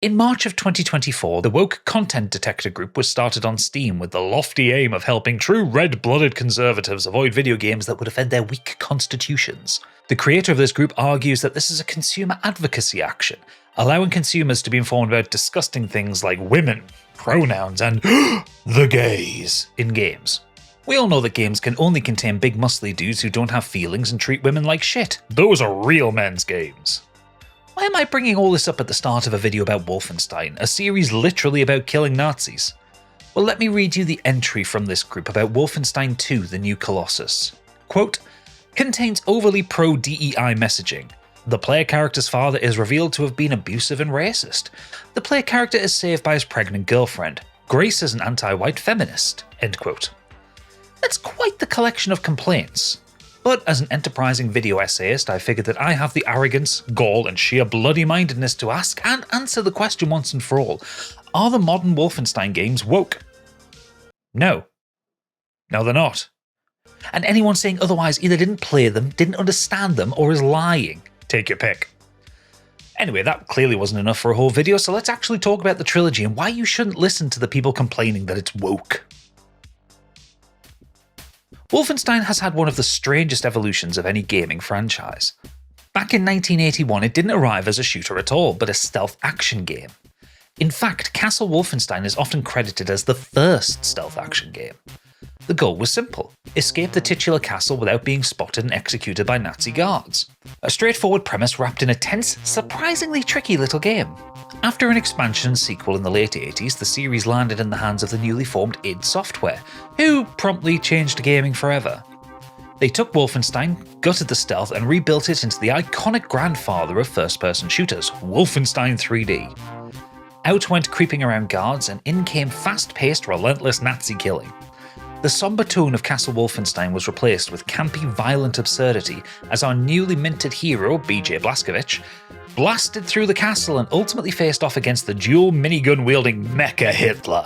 In March of 2024, the Woke Content Detector group was started on Steam with the lofty aim of helping true red-blooded conservatives avoid video games that would offend their weak constitutions. The creator of this group argues that this is a consumer advocacy action, allowing consumers to be informed about disgusting things like women, pronouns, and the gays in games. We all know that games can only contain big muscly dudes who don't have feelings and treat women like shit. Those are real men's games. Why am I bringing all this up at the start of a video about Wolfenstein, a series literally about killing Nazis? Well, let me read you the entry from this group about Wolfenstein 2, the new Colossus. Quote, contains overly pro-DEI messaging. The player character's father is revealed to have been abusive and racist. The player character is saved by his pregnant girlfriend. Grace is an anti-white feminist. End quote. That's quite the collection of complaints. But as an enterprising video essayist, I figured that I have the arrogance, gall, and sheer bloody-mindedness to ask and answer the question once and for all. Are the modern Wolfenstein games woke? No. No, they're not. And anyone saying otherwise either didn't play them, didn't understand them, or is lying. Take your pick. Anyway, that clearly wasn't enough for a whole video, so let's actually talk about the trilogy and why you shouldn't listen to the people complaining that it's woke. Wolfenstein has had one of the strangest evolutions of any gaming franchise. Back in 1981, it didn't arrive as a shooter at all, but a stealth action game. In fact, Castle Wolfenstein is often credited as the first stealth action game. The goal was simple: escape the titular castle without being spotted and executed by Nazi guards. A straightforward premise wrapped in a tense, surprisingly tricky little game. After an expansion and sequel in the late 80s, the series landed in the hands of the newly formed id Software, who promptly changed gaming forever. They took Wolfenstein, gutted the stealth, and rebuilt it into the iconic grandfather of first-person shooters, Wolfenstein 3D. Out went creeping around guards, and in came fast-paced, relentless Nazi killing. The somber tone of Castle Wolfenstein was replaced with campy, violent absurdity as our newly minted hero, BJ Blazkowicz, blasted through the castle and ultimately faced off against the dual minigun-wielding Mecha Hitler.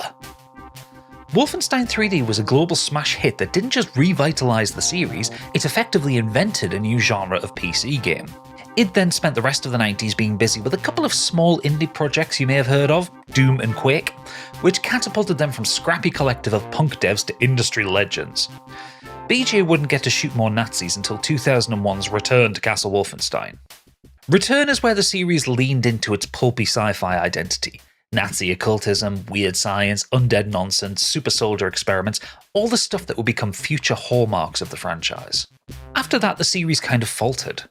Wolfenstein 3D was a global smash hit that didn't just revitalise the series, it effectively invented a new genre of PC game. It then spent the rest of the 90s being busy with a couple of small indie projects you may have heard of, Doom and Quake, which catapulted them from scrappy collective of punk devs to industry legends. BJ wouldn't get to shoot more Nazis until 2001's Return to Castle Wolfenstein. Return is where the series leaned into its pulpy sci-fi identity. Nazi occultism, weird science, undead nonsense, super soldier experiments, all the stuff that would become future hallmarks of the franchise. After that, the series kind of faltered.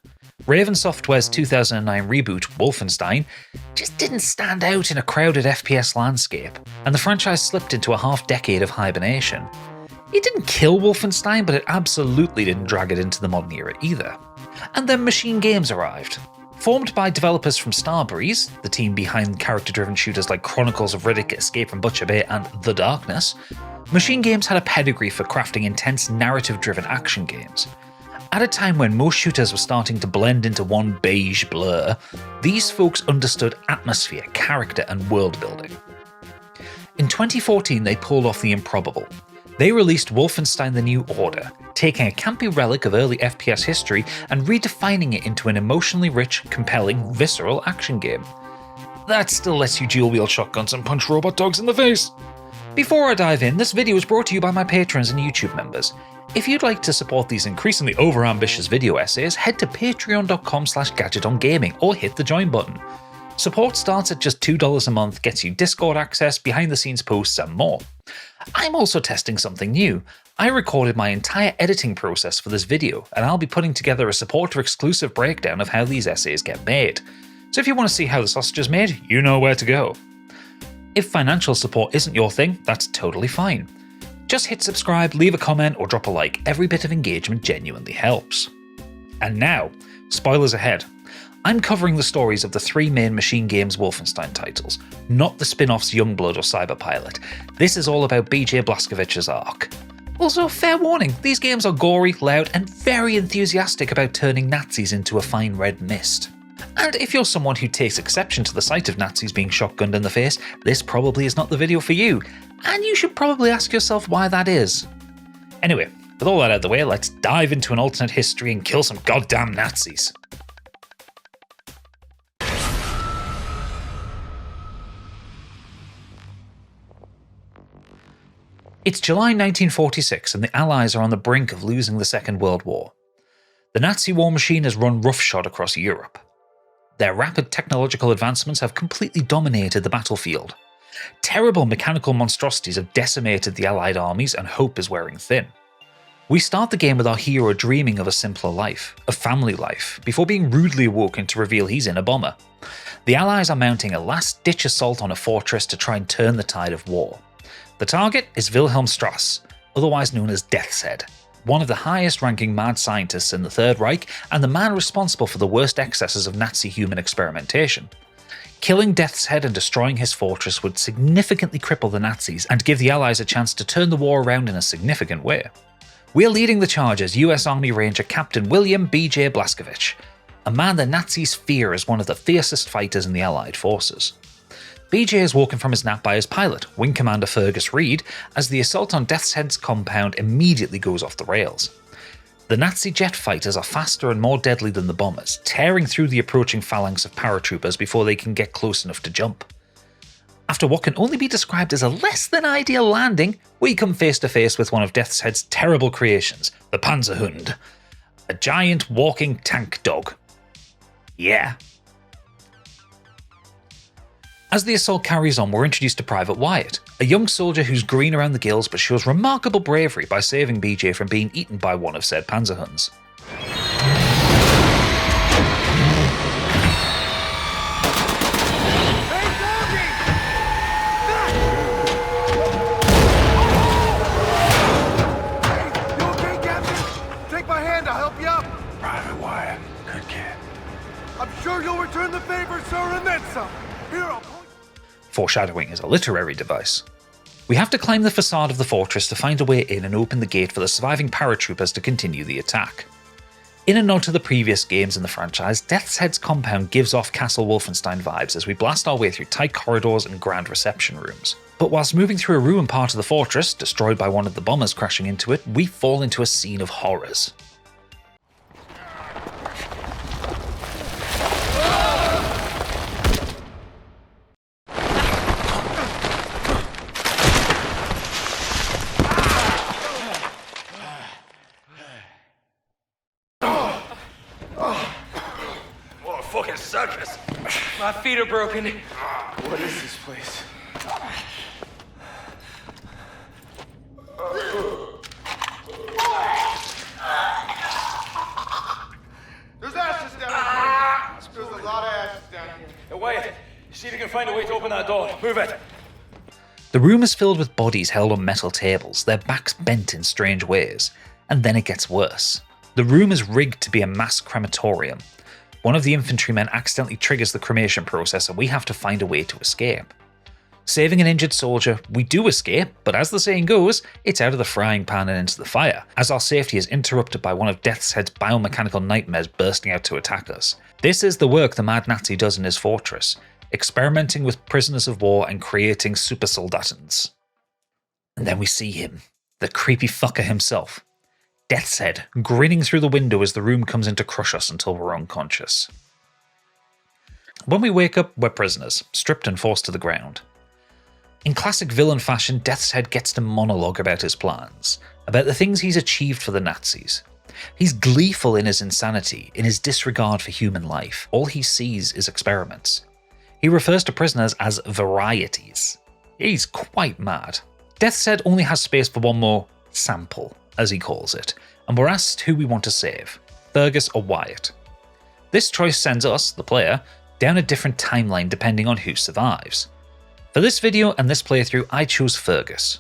Raven Software's 2009 reboot, Wolfenstein, just didn't stand out in a crowded FPS landscape, and the franchise slipped into a half-decade of hibernation. It didn't kill Wolfenstein, but it absolutely didn't drag it into the modern era either. And then MachineGames arrived. Formed by developers from Starbreeze, the team behind character-driven shooters like Chronicles of Riddick, Escape from Butcher Bay, and The Darkness, MachineGames had a pedigree for crafting intense narrative-driven action games. At a time when most shooters were starting to blend into one beige blur, these folks understood atmosphere, character, and world building. In 2014, they pulled off the improbable. They released Wolfenstein: The New Order, taking a campy relic of early FPS history and redefining it into an emotionally rich, compelling, visceral action game. That still lets you dual-wield shotguns and punch robot dogs in the face. Before I dive in, this video is brought to you by my patrons and YouTube members. If you'd like to support these increasingly overambitious video essays, head to patreon.com/gadgetongaming or hit the join button. Support starts at just $2 a month, gets you Discord access, behind-the-scenes posts, and more. I'm also testing something new. I recorded my entire editing process for this video, and I'll be putting together a supporter-exclusive breakdown of how these essays get made. So if you want to see how the sausage is made, you know where to go. If financial support isn't your thing, that's totally fine. Just hit subscribe, leave a comment, or drop a like. Every bit of engagement genuinely helps. And now, spoilers ahead. I'm covering the stories of the three main MachineGames Wolfenstein titles, not the spin-offs Youngblood or Cyberpilot. This is all about BJ Blazkowicz's arc. Also, fair warning, these games are gory, loud, and very enthusiastic about turning Nazis into a fine red mist. And if you're someone who takes exception to the sight of Nazis being shotgunned in the face, this probably is not the video for you, and you should probably ask yourself why that is. Anyway, with all that out of the way, let's dive into an alternate history and kill some goddamn Nazis. It's July 1946 and the Allies are on the brink of losing the Second World War. The Nazi war machine has run roughshod across Europe. Their rapid technological advancements have completely dominated the battlefield. Terrible mechanical monstrosities have decimated the Allied armies and hope is wearing thin. We start the game with our hero dreaming of a simpler life, a family life, before being rudely awoken to reveal he's in a bomber. The Allies are mounting a last-ditch assault on a fortress to try and turn the tide of war. The target is Wilhelm Strauss, otherwise known as Death's Head, one of the highest-ranking mad scientists in the Third Reich and the man responsible for the worst excesses of Nazi human experimentation. Killing Death's Head and destroying his fortress would significantly cripple the Nazis and give the Allies a chance to turn the war around in a significant way. We're leading the charge as US Army Ranger Captain William B.J. Blazkowicz, a man the Nazis fear as one of the fiercest fighters in the Allied forces. BJ is woken from his nap by his pilot, Wing Commander Fergus Reed, as the assault on Death's Head's compound immediately goes off the rails. The Nazi jet fighters are faster and more deadly than the bombers, tearing through the approaching phalanx of paratroopers before they can get close enough to jump. After what can only be described as a less than ideal landing, we come face to face with one of Death's Head's terrible creations, the Panzerhund, a giant walking tank dog. Yeah. As the assault carries on, we're introduced to Private Wyatt, a young soldier who's green around the gills but shows remarkable bravery by saving BJ from being eaten by one of said Panzerhunds. Foreshadowing is a literary device. We have to climb the facade of the fortress to find a way in and open the gate for the surviving paratroopers to continue the attack. In a nod to the previous games in the franchise, Death's Head's compound gives off Castle Wolfenstein vibes as we blast our way through tight corridors and grand reception rooms. But whilst moving through a ruined part of the fortress, destroyed by one of the bombers crashing into it, we fall into a scene of horrors. Circus. My feet are broken. What is this place? There's ashes down here. There's a lot of ashes down here. Hey, Wyatt, see if you can find a way to open that door. Move it. The room is filled with bodies held on metal tables, their backs bent in strange ways. And then it gets worse. The room is rigged to be a mass crematorium. One of the infantrymen accidentally triggers the cremation process and we have to find a way to escape. Saving an injured soldier, we do escape, but as the saying goes, it's out of the frying pan and into the fire, as our safety is interrupted by one of Death's Head's biomechanical nightmares bursting out to attack us. This is the work the Mad Nazi does in his fortress, experimenting with prisoners of war and creating super soldatans. And then we see him, the creepy fucker himself. Death's Head, grinning through the window as the room comes in to crush us until we're unconscious. When we wake up, we're prisoners, stripped and forced to the ground. In classic villain fashion, Death's Head gets to monologue about his plans, about the things he's achieved for the Nazis. He's gleeful in his insanity, in his disregard for human life. All he sees is experiments. He refers to prisoners as varieties. He's quite mad. Death's Head only has space for one more sample, as he calls it, and we're asked who we want to save, Fergus or Wyatt. This choice sends us, the player, down a different timeline depending on who survives. For this video and this playthrough, I chose Fergus.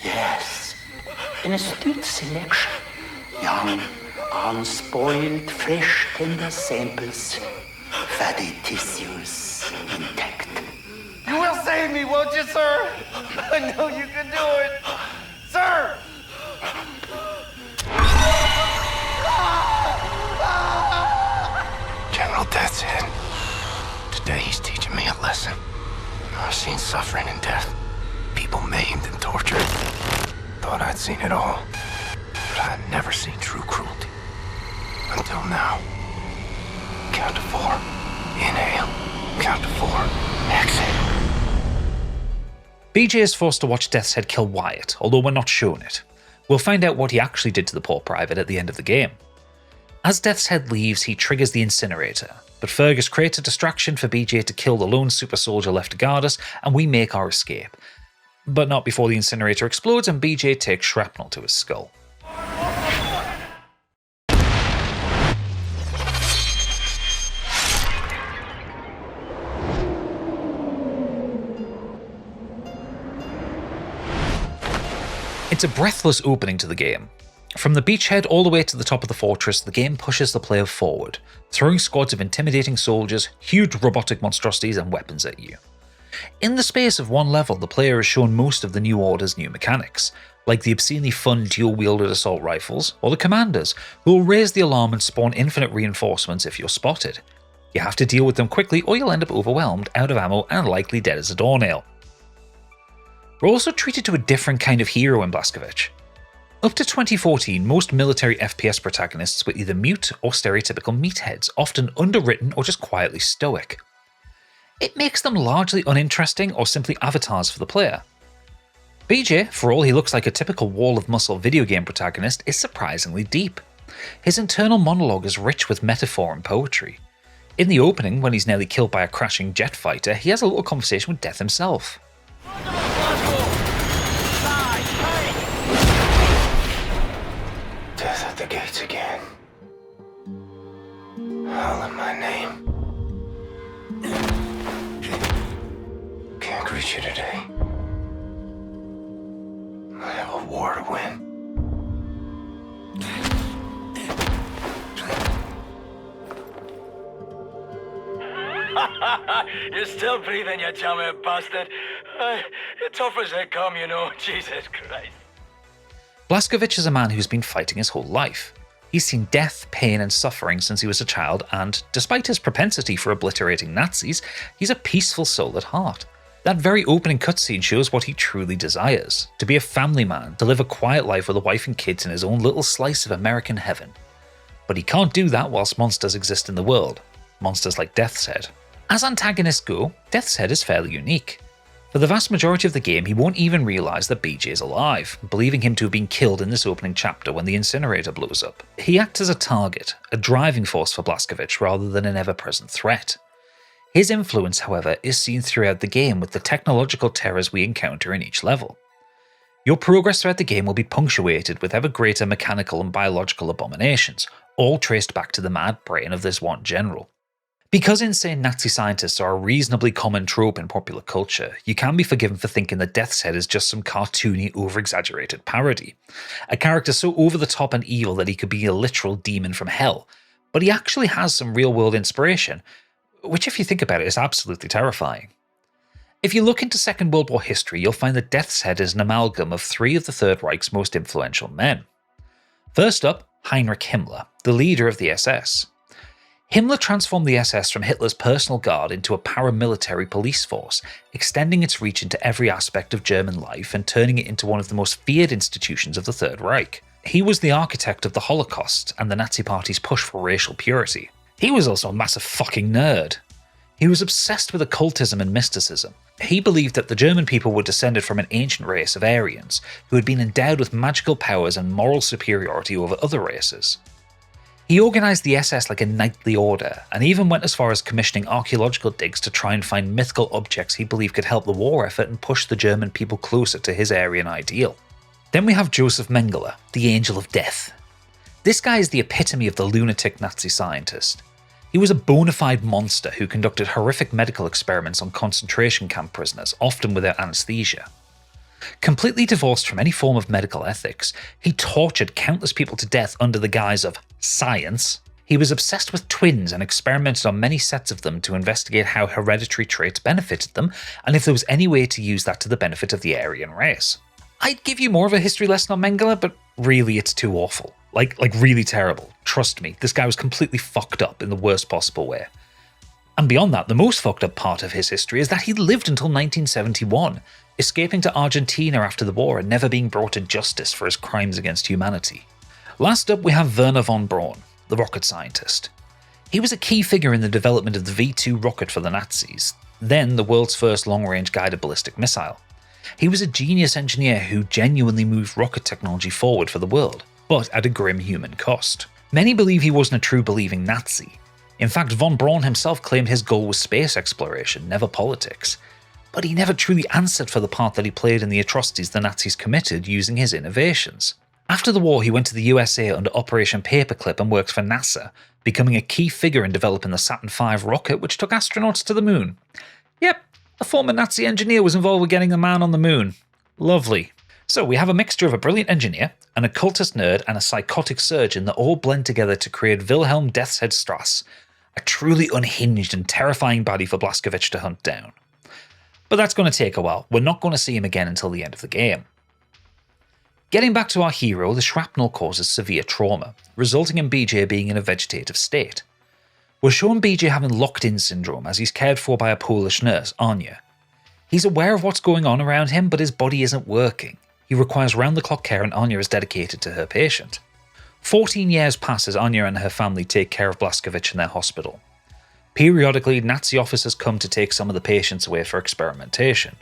Yes, an astute selection. Young, unspoiled, fresh, tender samples. Fatty tissues intact. You will save me, won't you, sir? I know you can do it. Sir! General Death's Head. Today he's teaching me a lesson. I've seen suffering and death. People maimed and tortured. Thought I'd seen it all. But I'd never seen true cruelty. Until now. Count to 4. Inhale. Count to 4. Exhale. BJ is forced to watch Death's Head kill Wyatt, although we're not shown it. We'll find out what he actually did to the poor private at the end of the game. As Death's Head leaves, he triggers the incinerator, but Fergus creates a distraction for BJ to kill the lone super soldier left to guard us, and we make our escape. But not before the incinerator explodes and BJ takes shrapnel to his skull. It's a breathless opening to the game. From the beachhead all the way to the top of the fortress, the game pushes the player forward, throwing squads of intimidating soldiers, huge robotic monstrosities and weapons at you. In the space of one level, the player is shown most of the New Order's new mechanics, like the obscenely fun dual-wielded assault rifles, or the commanders, who will raise the alarm and spawn infinite reinforcements if you're spotted. You have to deal with them quickly or you'll end up overwhelmed, out of ammo and likely dead as a doornail. We're also treated to a different kind of hero in Blazkowicz. Up to 2014, most military FPS protagonists were either mute or stereotypical meatheads, often underwritten or just quietly stoic. It makes them largely uninteresting or simply avatars for the player. BJ, for all he looks like a typical wall of muscle video game protagonist, is surprisingly deep. His internal monologue is rich with metaphor and poetry. In the opening, when he's nearly killed by a crashing jet fighter, he has a little conversation with Death himself. Death at the gates again. Holler my name. Can't greet you today. I have a war to win. You're still breathing, you chummy bastard. You're tough as they come, you know. Jesus Christ. Blazkowicz is a man who's been fighting his whole life. He's seen death, pain and suffering since he was a child, and despite his propensity for obliterating Nazis, he's a peaceful soul at heart. That very opening cutscene shows what he truly desires: to be a family man, to live a quiet life with a wife and kids in his own little slice of American heaven. But he can't do that whilst monsters exist in the world. Monsters like Death's Head. As antagonists go, Death's Head is fairly unique. For the vast majority of the game, he won't even realise that BJ is alive, believing him to have been killed in this opening chapter when the incinerator blows up. He acts as a target, a driving force for Blazkowicz rather than an ever-present threat. His influence, however, is seen throughout the game with the technological terrors we encounter in each level. Your progress throughout the game will be punctuated with ever greater mechanical and biological abominations, all traced back to the mad brain of this one general. Because insane Nazi scientists are a reasonably common trope in popular culture, you can be forgiven for thinking that Death's Head is just some cartoony, over-exaggerated parody. A character so over-the-top and evil that he could be a literal demon from hell, but he actually has some real-world inspiration, which if you think about it is absolutely terrifying. If you look into Second World War history, you'll find that Death's Head is an amalgam of three of the Third Reich's most influential men. First up, Heinrich Himmler, the leader of the SS. Himmler transformed the SS from Hitler's personal guard into a paramilitary police force, extending its reach into every aspect of German life and turning it into one of the most feared institutions of the Third Reich. He was the architect of the Holocaust and the Nazi Party's push for racial purity. He was also a massive fucking nerd. He was obsessed with occultism and mysticism. He believed that the German people were descended from an ancient race of Aryans, who had been endowed with magical powers and moral superiority over other races. He organised the SS like a knightly order, and even went as far as commissioning archaeological digs to try and find mythical objects he believed could help the war effort and push the German people closer to his Aryan ideal. Then we have Joseph Mengele, the Angel of Death. This guy is the epitome of the lunatic Nazi scientist. He was a bona fide monster who conducted horrific medical experiments on concentration camp prisoners, often without anaesthesia. Completely divorced from any form of medical ethics, he tortured countless people to death under the guise of science. He was obsessed with twins and experimented on many sets of them to investigate how hereditary traits benefited them, and if there was any way to use that to the benefit of the Aryan race. I'd give you more of a history lesson on Mengele, but really it's too awful. Like really terrible. Trust me, this guy was completely fucked up in the worst possible way. And beyond that, the most fucked up part of his history is that he lived until 1971, escaping to Argentina after the war and never being brought to justice for his crimes against humanity. Last up, we have Werner von Braun, the rocket scientist. He was a key figure in the development of the V-2 rocket for the Nazis, then the world's first long-range guided ballistic missile. He was a genius engineer who genuinely moved rocket technology forward for the world, but at a grim human cost. Many believe he wasn't a true believing Nazi. In fact, von Braun himself claimed his goal was space exploration, never politics. But he never truly answered for the part that he played in the atrocities the Nazis committed using his innovations. After the war, he went to the USA under Operation Paperclip and worked for NASA, becoming a key figure in developing the Saturn V rocket which took astronauts to the moon. Yep, a former Nazi engineer was involved with getting a man on the moon. Lovely. So we have a mixture of a brilliant engineer, an occultist nerd, and a psychotic surgeon that all blend together to create Wilhelm Death's Head Strass, a truly unhinged and terrifying baddie for Blazkowicz to hunt down. But that's going to take a while. We're not going to see him again until the end of the game. Getting back to our hero, the shrapnel causes severe trauma, resulting in BJ being in a vegetative state. We're shown BJ having locked-in syndrome as he's cared for by a Polish nurse, Anya. He's aware of what's going on around him, but his body isn't working. He requires round-the-clock care and Anya is dedicated to her patient. 14 years pass as Anya and her family take care of Blazkowicz in their hospital. Periodically, Nazi officers come to take some of the patients away for experimentation.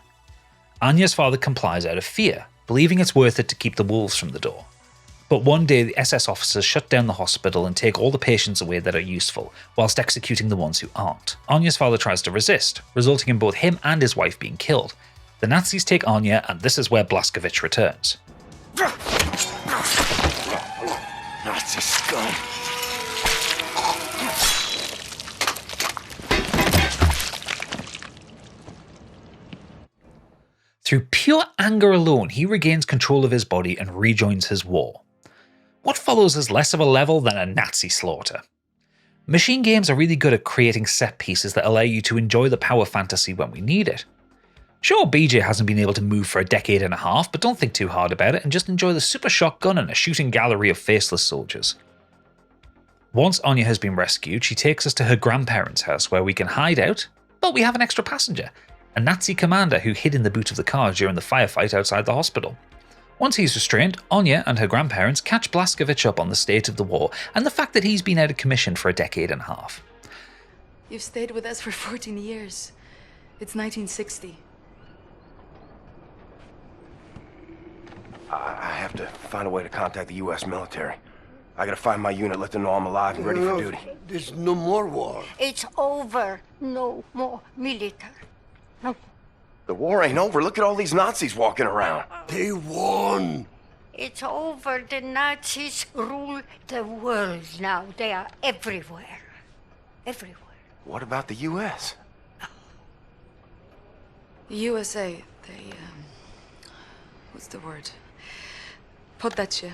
Anya's father complies out of fear, believing it's worth it to keep the wolves from the door. But one day the SS officers shut down the hospital and take all the patients away that are useful, whilst executing the ones who aren't. Anya's father tries to resist, resulting in both him and his wife being killed. The Nazis take Anya, and this is where Blazkowicz returns. Nazi scum. Through pure anger alone, he regains control of his body and rejoins his war. What follows is less of a level than a Nazi slaughter. Machine games are really good at creating set pieces that allow you to enjoy the power fantasy when we need it. Sure, BJ hasn't been able to move for a decade and a half, but don't think too hard about it and just enjoy the super shotgun and a shooting gallery of faceless soldiers. Once Anya has been rescued, she takes us to her grandparents' house where we can hide out, but we have an extra passenger, a Nazi commander who hid in the boot of the car during the firefight outside the hospital. Once he's restrained, Anya and her grandparents catch Blazkowicz up on the state of the war and the fact that he's been out of commission for a decade and a half. You've stayed with us for 14 years. It's 1960. I have to find a way to contact the U.S. military. I gotta find my unit, let them know I'm alive and ready for duty. There's no more war. It's over. No more military. No. The war ain't over. Look at all these Nazis walking around. They won. It's over. The Nazis rule the world now. They are everywhere. Everywhere. What about the U.S.? The USA, they, what's the word? Poddacie.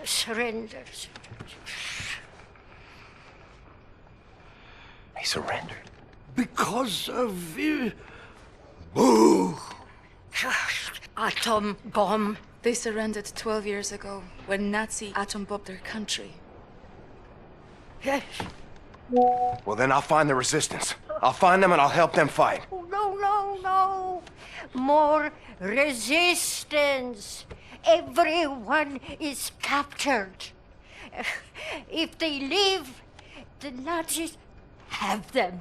Surrender. He surrendered. Because of Boo! Atom bomb. They surrendered 12 years ago when Nazi atom bombed their country. Yes. Well, then I'll find the resistance. I'll find them and I'll help them fight. Oh, no. More resistance. Everyone is captured. If they leave, the Nazis have them.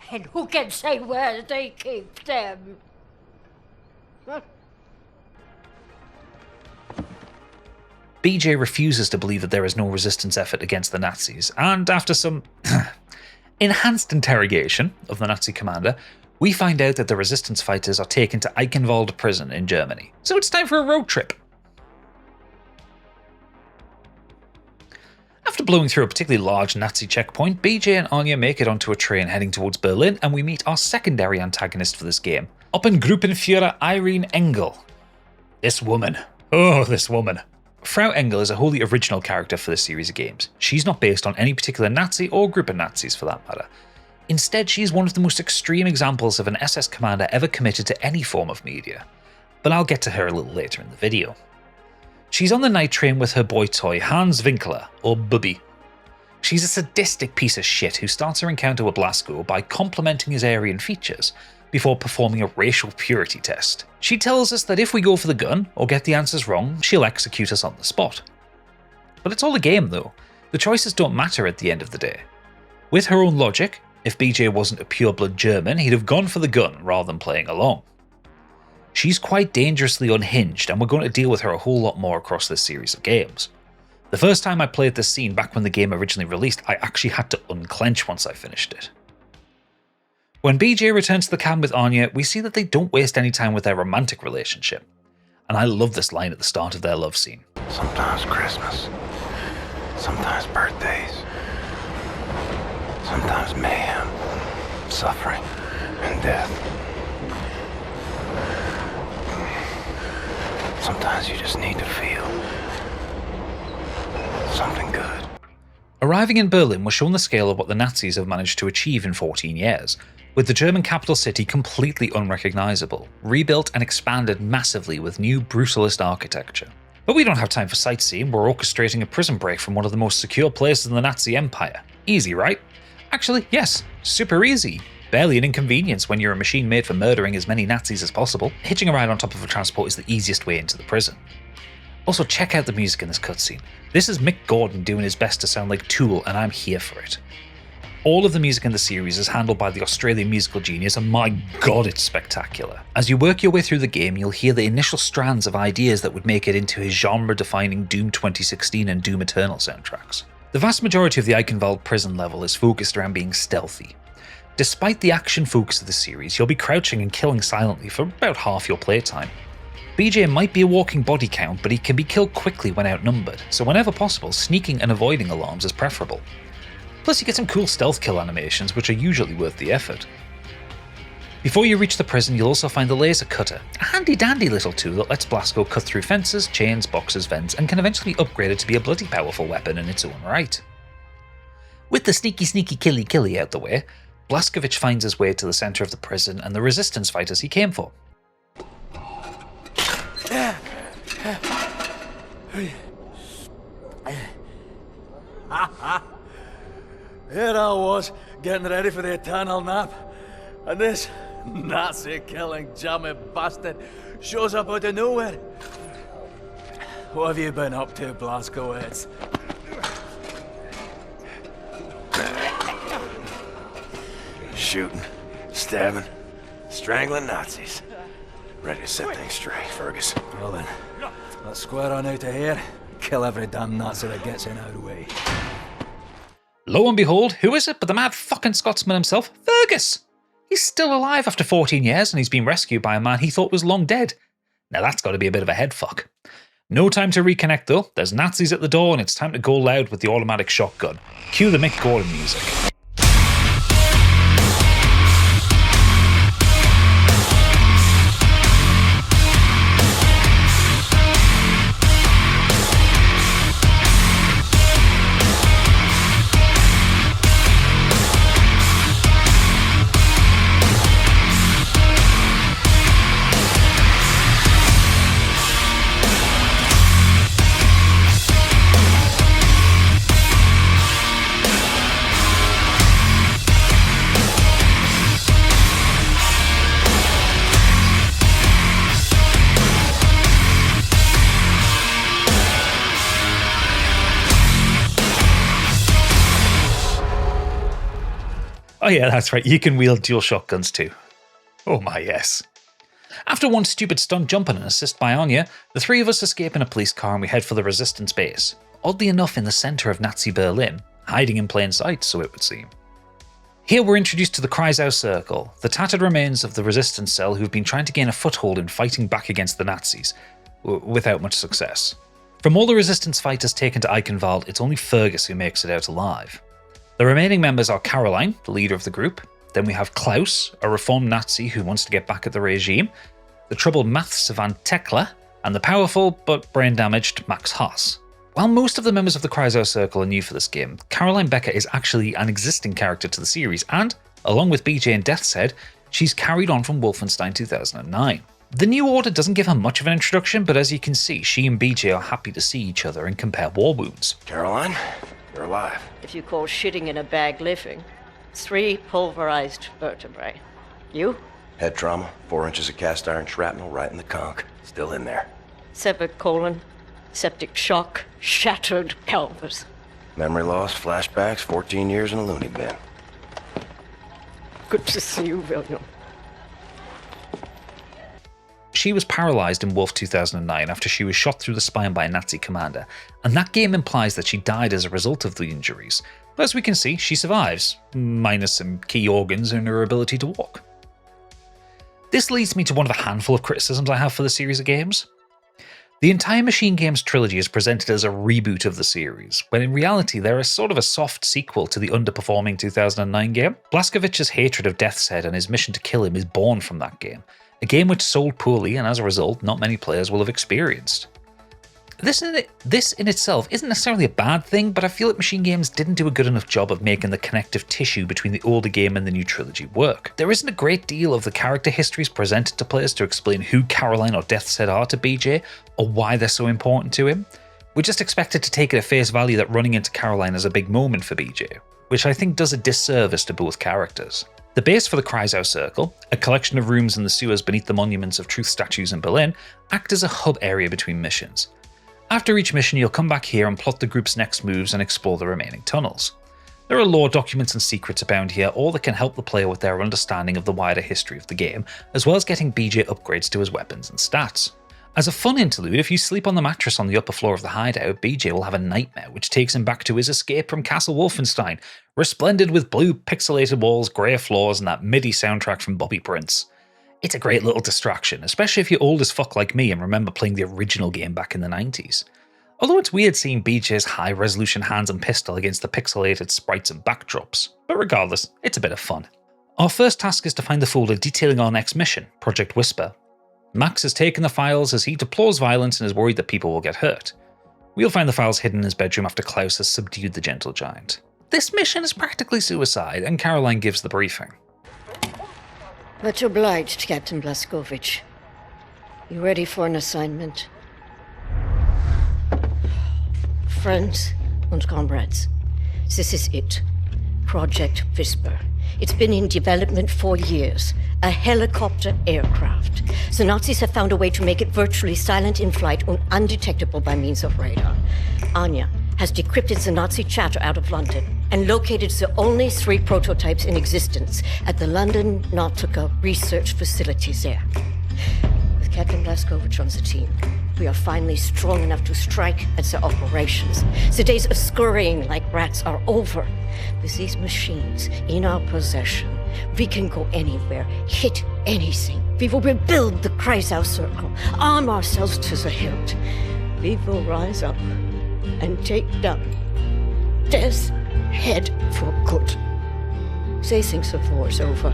And who can say where they keep them? BJ refuses to believe that there is no resistance effort against the Nazis, and after some enhanced interrogation of the Nazi commander, we find out that the resistance fighters are taken to Eichenwald prison in Germany. So it's time for a road trip. After blowing through a particularly large Nazi checkpoint, BJ and Anya make it onto a train heading towards Berlin, and we meet our secondary antagonist for this game, Gruppenführer Irene Engel. This woman. Oh, this woman. Frau Engel is a wholly original character for this series of games. She's not based on any particular Nazi or group of Nazis for that matter. Instead, she is one of the most extreme examples of an SS commander ever committed to any form of media. But I'll get to her a little later in the video. She's on the night train with her boy toy, Hans Winkler, or Bubby. She's a sadistic piece of shit who starts her encounter with Blasko by complimenting his Aryan features, before performing a racial purity test. She tells us that if we go for the gun, or get the answers wrong, she'll execute us on the spot. But it's all a game though. The choices don't matter at the end of the day. With her own logic, if BJ wasn't a pure-blood German, he'd have gone for the gun rather than playing along. She's quite dangerously unhinged, and we're going to deal with her a whole lot more across this series of games. The first time I played this scene back when the game originally released, I actually had to unclench once I finished it. When BJ returns to the cabin with Anya, we see that they don't waste any time with their romantic relationship. And I love this line at the start of their love scene. Sometimes Christmas, sometimes birthdays, sometimes mayhem, suffering, and death. Sometimes you just need to feel something good. Arriving in Berlin, we're shown the scale of what the Nazis have managed to achieve in 14 years, with the German capital city completely unrecognisable, rebuilt and expanded massively with new brutalist architecture. But we don't have time for sightseeing, we're orchestrating a prison break from one of the most secure places in the Nazi Empire. Easy, right? Actually, yes, super easy. Barely an inconvenience when you're a machine made for murdering as many Nazis as possible. Hitching a ride on top of a transport is the easiest way into the prison. Also, check out the music in this cutscene. This is Mick Gordon doing his best to sound like Tool, and I'm here for it. All of the music in the series is handled by the Australian musical genius, and my god, it's spectacular. As you work your way through the game, you'll hear the initial strands of ideas that would make it into his genre-defining Doom 2016 and Doom Eternal soundtracks. The vast majority of the Eichenwald prison level is focused around being stealthy. Despite the action focus of the series, you'll be crouching and killing silently for about half your playtime. BJ might be a walking body count, but he can be killed quickly when outnumbered, so whenever possible, sneaking and avoiding alarms is preferable. Plus you get some cool stealth kill animations, which are usually worth the effort. Before you reach the prison, you'll also find the laser cutter, a handy dandy little tool that lets Blasco cut through fences, chains, boxes, vents, and can eventually be upgraded to be a bloody powerful weapon in its own right. With the sneaky killy out the way, Blaskovich finds his way to the centre of the prison and the resistance fighters he came for. Here I was, getting ready for the eternal nap, and this Nazi-killing jammy bastard shows up out of nowhere. What have you been up to, Blaskowitz? Shooting, stabbing, strangling Nazis. Ready to set things straight, Fergus. Well then, let's square on out of here. Kill every damn Nazi that gets in our way. Lo and behold, who is it but the mad fucking Scotsman himself, Fergus! He's still alive after 14 years and he's been rescued by a man he thought was long dead. Now that's got to be a bit of a headfuck. No time to reconnect though, there's Nazis at the door and it's time to go loud with the automatic shotgun. Cue the Mick Gordon music. Oh yeah, that's right, you can wield dual shotguns too. Oh my yes. After one stupid stunt jump and an assist by Anya, the three of us escape in a police car and we head for the resistance base. Oddly enough in the centre of Nazi Berlin, hiding in plain sight, so it would seem. Here we're introduced to the Kreisau Circle, the tattered remains of the resistance cell who've been trying to gain a foothold in fighting back against the Nazis, without much success. From all the resistance fighters taken to Eichenwald, it's only Fergus who makes it out alive. The remaining members are Caroline, the leader of the group, then we have Klaus, a reformed Nazi who wants to get back at the regime, the troubled math savant Tekla, and the powerful but brain-damaged Max Haas. While most of the members of the Kreisau Circle are new for this game, Caroline Becker is actually an existing character to the series and, along with BJ and Death's Head, she's carried on from Wolfenstein 2009. The New Order doesn't give her much of an introduction, but as you can see, she and BJ are happy to see each other and compare war wounds. Caroline, you're alive. If you call shitting in a bag living, 3 pulverized vertebrae. You? Head trauma, 4 inches of cast iron shrapnel right in the conch. Still in there. Severed colon, septic shock, shattered pelvis. Memory loss, flashbacks, 14 years in a loony bin. Good to see you, William. She she was paralysed in Wolf 2009 after she was shot through the spine by a Nazi commander, and that game implies that she died as a result of the injuries. But as we can see, she survives, minus some key organs and her ability to walk. This leads me to one of a handful of criticisms I have for the series of games. The entire MachineGames Trilogy is presented as a reboot of the series, when in reality they're a sort of a soft sequel to the underperforming 2009 game. Blazkowicz's hatred of Death's Head and his mission to kill him is born from that game, a game which sold poorly and as a result not many players will have experienced. This in itself isn't necessarily a bad thing, but I feel that MachineGames didn't do a good enough job of making the connective tissue between the older game and the new trilogy work. There isn't a great deal of the character histories presented to players to explain who Caroline or Death's Head are to BJ, or why they're so important to him. We're just expected to take it at face value that running into Caroline is a big moment for BJ, which I think does a disservice to both characters. The base for the Kreisau Circle, a collection of rooms in the sewers beneath the monuments of truth statues in Berlin, act as a hub area between missions. After each mission, you'll come back here and plot the group's next moves and explore the remaining tunnels. There are lore documents and secrets abound here, all that can help the player with their understanding of the wider history of the game, as well as getting BJ upgrades to his weapons and stats. As a fun interlude, if you sleep on the mattress on the upper floor of the hideout, BJ will have a nightmare which takes him back to his escape from Castle Wolfenstein, resplendent with blue pixelated walls, grey floors, and that MIDI soundtrack from Bobby Prince. It's a great little distraction, especially if you're old as fuck like me and remember playing the original game back in the 90s. Although it's weird seeing BJ's high-resolution hands and pistol against the pixelated sprites and backdrops, but regardless, it's a bit of fun. Our first task is to find the folder detailing our next mission, Project Whisper. Max has taken the files as he deplores violence and is worried that people will get hurt. We'll find the files hidden in his bedroom after Klaus has subdued the gentle giant. This mission is practically suicide, and Caroline gives the briefing. Much obliged, Captain Blazkowicz. You ready for an assignment? Friends and comrades, this is it. Project Whisper. It's been in development for years. A helicopter aircraft. The Nazis have found a way to make it virtually silent in flight and undetectable by means of radar. Anya has decrypted the Nazi chatter out of London and located the only 3 prototypes in existence at the London Nautica research facilities there. With Captain Blazkowicz on the team, we are finally strong enough to strike at the operations. The days of scurrying like rats are over. With these machines in our possession, we can go anywhere, hit anything. We will rebuild the Kreisau Circle, arm ourselves to the hilt. We will rise up and take down Death's Head for good. They think the war's over,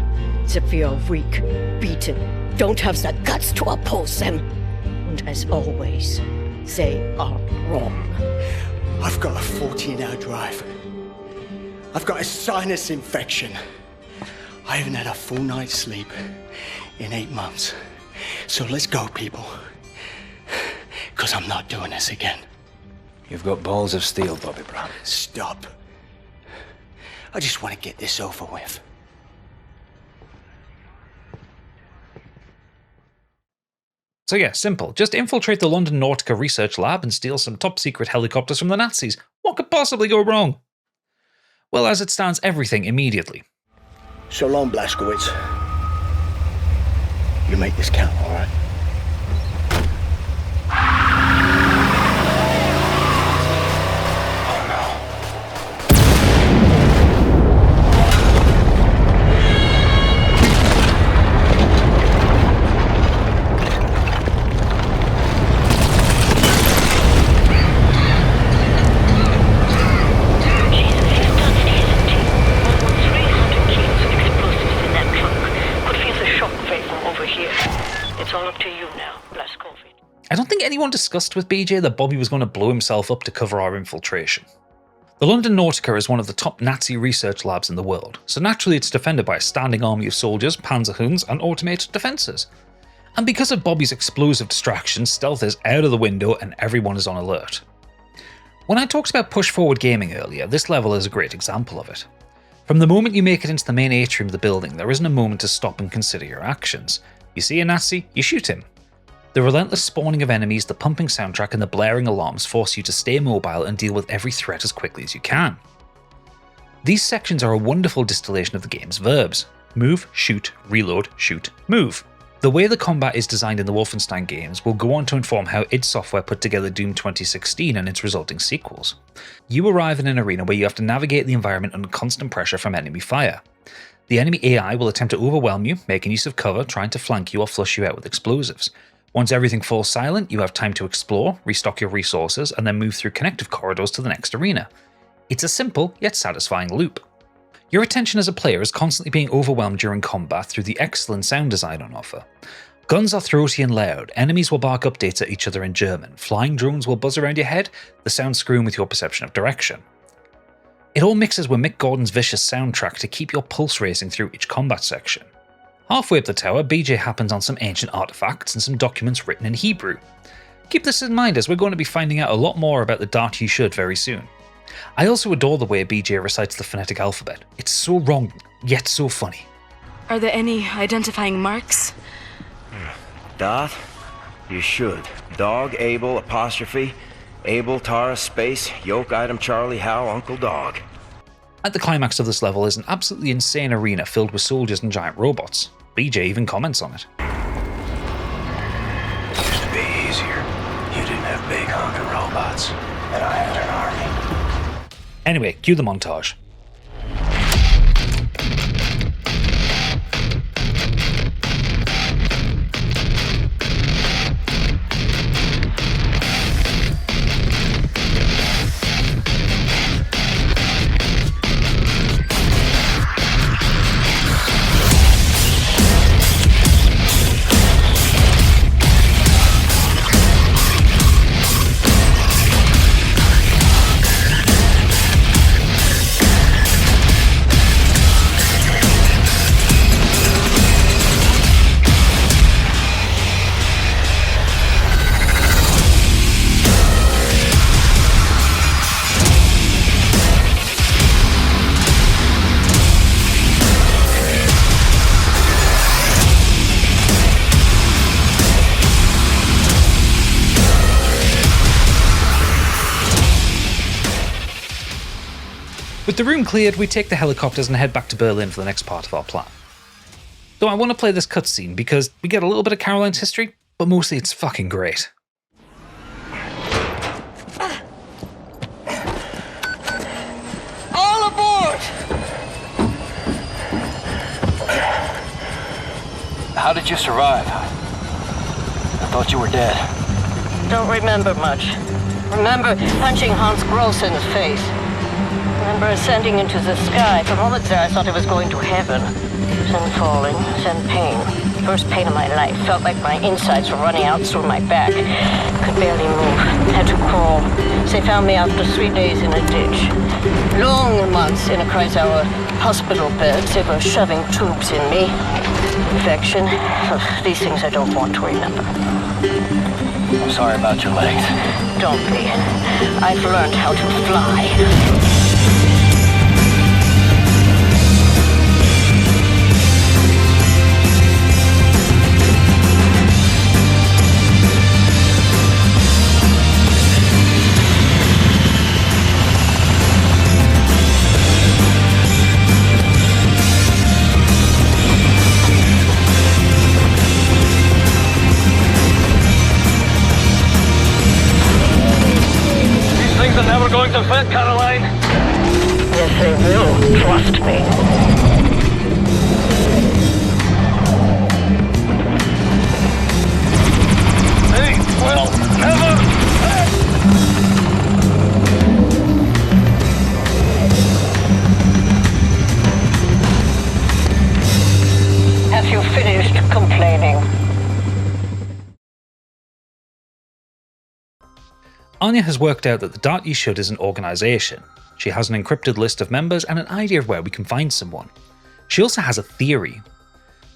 that we are weak, beaten, don't have the guts to oppose them. And as always, they are wrong. I've got a 14-hour drive. I've got a sinus infection. I haven't had a full night's sleep in 8 months. So let's go, people. Because I'm not doing this again. You've got balls of steel, Bobby Brown. Stop. I just want to get this over with. So yeah, simple. Just infiltrate the London Nautica research lab and steal some top-secret helicopters from the Nazis. What could possibly go wrong? Well, as it stands, everything immediately. So long, Blazkowicz. You make this count, all right? I don't think anyone discussed with BJ that Bobby was going to blow himself up to cover our infiltration. The London Nautica is one of the top Nazi research labs in the world, so naturally it's defended by a standing army of soldiers, Panzerhunds, and automated defences. And because of Bobby's explosive distractions, stealth is out of the window and everyone is on alert. When I talked about push-forward gaming earlier, this level is a great example of it. From the moment you make it into the main atrium of the building, there isn't a moment to stop and consider your actions. You see a Nazi, you shoot him. The relentless spawning of enemies, the pumping soundtrack, and the blaring alarms force you to stay mobile and deal with every threat as quickly as you can. These sections are a wonderful distillation of the game's verbs. Move, shoot, reload, shoot, move. The way the combat is designed in the Wolfenstein games will go on to inform how id Software put together Doom 2016 and its resulting sequels. You arrive in an arena where you have to navigate the environment under constant pressure from enemy fire. The enemy AI will attempt to overwhelm you, making use of cover, trying to flank you or flush you out with explosives. Once everything falls silent, you have time to explore, restock your resources, and then move through connective corridors to the next arena. It's a simple, yet satisfying loop. Your attention as a player is constantly being overwhelmed during combat through the excellent sound design on offer. Guns are throaty and loud, enemies will bark updates at each other in German, flying drones will buzz around your head, the sound screwing with your perception of direction. It all mixes with Mick Gordon's vicious soundtrack to keep your pulse racing through each combat section. Halfway up the tower, BJ happens on some ancient artifacts and some documents written in Hebrew. Keep this in mind as we're going to be finding out a lot more about the Dart You Should very soon. I also adore the way BJ recites the phonetic alphabet. It's so wrong, yet so funny. Are there any identifying marks? Dot? You should. Dog, Abel, apostrophe, Abel, Tara, space, yoke, item, Charlie, Hal, Uncle Dog. At the climax of this level is an absolutely insane arena filled with soldiers and giant robots. BJ even comments on it. It used to be easier. You didn't have big honking robots, and I had an army. Anyway, cue the montage. With the room cleared, we take the helicopters and head back to Berlin for the next part of our plan. So I want to play this cutscene because we get a little bit of Caroline's history, but mostly it's fucking great. All aboard! How did you survive? I thought you were dead. Don't remember much. Remember punching Hans Gross in the face. Remember ascending into the sky. For moments there I thought I was going to heaven. Then falling, then pain. First pain of my life. Felt like my insides were running out through my back. Could barely move. Had to crawl. They found me after 3 days in a ditch. Long months in a Kreisauer hospital bed. They were shoving tubes in me. Infection. These things I don't want to remember. I'm sorry about your legs. Don't be. I've learned how to fly. Going to fit, Caroline? Yes, they will. Trust me. They will never... Have you finished complaining? Anya has worked out that the Dart You Should is an organisation. She has an encrypted list of members and an idea of where we can find someone. She also has a theory.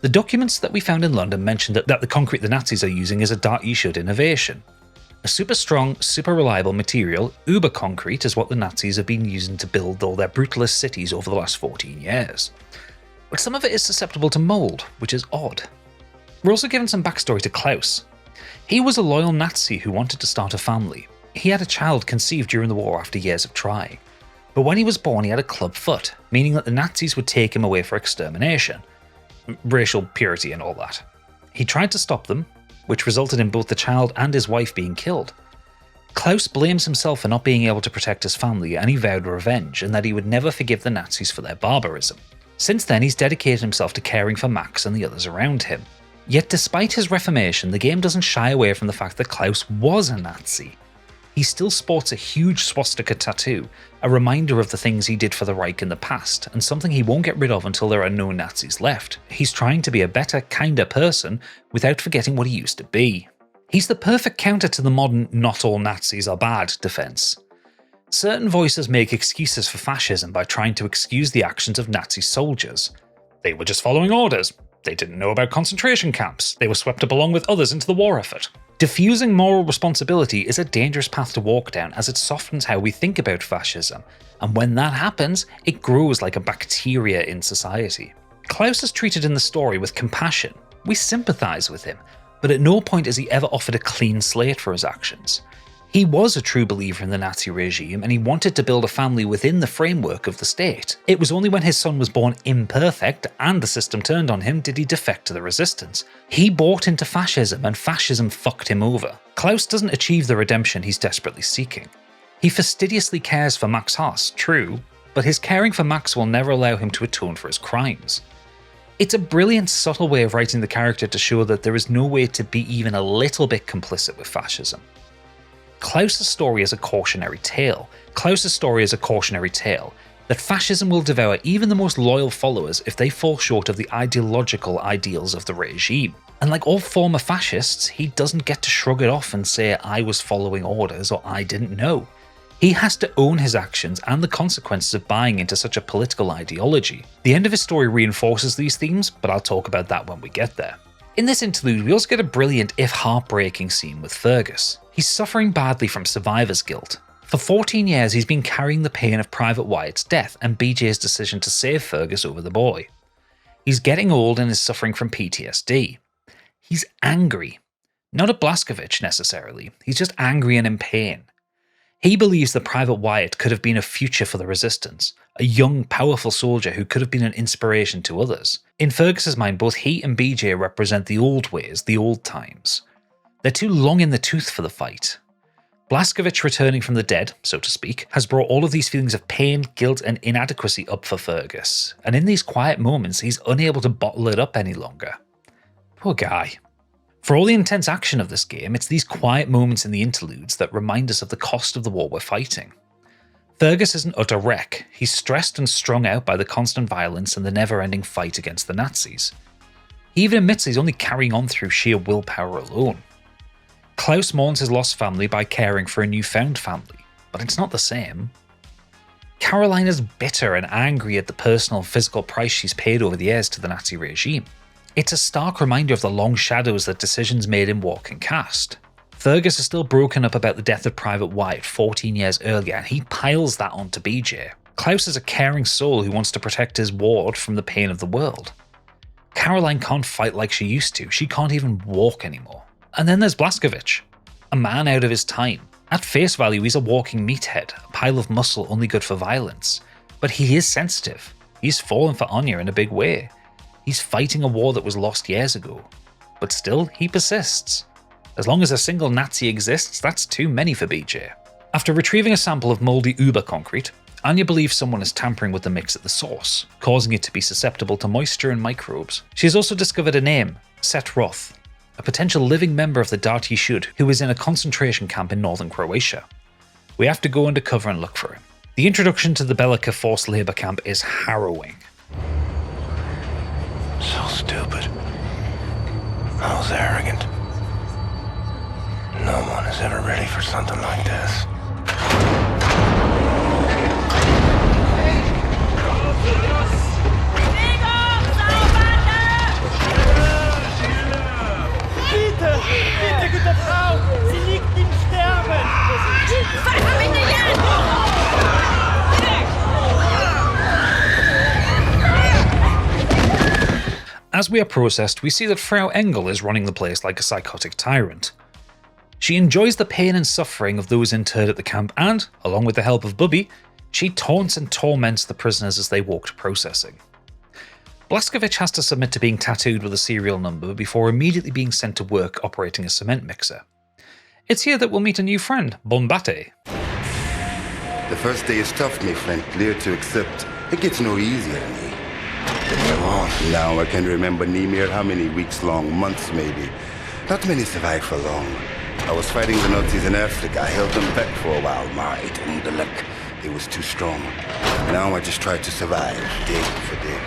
The documents that we found in London mention that the concrete the Nazis are using is a Dart You Should innovation. A super strong, super reliable material, uber concrete, is what the Nazis have been using to build all their brutalist cities over the last 14 years. But some of it is susceptible to mould, which is odd. We're also given some backstory to Klaus. He was a loyal Nazi who wanted to start a family. He had a child conceived during the war after years of trying. But when he was born, he had a club foot, meaning that the Nazis would take him away for extermination. Racial purity and all that. He tried to stop them, which resulted in both the child and his wife being killed. Klaus blames himself for not being able to protect his family, and he vowed revenge and that he would never forgive the Nazis for their barbarism. Since then, he's dedicated himself to caring for Max and the others around him. Yet despite his reformation, the game doesn't shy away from the fact that Klaus was a Nazi. He still sports a huge swastika tattoo, a reminder of the things he did for the Reich in the past, and something he won't get rid of until there are no Nazis left. He's trying to be a better, kinder person without forgetting what he used to be. He's the perfect counter to the modern "not all Nazis are bad" defense. Certain voices make excuses for fascism by trying to excuse the actions of Nazi soldiers. They were just following orders. They didn't know about concentration camps. They were swept up along with others into the war effort. Diffusing moral responsibility is a dangerous path to walk down, as it softens how we think about fascism, and when that happens, it grows like a bacteria in society. Klaus is treated in the story with compassion. We sympathise with him, but at no point is he ever offered a clean slate for his actions. He was a true believer in the Nazi regime, and he wanted to build a family within the framework of the state. It was only when his son was born imperfect and the system turned on him did he defect to the resistance. He bought into fascism, and fascism fucked him over. Klaus doesn't achieve the redemption he's desperately seeking. He fastidiously cares for Max Haas, true, but his caring for Max will never allow him to atone for his crimes. It's a brilliant, subtle way of writing the character to show that there is no way to be even a little bit complicit with fascism. Klaus's story is a cautionary tale. That fascism will devour even the most loyal followers if they fall short of the ideological ideals of the regime. And like all former fascists, he doesn't get to shrug it off and say, "I was following orders" or "I didn't know." He has to own his actions and the consequences of buying into such a political ideology. The end of his story reinforces these themes, but I'll talk about that when we get there. In this interlude, we also get a brilliant, if heartbreaking, scene with Fergus. He's suffering badly from survivor's guilt. For 14 years, he's been carrying the pain of Private Wyatt's death and BJ's decision to save Fergus over the boy. He's getting old and is suffering from PTSD. He's angry. Not at Blazkowicz necessarily, he's just angry and in pain. He believes that Private Wyatt could have been a future for the resistance, a young, powerful soldier who could have been an inspiration to others. In Fergus's mind, both he and BJ represent the old ways, the old times. They're too long in the tooth for the fight. Blazkowicz returning from the dead, so to speak, has brought all of these feelings of pain, guilt and inadequacy up for Fergus, and in these quiet moments he's unable to bottle it up any longer. Poor guy. For all the intense action of this game, it's these quiet moments in the interludes that remind us of the cost of the war we're fighting. Fergus is an utter wreck. He's stressed and strung out by the constant violence and the never-ending fight against the Nazis. He even admits he's only carrying on through sheer willpower alone. Klaus mourns his lost family by caring for a newfound family, but it's not the same. Caroline is bitter and angry at the personal and physical price she's paid over the years to the Nazi regime. It's a stark reminder of the long shadows that decisions made in war can cast. Fergus is still broken up about the death of Private Wyatt 14 years earlier, and he piles that onto BJ. Klaus is a caring soul who wants to protect his ward from the pain of the world. Caroline can't fight like she used to, she can't even walk anymore. And then there's Blazkowicz, a man out of his time. At face value, he's a walking meathead, a pile of muscle only good for violence. But he is sensitive. He's fallen for Anya in a big way. He's fighting a war that was lost years ago. But still, he persists. As long as a single Nazi exists, that's too many for BJ. After retrieving a sample of mouldy Uber concrete, Anya believes someone is tampering with the mix at the source, causing it to be susceptible to moisture and microbes. She has also discovered a name, Set Roth, a potential living member of the Dati Shud who is in a concentration camp in northern Croatia. We have to go undercover and look for him. The introduction to the Belica forced labour camp is harrowing. So stupid. I was arrogant. No one is ever ready for something like this. Bitte! Bitte, gute Frau! Sie liegt im Sterben! As we are processed, we see that Frau Engel is running the place like a psychotic tyrant. She enjoys the pain and suffering of those interred at the camp and, along with the help of Bubby, she taunts and torments the prisoners as they walk to processing. Blazkowicz has to submit to being tattooed with a serial number before immediately being sent to work operating a cement mixer. It's here that we'll meet a new friend, Bombate. The first day is tough, my friend, clear to accept. It gets no easier to me. Now I can remember near how many weeks long, months maybe. Not many survive for long. I was fighting the Nazis in Africa. I held them back for a while, maar it ongeluk. It was too strong. Now I just try to survive, day for day.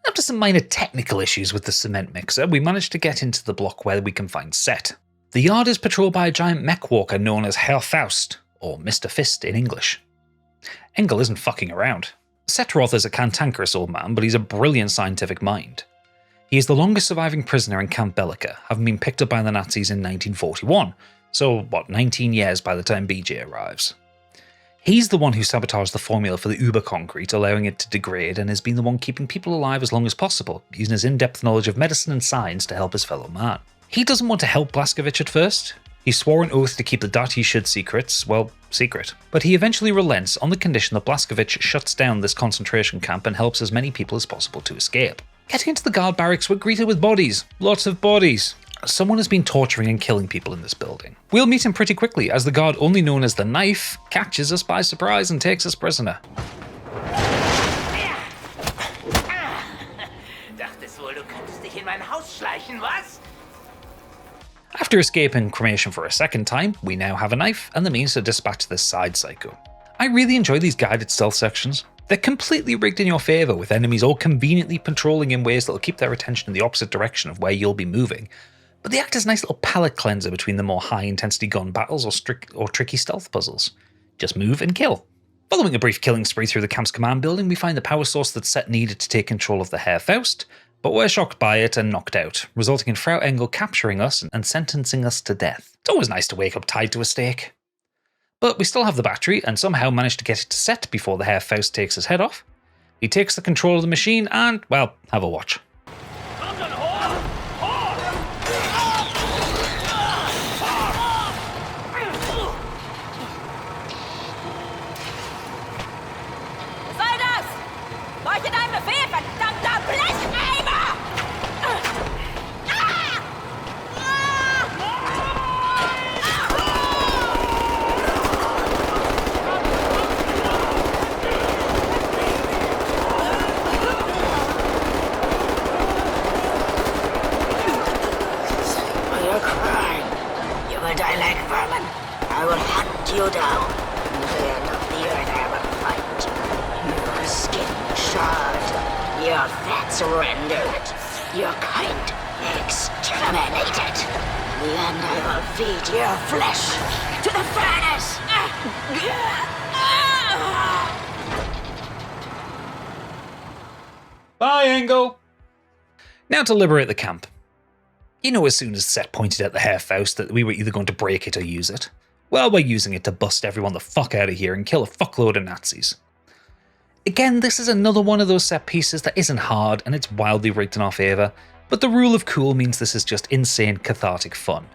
After some minor technical issues with the cement mixer, we managed to get into the block where we can find Set. The yard is patrolled by a giant mech walker known as Herr Faust, or Mr. Fist in English. Engel isn't fucking around. Setroth is a cantankerous old man, but he's a brilliant scientific mind. He is the longest surviving prisoner in Camp Bellica, having been picked up by the Nazis in 1941, so 19 years by the time BJ arrives. He's the one who sabotaged the formula for the Uber concrete, allowing it to degrade, and has been the one keeping people alive as long as possible, using his in-depth knowledge of medicine and science to help his fellow man. He doesn't want to help Blazkowicz at first. He swore an oath to keep the Dati Shud secrets, secret. But he eventually relents on the condition that Blazkowicz shuts down this concentration camp and helps as many people as possible to escape. Getting into the guard barracks, we're greeted with bodies. Lots of bodies. Someone has been torturing and killing people in this building. We'll meet him pretty quickly, as the guard only known as the Knife catches us by surprise and takes us prisoner. Dachtest wohl, du könntest dich in mein Haus schleichen, was? After escaping cremation for a second time, we now have a knife and the means to dispatch this side psycho. I really enjoy these guided stealth sections. They're completely rigged in your favour, with enemies all conveniently patrolling in ways that'll keep their attention in the opposite direction of where you'll be moving, but they act as a nice little palate cleanser between the more high-intensity gun battles or tricky stealth puzzles. Just move and kill. Following a brief killing spree through the camp's command building, we find the power source that Set needed to take control of the Herr Faust, but we're shocked by it and knocked out, resulting in Frau Engel capturing us and sentencing us to death. It's always nice to wake up tied to a stake. But we still have the battery and somehow manage to get it to Set before the Herr Faust takes his head off. He takes the control of the machine and, well, have a watch. You down. The end of the earth I will fight. Your skin charred, your fats rendered, your kind exterminated. And I will feed your flesh to the furnace. Bye, Engel. Now to liberate the camp. You know, as soon as Set pointed at the Herr Faust that we were either going to break it or use it. Well, we're using it to bust everyone the fuck out of here and kill a fuckload of Nazis. Again, this is another one of those set pieces that isn't hard and it's wildly rigged in our favour, but the rule of cool means this is just insane cathartic fun.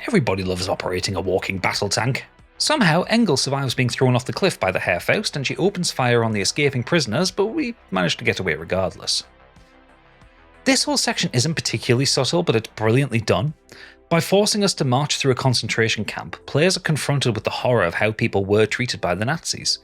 Everybody loves operating a walking battle tank. Somehow, Engel survives being thrown off the cliff by the Herr Faust and she opens fire on the escaping prisoners, but we manage to get away regardless. This whole section isn't particularly subtle, but it's brilliantly done. By forcing us to march through a concentration camp, players are confronted with the horror of how people were treated by the Nazis.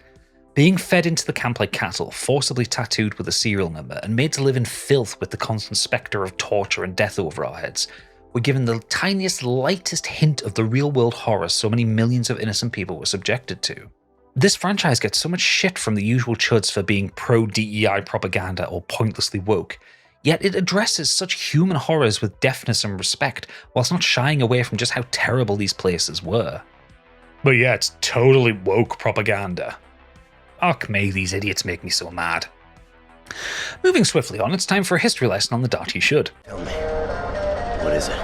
Being fed into the camp like cattle, forcibly tattooed with a serial number, and made to live in filth with the constant spectre of torture and death over our heads, we're given the tiniest, lightest hint of the real-world horror so many millions of innocent people were subjected to. This franchise gets so much shit from the usual chuds for being pro-DEI propaganda or pointlessly woke, yet it addresses such human horrors with deftness and respect, whilst not shying away from just how terrible these places were. But yeah, it's totally woke propaganda. Fuck me, these idiots make me so mad. Moving swiftly on, it's time for a history lesson on the Dati Shud. Tell me, what is it?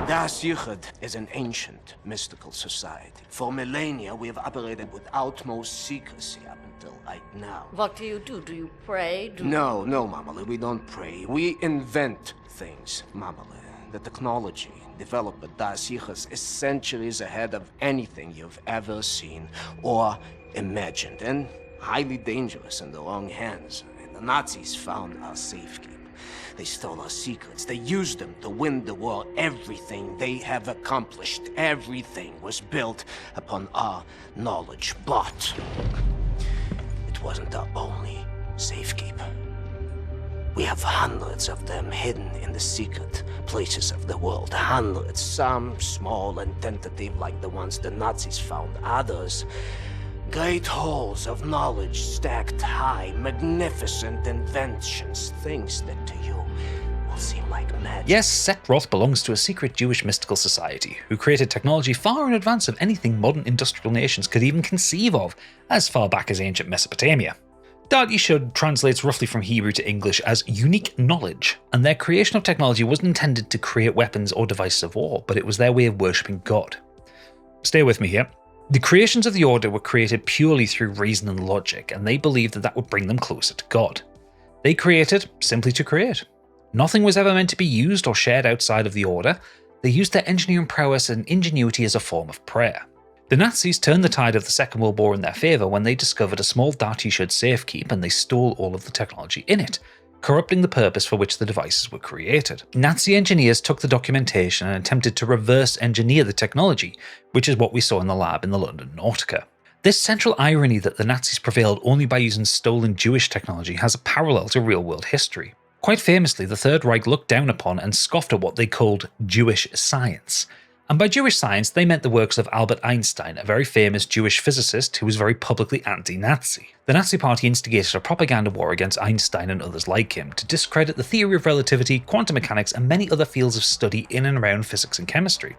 Das Yichud is an ancient, mystical society. For millennia, we have operated with utmost secrecy up until right now. What do? Do you pray? No, Mamala, we don't pray. We invent things, Mamala. The technology developed by Das Yichud is centuries ahead of anything you've ever seen or imagined, and highly dangerous in the wrong hands. The Nazis found our safekeep. They stole our secrets. They used them to win the war. Everything they have accomplished, everything was built upon our knowledge. But it wasn't our only safekeep. We have hundreds of them hidden in the secret places of the world. Hundreds, some small and tentative like the ones the Nazis found. Others, great halls of knowledge stacked high, magnificent inventions, things that to you will seem like magic. Yes, Set Roth belongs to a secret Jewish mystical society who created technology far in advance of anything modern industrial nations could even conceive of, as far back as ancient Mesopotamia. Da'at Yichud translates roughly from Hebrew to English as unique knowledge, and their creation of technology wasn't intended to create weapons or devices of war, but it was their way of worshipping God. Stay with me here. The creations of the Order were created purely through reason and logic, and they believed that that would bring them closer to God. They created simply to create. Nothing was ever meant to be used or shared outside of the Order. They used their engineering prowess and ingenuity as a form of prayer. The Nazis turned the tide of the Second World War in their favour when they discovered a small Da'at Yichud safekeep and they stole all of the technology in it, corrupting the purpose for which the devices were created. Nazi engineers took the documentation and attempted to reverse engineer the technology, which is what we saw in the lab in the London Nautica. This central irony that the Nazis prevailed only by using stolen Jewish technology has a parallel to real-world history. Quite famously, the Third Reich looked down upon and scoffed at what they called Jewish science. And by Jewish science, they meant the works of Albert Einstein, a very famous Jewish physicist who was very publicly anti-Nazi. The Nazi Party instigated a propaganda war against Einstein and others like him to discredit the theory of relativity, quantum mechanics, and many other fields of study in and around physics and chemistry.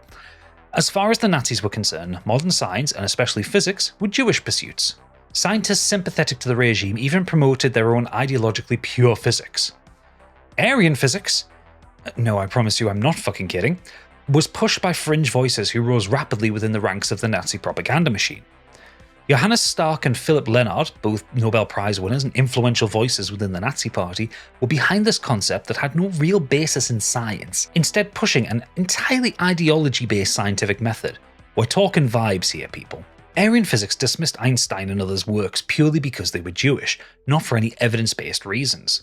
As far as the Nazis were concerned, modern science, and especially physics, were Jewish pursuits. Scientists sympathetic to the regime even promoted their own ideologically pure physics. Aryan physics? No, I promise you I'm not fucking kidding. Was pushed by fringe voices who rose rapidly within the ranks of the Nazi propaganda machine. Johannes Stark and Philipp Lenard, both Nobel Prize winners and influential voices within the Nazi Party, were behind this concept that had no real basis in science, instead pushing an entirely ideology-based scientific method. We're talking vibes here, people. Aryan physics dismissed Einstein and others' works purely because they were Jewish, not for any evidence-based reasons.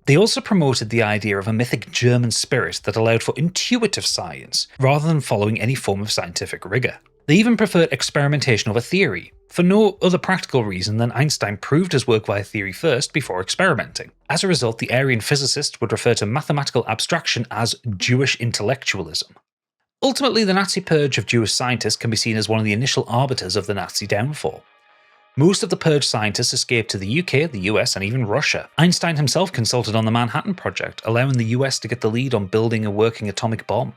They also promoted the idea of a mythic German spirit that allowed for intuitive science, rather than following any form of scientific rigour. They even preferred experimentation over theory, for no other practical reason than Einstein proved his work via theory first before experimenting. As a result, the Aryan physicists would refer to mathematical abstraction as Jewish intellectualism. Ultimately, the Nazi purge of Jewish scientists can be seen as one of the initial arbiters of the Nazi downfall. Most of the purged scientists escaped to the UK, the US, and even Russia. Einstein himself consulted on the Manhattan Project, allowing the US to get the lead on building a working atomic bomb.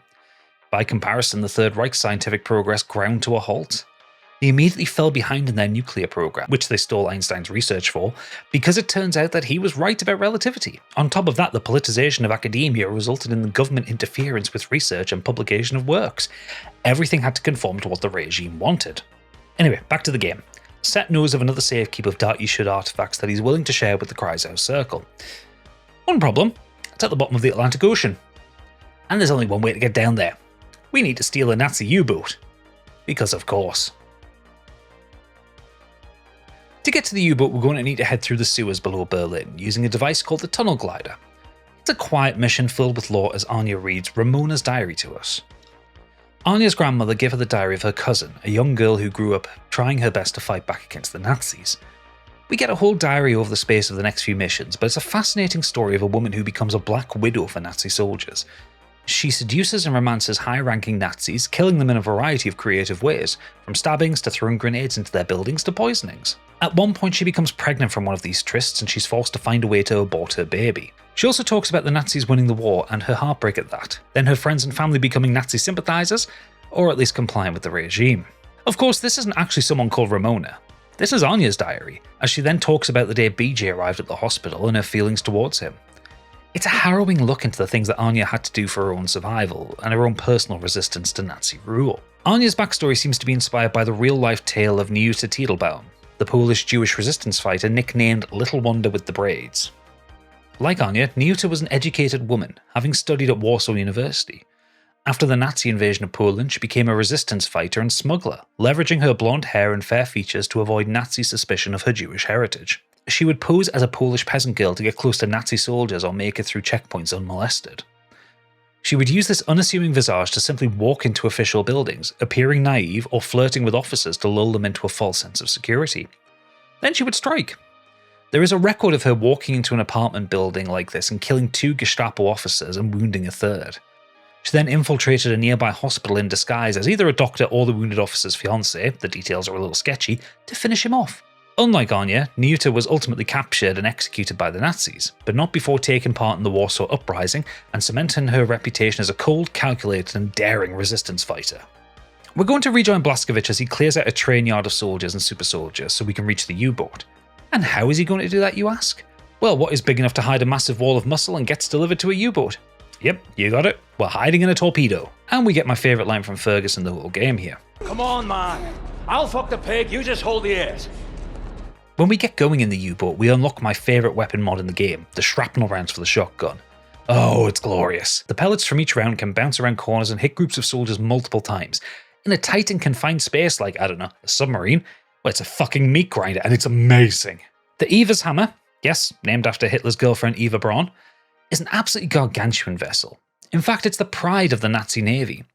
By comparison, the Third Reich's scientific progress ground to a halt. They immediately fell behind in their nuclear program, which they stole Einstein's research for, because it turns out that he was right about relativity. On top of that, the politicization of academia resulted in the government interference with research and publication of works. Everything had to conform to what the regime wanted. Anyway, back to the game. Set knows of another safekeep of Da'at Yichud artifacts that he's willing to share with the Kreisau Circle. One problem, it's at the bottom of the Atlantic Ocean. And there's only one way to get down there. We need to steal a Nazi U-boat. Because of course. To get to the U-boat, we're going to need to head through the sewers below Berlin, using a device called the Tunnel Glider. It's a quiet mission filled with lore as Anya reads Ramona's diary to us. Anya's grandmother gave her the diary of her cousin, a young girl who grew up trying her best to fight back against the Nazis. We get a whole diary over the space of the next few missions, but it's a fascinating story of a woman who becomes a black widow for Nazi soldiers. She seduces and romances high-ranking Nazis, killing them in a variety of creative ways, from stabbings to throwing grenades into their buildings to poisonings. At one point she becomes pregnant from one of these trysts and she's forced to find a way to abort her baby. She also talks about the Nazis winning the war and her heartbreak at that, then her friends and family becoming Nazi sympathisers, or at least compliant with the regime. Of course, this isn't actually someone called Ramona. This is Anya's diary, as she then talks about the day BJ arrived at the hospital and her feelings towards him. It's a harrowing look into the things that Anya had to do for her own survival and her own personal resistance to Nazi rule. Anya's backstory seems to be inspired by the real-life tale of Niuta Titelbaum, the Polish Jewish resistance fighter nicknamed Little Wonder with the Braids. Like Anya, Niuta was an educated woman, having studied at Warsaw University. After the Nazi invasion of Poland, she became a resistance fighter and smuggler, leveraging her blonde hair and fair features to avoid Nazi suspicion of her Jewish heritage. she would pose as a Polish peasant girl to get close to Nazi soldiers or make it through checkpoints unmolested. She would use this unassuming visage to simply walk into official buildings, appearing naive or flirting with officers to lull them into a false sense of security. Then she would strike. There is a record of her walking into an apartment building like this and killing 2 Gestapo officers and wounding a third. She then infiltrated a nearby hospital in disguise as either a doctor or the wounded officer's fiancé, the details are a little sketchy, to finish him off. Unlike Anya, Nyuta was ultimately captured and executed by the Nazis, but not before taking part in the Warsaw Uprising and cementing her reputation as a cold, calculated and daring resistance fighter. We're going to rejoin Blazkowicz as he clears out a train yard of soldiers and super soldiers so we can reach the U-boat. And how is he going to do that, you ask? Well, what is big enough to hide a massive wall of muscle and gets delivered to a U-boat? Yep, you got it. We're hiding in a torpedo. And we get my favourite line from Fergus in the whole game here. Come on, man. I'll fuck the pig, you just hold the ears. When we get going in the U-boat, we unlock my favourite weapon mod in the game, the shrapnel rounds for the shotgun. Oh, it's glorious. The pellets from each round can bounce around corners and hit groups of soldiers multiple times. In a tight and confined space like, I don't know, a submarine, well, it's a fucking meat grinder and it's amazing. The Eva's hammer, yes, named after Hitler's girlfriend Eva Braun, is an absolutely gargantuan vessel. In fact, it's the pride of the Nazi Navy.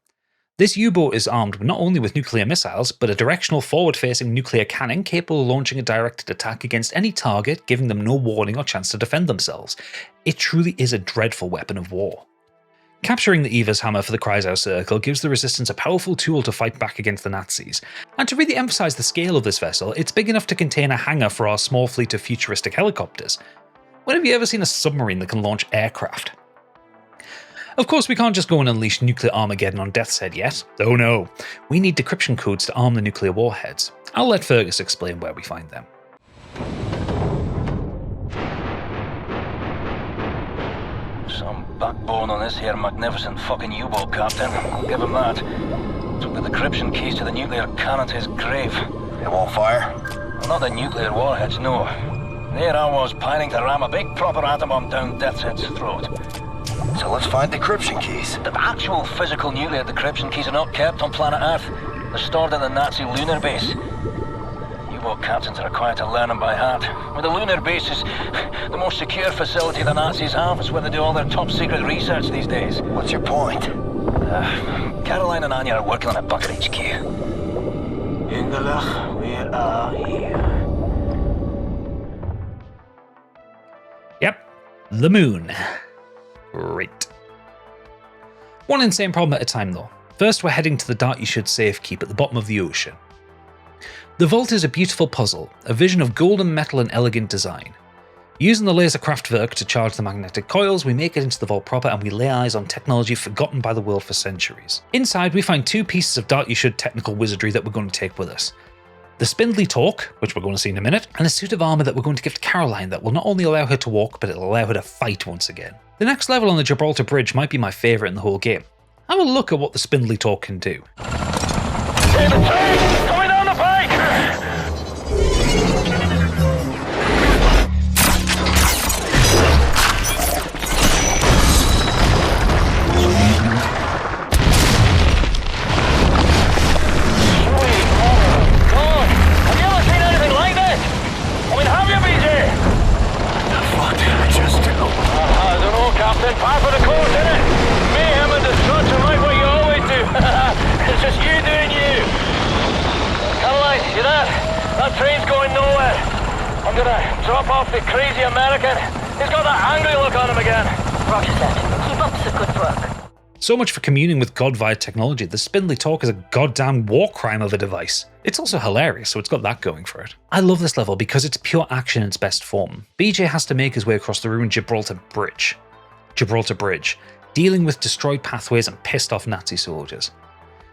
This U-boat is armed not only with nuclear missiles, but a directional forward-facing nuclear cannon capable of launching a directed attack against any target, giving them no warning or chance to defend themselves. It truly is a dreadful weapon of war. Capturing the Eva's hammer for the Kreisau Circle gives the Resistance a powerful tool to fight back against the Nazis. And to really emphasise the scale of this vessel, it's big enough to contain a hangar for our small fleet of futuristic helicopters. When have you ever seen a submarine that can launch aircraft? Of course, we can't just go and unleash nuclear Armageddon on Death's Head yet. Oh no, we need decryption codes to arm the nuclear warheads. I'll let Fergus explain where we find them. Some backbone on this here magnificent fucking U-boat, Captain. I'll give him that. Took the decryption keys to the nuclear cannon to his grave. It won't fire? Well, not the nuclear warheads, no. There I was, pining to ram a big proper atom bomb down Death's Head's throat. So let's find decryption keys. The actual physical nuclear decryption keys are not kept on planet Earth. They're stored in the Nazi lunar base. U-boat captains are required to learn them by heart. Well, the lunar base is the most secure facility the Nazis have. It's where they do all their top secret research these days. What's your point? Caroline and Anya are working on a bunker HQ. Engelach, we are here. Yep, the moon. Great. One insane problem at a time though. First, we're heading to the Dart You Should Safe Keep at the bottom of the ocean. The vault is a beautiful puzzle, a vision of golden metal and elegant design. Using the laser Kraftwerk to charge the magnetic coils, we make it into the vault proper and we lay eyes on technology forgotten by the world for centuries. Inside, we find 2 pieces of Dart You Should technical wizardry that we're going to take with us. The spindly torque, which we're going to see in a minute, and a suit of armour that we're going to give to Caroline that will not only allow her to walk, but it'll allow her to fight once again. The next level on the Gibraltar Bridge might be my favourite in the whole game. Have a look at what the spindly torque can do. Coming down the pike! Captain, par for the course, innit? Mayhem and destruction like what you always do. It's just you doing you. Caroline, you there? That train's going nowhere. I'm gonna drop off the crazy American. He's got that angry look on him again. Roger that. Keep up the good work. So much for communing with God via technology. The spindly torque is a goddamn war crime of a device. It's also hilarious, so it's got that going for it. I love this level because it's pure action in its best form. BJ has to make his way across the ruined Gibraltar Bridge, dealing with destroyed pathways and pissed off Nazi soldiers.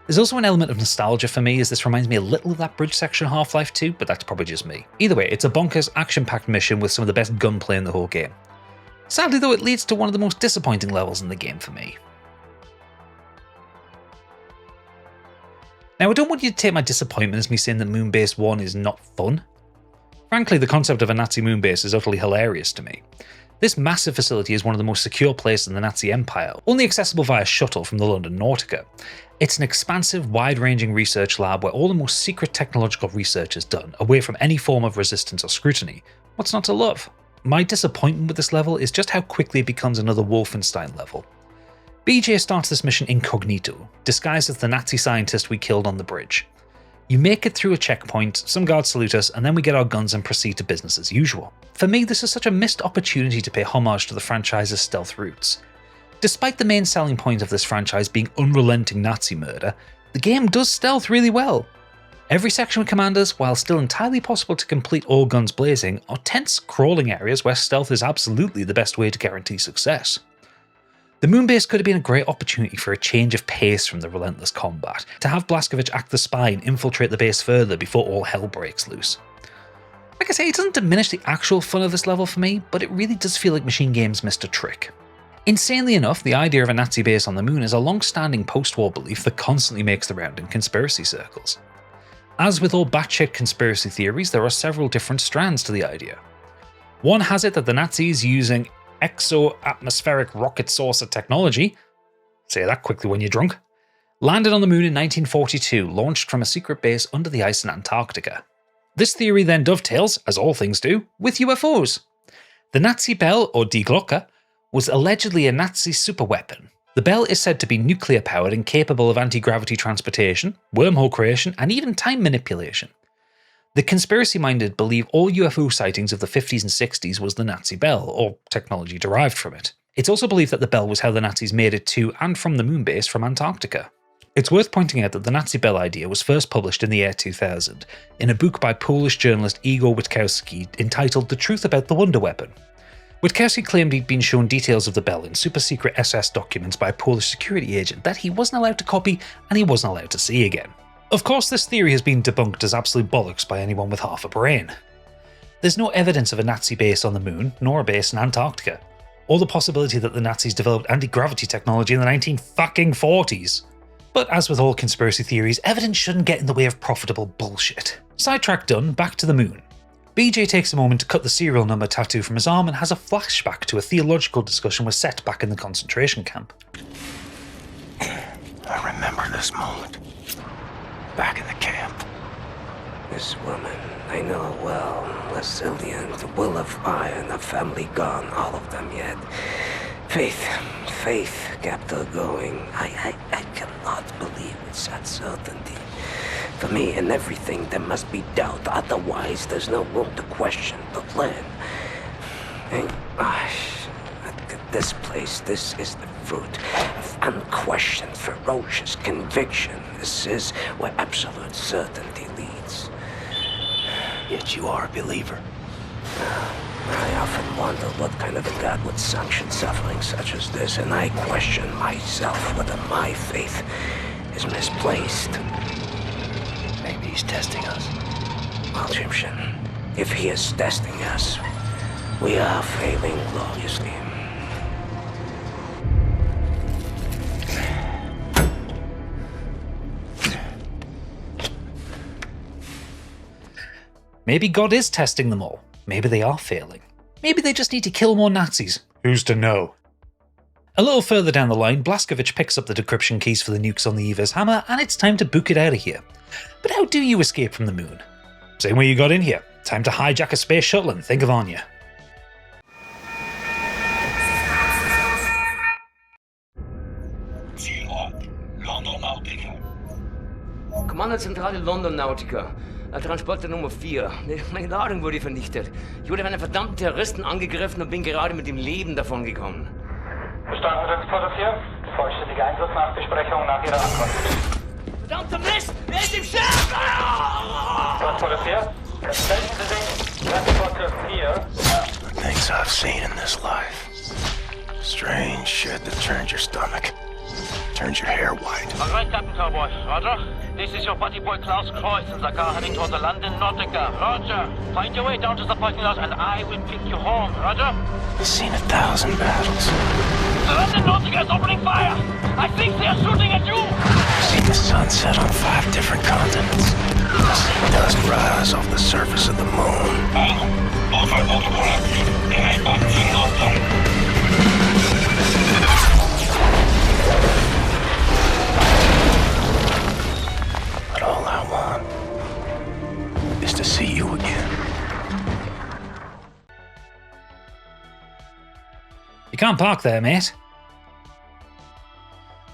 There's also an element of nostalgia for me, as this reminds me a little of that bridge section of Half-Life 2, but that's probably just me. Either way, it's a bonkers, action-packed mission with some of the best gunplay in the whole game. Sadly though, it leads to one of the most disappointing levels in the game for me. Now, I don't want you to take my disappointment as me saying that Moonbase 1 is not fun. Frankly, the concept of a Nazi moonbase is utterly hilarious to me. This massive facility is one of the most secure places in the Nazi Empire, only accessible via shuttle from the London Nautica. It's an expansive, wide-ranging research lab where all the most secret technological research is done, away from any form of resistance or scrutiny, What's not to love? My disappointment with this level is just how quickly it becomes another Wolfenstein level. BJ starts this mission incognito, disguised as the Nazi scientist we killed on the bridge. You make it through a checkpoint, some guards salute us, and then we get our guns and proceed to business as usual. For me, this is such a missed opportunity to pay homage to the franchise's stealth roots. Despite the main selling point of this franchise being unrelenting Nazi murder, the game does stealth really well. Every section with commanders, while still entirely possible to complete all guns blazing, are tense, crawling areas where stealth is absolutely the best way to guarantee success. The moon base could have been a great opportunity for a change of pace from the relentless combat, to have Blazkowicz act the spy and infiltrate the base further before all hell breaks loose. Like I say, it doesn't diminish the actual fun of this level for me, but it really does feel like MachineGames missed a trick. Insanely enough, the idea of a Nazi base on the moon is a long-standing post-war belief that constantly makes the round in conspiracy circles. As with all batshit conspiracy theories, there are several different strands to the idea. One has it that the Nazis, using exo-atmospheric rocket saucer technology, say that quickly when you're drunk, landed on the moon in 1942, launched from a secret base under the ice in Antarctica. This theory then dovetails, as all things do, with UFOs. The Nazi Bell, or Die Glocke, was allegedly a Nazi superweapon. The Bell is said to be nuclear-powered and capable of anti-gravity transportation, wormhole creation, and even time manipulation. The conspiracy-minded believe all UFO sightings of the 50s and 60s was the Nazi Bell, or technology derived from it. It's also believed that the Bell was how the Nazis made it to and from the moon base from Antarctica. It's worth pointing out that the Nazi Bell idea was first published in the year 2000, in a book by Polish journalist Igor Witkowski entitled The Truth About the Wonder Weapon. Witkowski claimed he'd been shown details of the Bell in super-secret SS documents by a Polish security agent that he wasn't allowed to copy and he wasn't allowed to see again. Of course, this theory has been debunked as absolute bollocks by anyone with half a brain. There's no evidence of a Nazi base on the moon, nor a base in Antarctica, or the possibility that the Nazis developed anti-gravity technology in the 1940s. But as with all conspiracy theories, evidence shouldn't get in the way of profitable bullshit. Sidetrack done, back to the moon. BJ takes a moment to cut the serial number tattoo from his arm and has a flashback to a theological discussion with Set back in the concentration camp. I remember this moment. Back in the camp. This woman, I know her well. A zillion, the will of iron, a family gone, all of them yet. Faith kept her going. I cannot believe it's that certainty. For me, in everything, there must be doubt. Otherwise, there's no room to question the plan. And, this place, this is the fruit of unquestioned, ferocious conviction. This is where absolute certainty leads. Yet you are a believer. I often wonder what kind of a God would sanction suffering such as this, and I question myself whether my faith is misplaced. Maybe he's testing us. Well, Egyptian, if he is testing us, we are failing gloriously. Maybe God is testing them all. Maybe they are failing. Maybe they just need to kill more Nazis. Who's to know? A little further down the line, Blazkowicz picks up the decryption keys for the nukes on the Eva's hammer, and it's time to book it out of here. But how do you escape from the moon? Same way you got in here. Time to hijack a space shuttle and think of Anya. Kommandozentrale London Nautica. Transporter Nummer 4. Meine Ladung wurde vernichtet. Ich wurde von einem verdammten Terroristen angegriffen und bin gerade mit dem Leben davongekommen. Verstanden, Transporter 4. Vollständige Einsatznachbesprechung nach Ihrer Ankunft. Verdammter Mist! Wer ist im Schiff? Transporter 4. Melden Sie sich. Transporter 4. The things I've seen in this life. Strange shit that turns your stomach. Turns your hair white. All right, Captain Cowboy. Roger. This is your buddy boy Klaus Kreuz in the car heading towards the London Nautica. Roger. Find your way down to the parking lot and I will pick you home. Roger. I've seen 1,000 battles. The London Nautica is opening fire. I think they are shooting at you. I've seen the sun set on 5 different continents. I've seen dust rise off the surface of the moon. But all I want is to see you again. Can't park there, mate.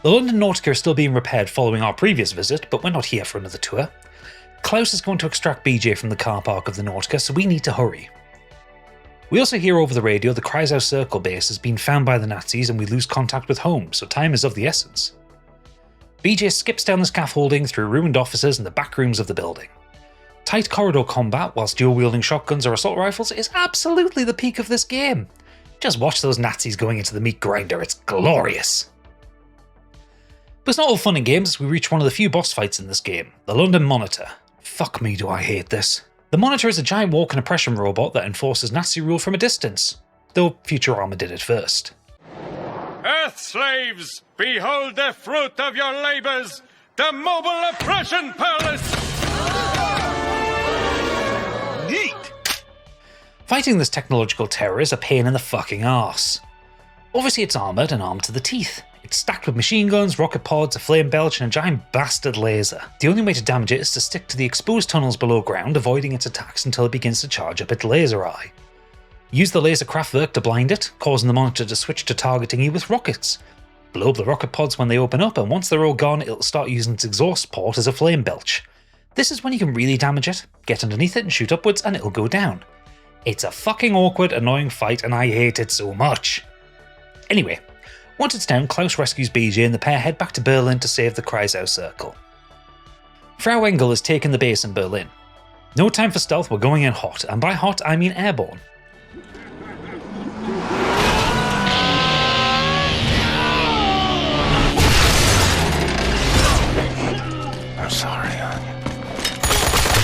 The London Nautica is still being repaired following our previous visit, but we're not here for another tour. Klaus is going to extract BJ from the car park of the Nautica, so we need to hurry. We also hear over the radio the Kreisau Circle base has been found by the Nazis and we lose contact with home, so time is of the essence. BJ skips down the scaffolding through ruined offices and the back rooms of the building. Tight corridor combat whilst dual-wielding shotguns or assault rifles is absolutely the peak of this game. Just watch those Nazis going into the meat grinder, it's glorious. But it's not all fun and games as we reach one of the few boss fights in this game, the London Monitor. Fuck me, do I hate this. The Monitor is a giant walk and oppression robot that enforces Nazi rule from a distance, though Futurama did it first. Earth slaves, behold the fruit of your labors, the mobile oppression palace! Neat! Fighting this technological terror is a pain in the fucking arse. Obviously it's armoured and armed to the teeth. It's stacked with machine guns, rocket pods, a flame belch and a giant bastard laser. The only way to damage it is to stick to the exposed tunnels below ground, avoiding its attacks until it begins to charge up its laser eye. Use the laser Kraftwerk to blind it, causing the monitor to switch to targeting you with rockets. Blow up the rocket pods when they open up, and once they're all gone, it'll start using its exhaust port as a flame belch. This is when you can really damage it, get underneath it and shoot upwards and it'll go down. It's a fucking awkward, annoying fight and I hate it so much. Anyway, once it's down, Klaus rescues BJ and the pair head back to Berlin to save the Kreisau Circle. Frau Engel has taken the base in Berlin. No time for stealth, we're going in hot, and by hot I mean airborne. I'm sorry, Anya.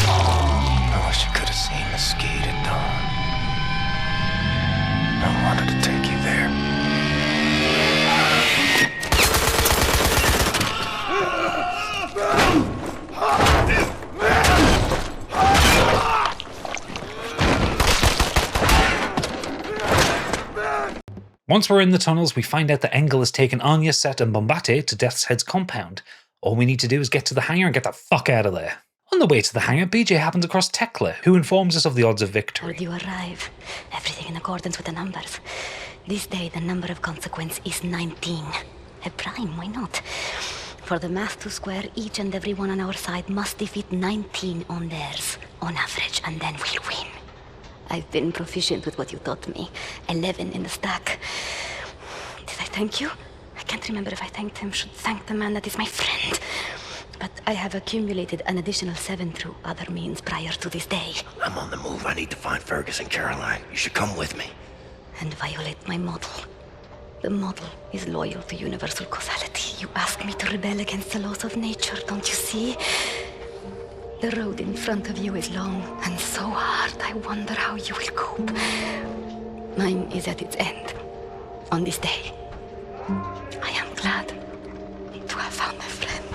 I wish you could have seen the skate at dawn. I wanted to take you there. Once we're in the tunnels, we find out that Engel has taken Anya, Set and Bombate to Death's Head's compound. All we need to do is get to the hangar and get the fuck out of there. On the way to the hangar, BJ happens across Tekla, who informs us of the odds of victory. How do you arrive? Everything in accordance with the numbers. This day, the number of consequence is 19. A prime, why not? For the math to square, each and every one on our side must defeat 19 on theirs, on average, and then we'll win. I've been proficient with what you taught me. 11 in the stack. Did I thank you? I can't remember if I thanked him. Should thank the man that is my friend. But I have accumulated an additional 7 through other means prior to this day. I'm on the move. I need to find Fergus and Caroline. You should come with me. And violate my model. The model is loyal to universal causality. You ask me to rebel against the laws of nature, don't you see? The road in front of you is long and so hard. I wonder how you will cope. Mine is at its end. On this day. I am glad to have found my friend.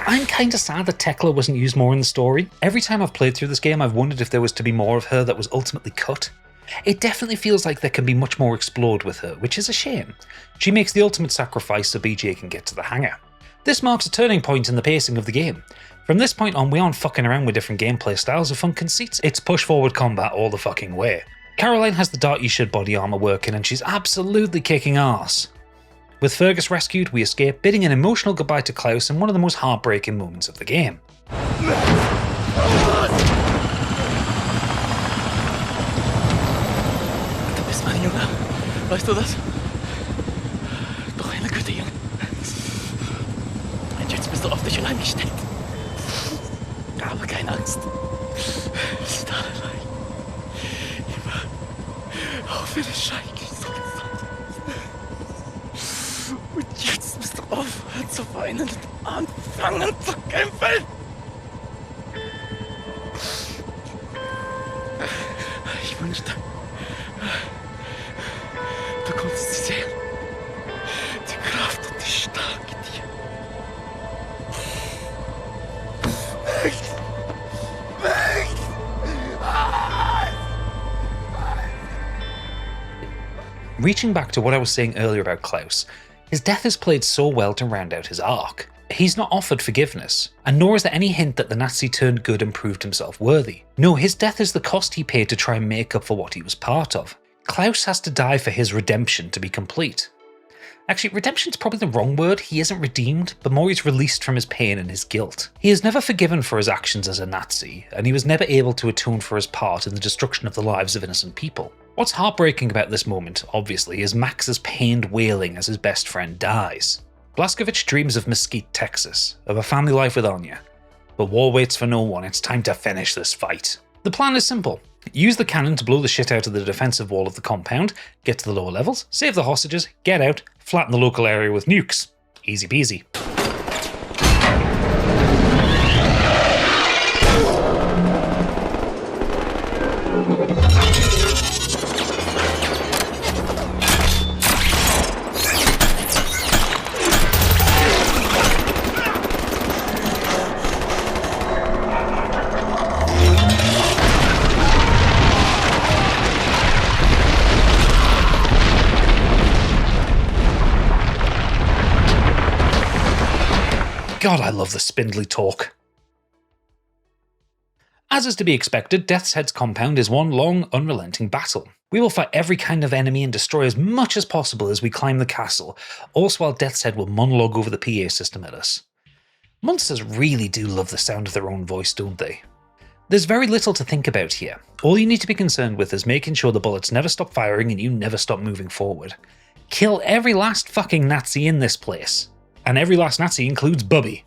I'm kinda sad that Tekla wasn't used more in the story. Every time I've played through this game, I've wondered if there was to be more of her that was ultimately cut. It definitely feels like there can be much more explored with her, which is a shame. She makes the ultimate sacrifice so BJ can get to the hangar. This marks a turning point in the pacing of the game. From this point on, we aren't fucking around with different gameplay styles or fun conceits, it's push forward combat all the fucking way. Caroline has the Dart You-Should body armor working and she's absolutely kicking ass. With Fergus rescued, we escape, bidding an emotional goodbye to Klaus in one of the most heartbreaking moments of the game. Du bist mein Junge, weißt du das? Doch eine gute Junge. Und jetzt bist du auf dich allein gestellt. Aber keine Angst. Ist da allein. Immer. Auch wenn es scheinbar so gesagt ist. Und jetzt musst du aufhören zu weinen und anfangen zu kämpfen. Ich wünschte, du konntest sie sehen. Die Kraft und die Stärke dir. Weg! Weg! Ah! Reaching back to what I was saying earlier about Klaus, his death is played so well to round out his arc. He's not offered forgiveness, and nor is there any hint that the Nazi turned good and proved himself worthy. No, his death is the cost he paid to try and make up for what he was part of. Klaus has to die for his redemption to be complete. Actually, redemption's probably the wrong word. He isn't redeemed, but more he's released from his pain and his guilt. He is never forgiven for his actions as a Nazi, and he was never able to atone for his part in the destruction of the lives of innocent people. What's heartbreaking about this moment, obviously, is Max's pained wailing as his best friend dies. Blazkowicz dreams of Mesquite, Texas, of a family life with Anya. But war waits for no one, it's time to finish this fight. The plan is simple. Use the cannon to blow the shit out of the defensive wall of the compound, get to the lower levels, save the hostages, get out, flatten the local area with nukes. Easy peasy. God, I love the spindly talk. As is to be expected, Death's Head's compound is one long, unrelenting battle. We will fight every kind of enemy and destroy as much as possible as we climb the castle, also while Death's Head will monologue over the PA system at us. Monsters really do love the sound of their own voice, don't they? There's very little to think about here. All you need to be concerned with is making sure the bullets never stop firing and you never stop moving forward. Kill every last fucking Nazi in this place. And every last Nazi includes Bubby,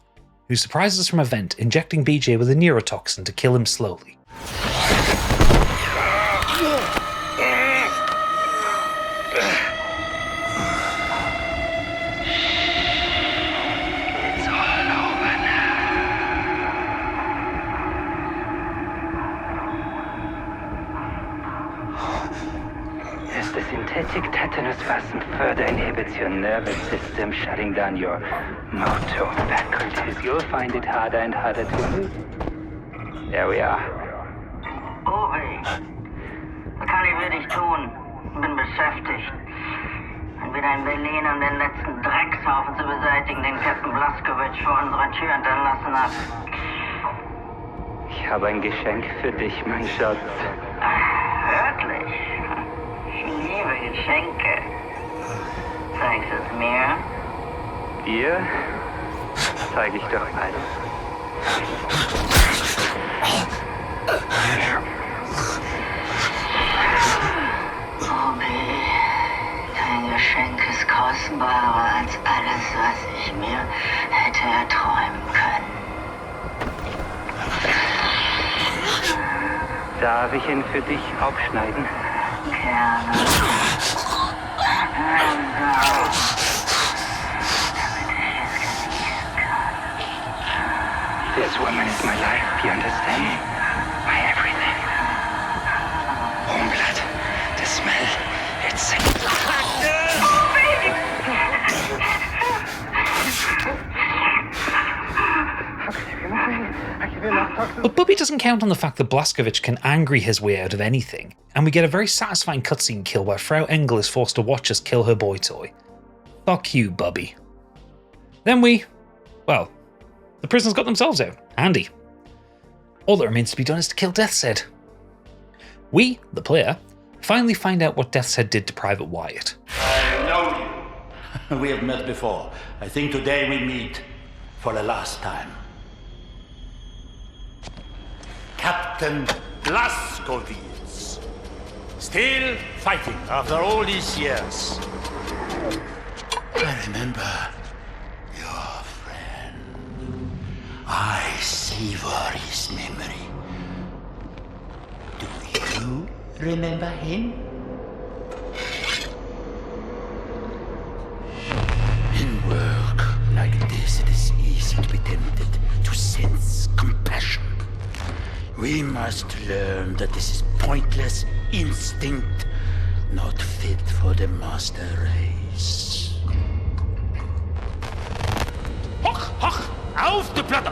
who surprises us from a vent, injecting BJ with a neurotoxin to kill him slowly. It's all over now. As the synthetic tetanus vaccine further inhibits your nervous system, shutting down your motor faculties, you'll find it harder and harder to move. There we are. Uri, was kann ich für dich tun? Bin beschäftigt. Entweder in Berlin, um den letzten Dreckshaufen zu beseitigen, den Captain Blazkowicz vor unserer Tür hinterlassen hat. Ich habe ein Geschenk für dich, mein Schatz. Wirklich? Ich liebe Geschenke. Zeigst du es mir? Dir zeige ich doch alles. Bobby, dein Geschenk ist kostbarer als alles, was ich mir hätte erträumen können. Darf ich ihn für dich aufschneiden? Gerne. This woman is my life, you understand? My everything. Warm blood, the smell, it's sick. But Bubby doesn't count on the fact that Blazkowicz can angry his way out of anything, and we get a very satisfying cutscene kill where Frau Engel is forced to watch us kill her boy toy. Fuck you, Bubby. Then the prisoners got themselves out. Handy. All that remains to be done is to kill Death's Head. We, the player, finally find out what Death's Head did to Private Wyatt. I know you. We have met before. I think today we meet for the last time. Captain Blazkowicz. Still fighting after all these years. I remember your friend. I savor his memory. Do you remember him? In work like this, it is easy to be tempted to sense compassion. We must learn that this is pointless instinct, not fit for the master race. Hoch, hoch, auf die Platte!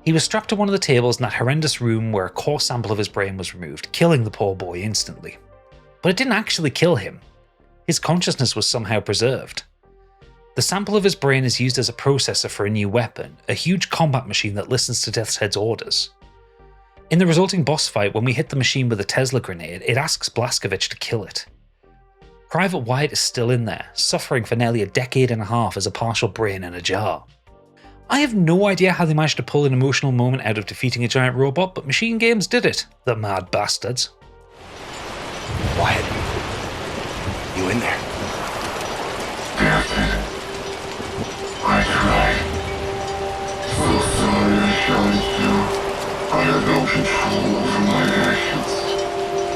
He was strapped to one of the tables in that horrendous room where a core sample of his brain was removed, killing the poor boy instantly. But it didn't actually kill him. His consciousness was somehow preserved. The sample of his brain is used as a processor for a new weapon, a huge combat machine that listens to Death's Head's orders. In the resulting boss fight, when we hit the machine with a Tesla grenade, it asks Blazkowicz to kill it. Private Wyatt is still in there, suffering for nearly a decade and a half as a partial brain in a jar. I have no idea how they managed to pull an emotional moment out of defeating a giant robot, but MachineGames did it, the mad bastards. Wyatt, you in there? Captain, I tried. So sorry I shouted you. I have no control over my actions.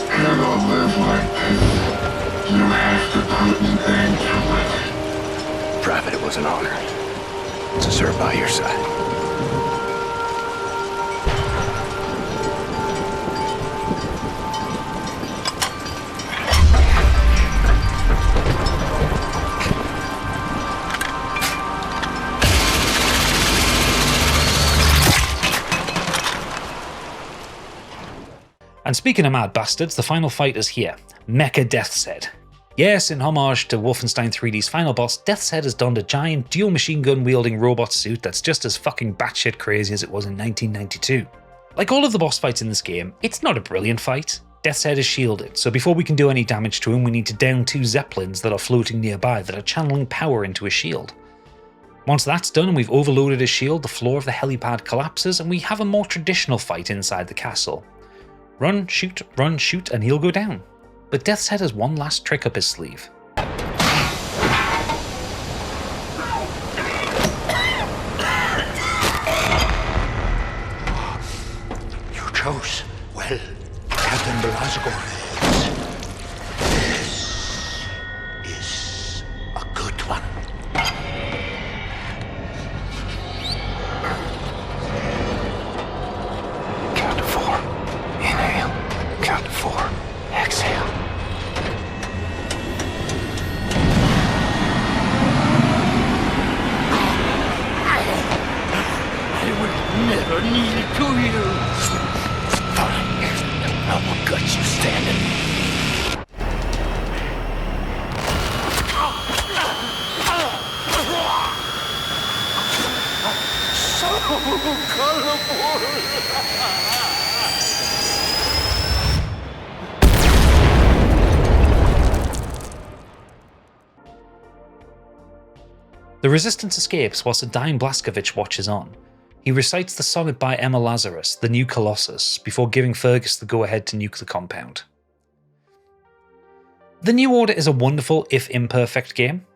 Cannot live like this. You have to put an end to it. Private, it was an honor to serve by your side. And speaking of mad bastards, the final fight is here. Mecha Death's Head. Yes, in homage to Wolfenstein 3D's final boss, Death's Head has donned a giant dual machine gun wielding robot suit that's just as fucking batshit crazy as it was in 1992. Like all of the boss fights in this game, it's not a brilliant fight. Death's Head is shielded, so before we can do any damage to him, we need to down 2 zeppelins that are floating nearby that are channeling power into his shield. Once that's done and we've overloaded his shield, the floor of the helipad collapses and we have a more traditional fight inside the castle. Run, shoot, and he'll go down. But Death's Head has one last trick up his sleeve. You chose well, Captain Blazkowicz. This is a good one. Count to 4. Inhale. Count to 4. Exhale. Never needed to you. Fine. I will gut you standing. So colorful. The Resistance escapes whilst a dying Blazkowicz watches on. He recites the sonnet by Emma Lazarus, the new Colossus, before giving Fergus the go-ahead to nuke the compound. The New Order is a wonderful, if imperfect, game.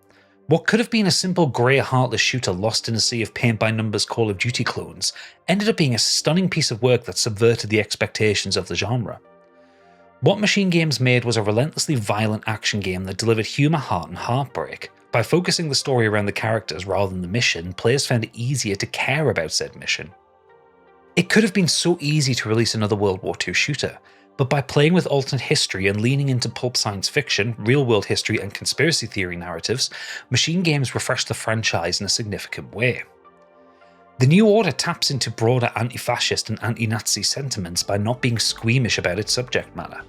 What could have been a simple grey heartless shooter lost in a sea of paint-by-numbers Call of Duty clones ended up being a stunning piece of work that subverted the expectations of the genre. What MachineGames made was a relentlessly violent action game that delivered humour, heart and heartbreak. By focusing the story around the characters rather than the mission, players found it easier to care about said mission. It could have been so easy to release another World War II shooter, but by playing with alternate history and leaning into pulp science fiction, real-world history and conspiracy theory narratives, MachineGames refreshed the franchise in a significant way. The New Order taps into broader anti-fascist and anti-Nazi sentiments by not being squeamish about its subject matter.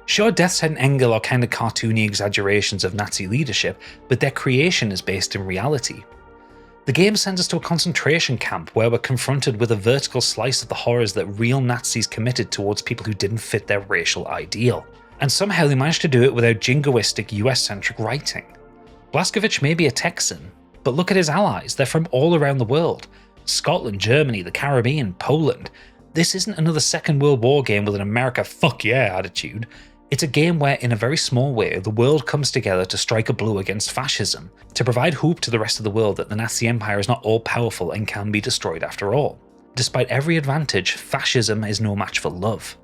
Sure, Death's Head and Engel are kind of cartoony exaggerations of Nazi leadership, but their creation is based in reality. The game sends us to a concentration camp where we're confronted with a vertical slice of the horrors that real Nazis committed towards people who didn't fit their racial ideal. And somehow they managed to do it without jingoistic US-centric writing. Blazkowicz may be a Texan, but look at his allies, they're from all around the world. Scotland, Germany, the Caribbean, Poland. This isn't another Second World War game with an America fuck yeah attitude. It's a game where, in a very small way, the world comes together to strike a blow against fascism, to provide hope to the rest of the world that the Nazi Empire is not all-powerful and can be destroyed after all. Despite every advantage, fascism is no match for love.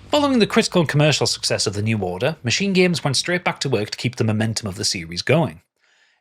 Following the critical and commercial success of the New Order, MachineGames went straight back to work to keep the momentum of the series going.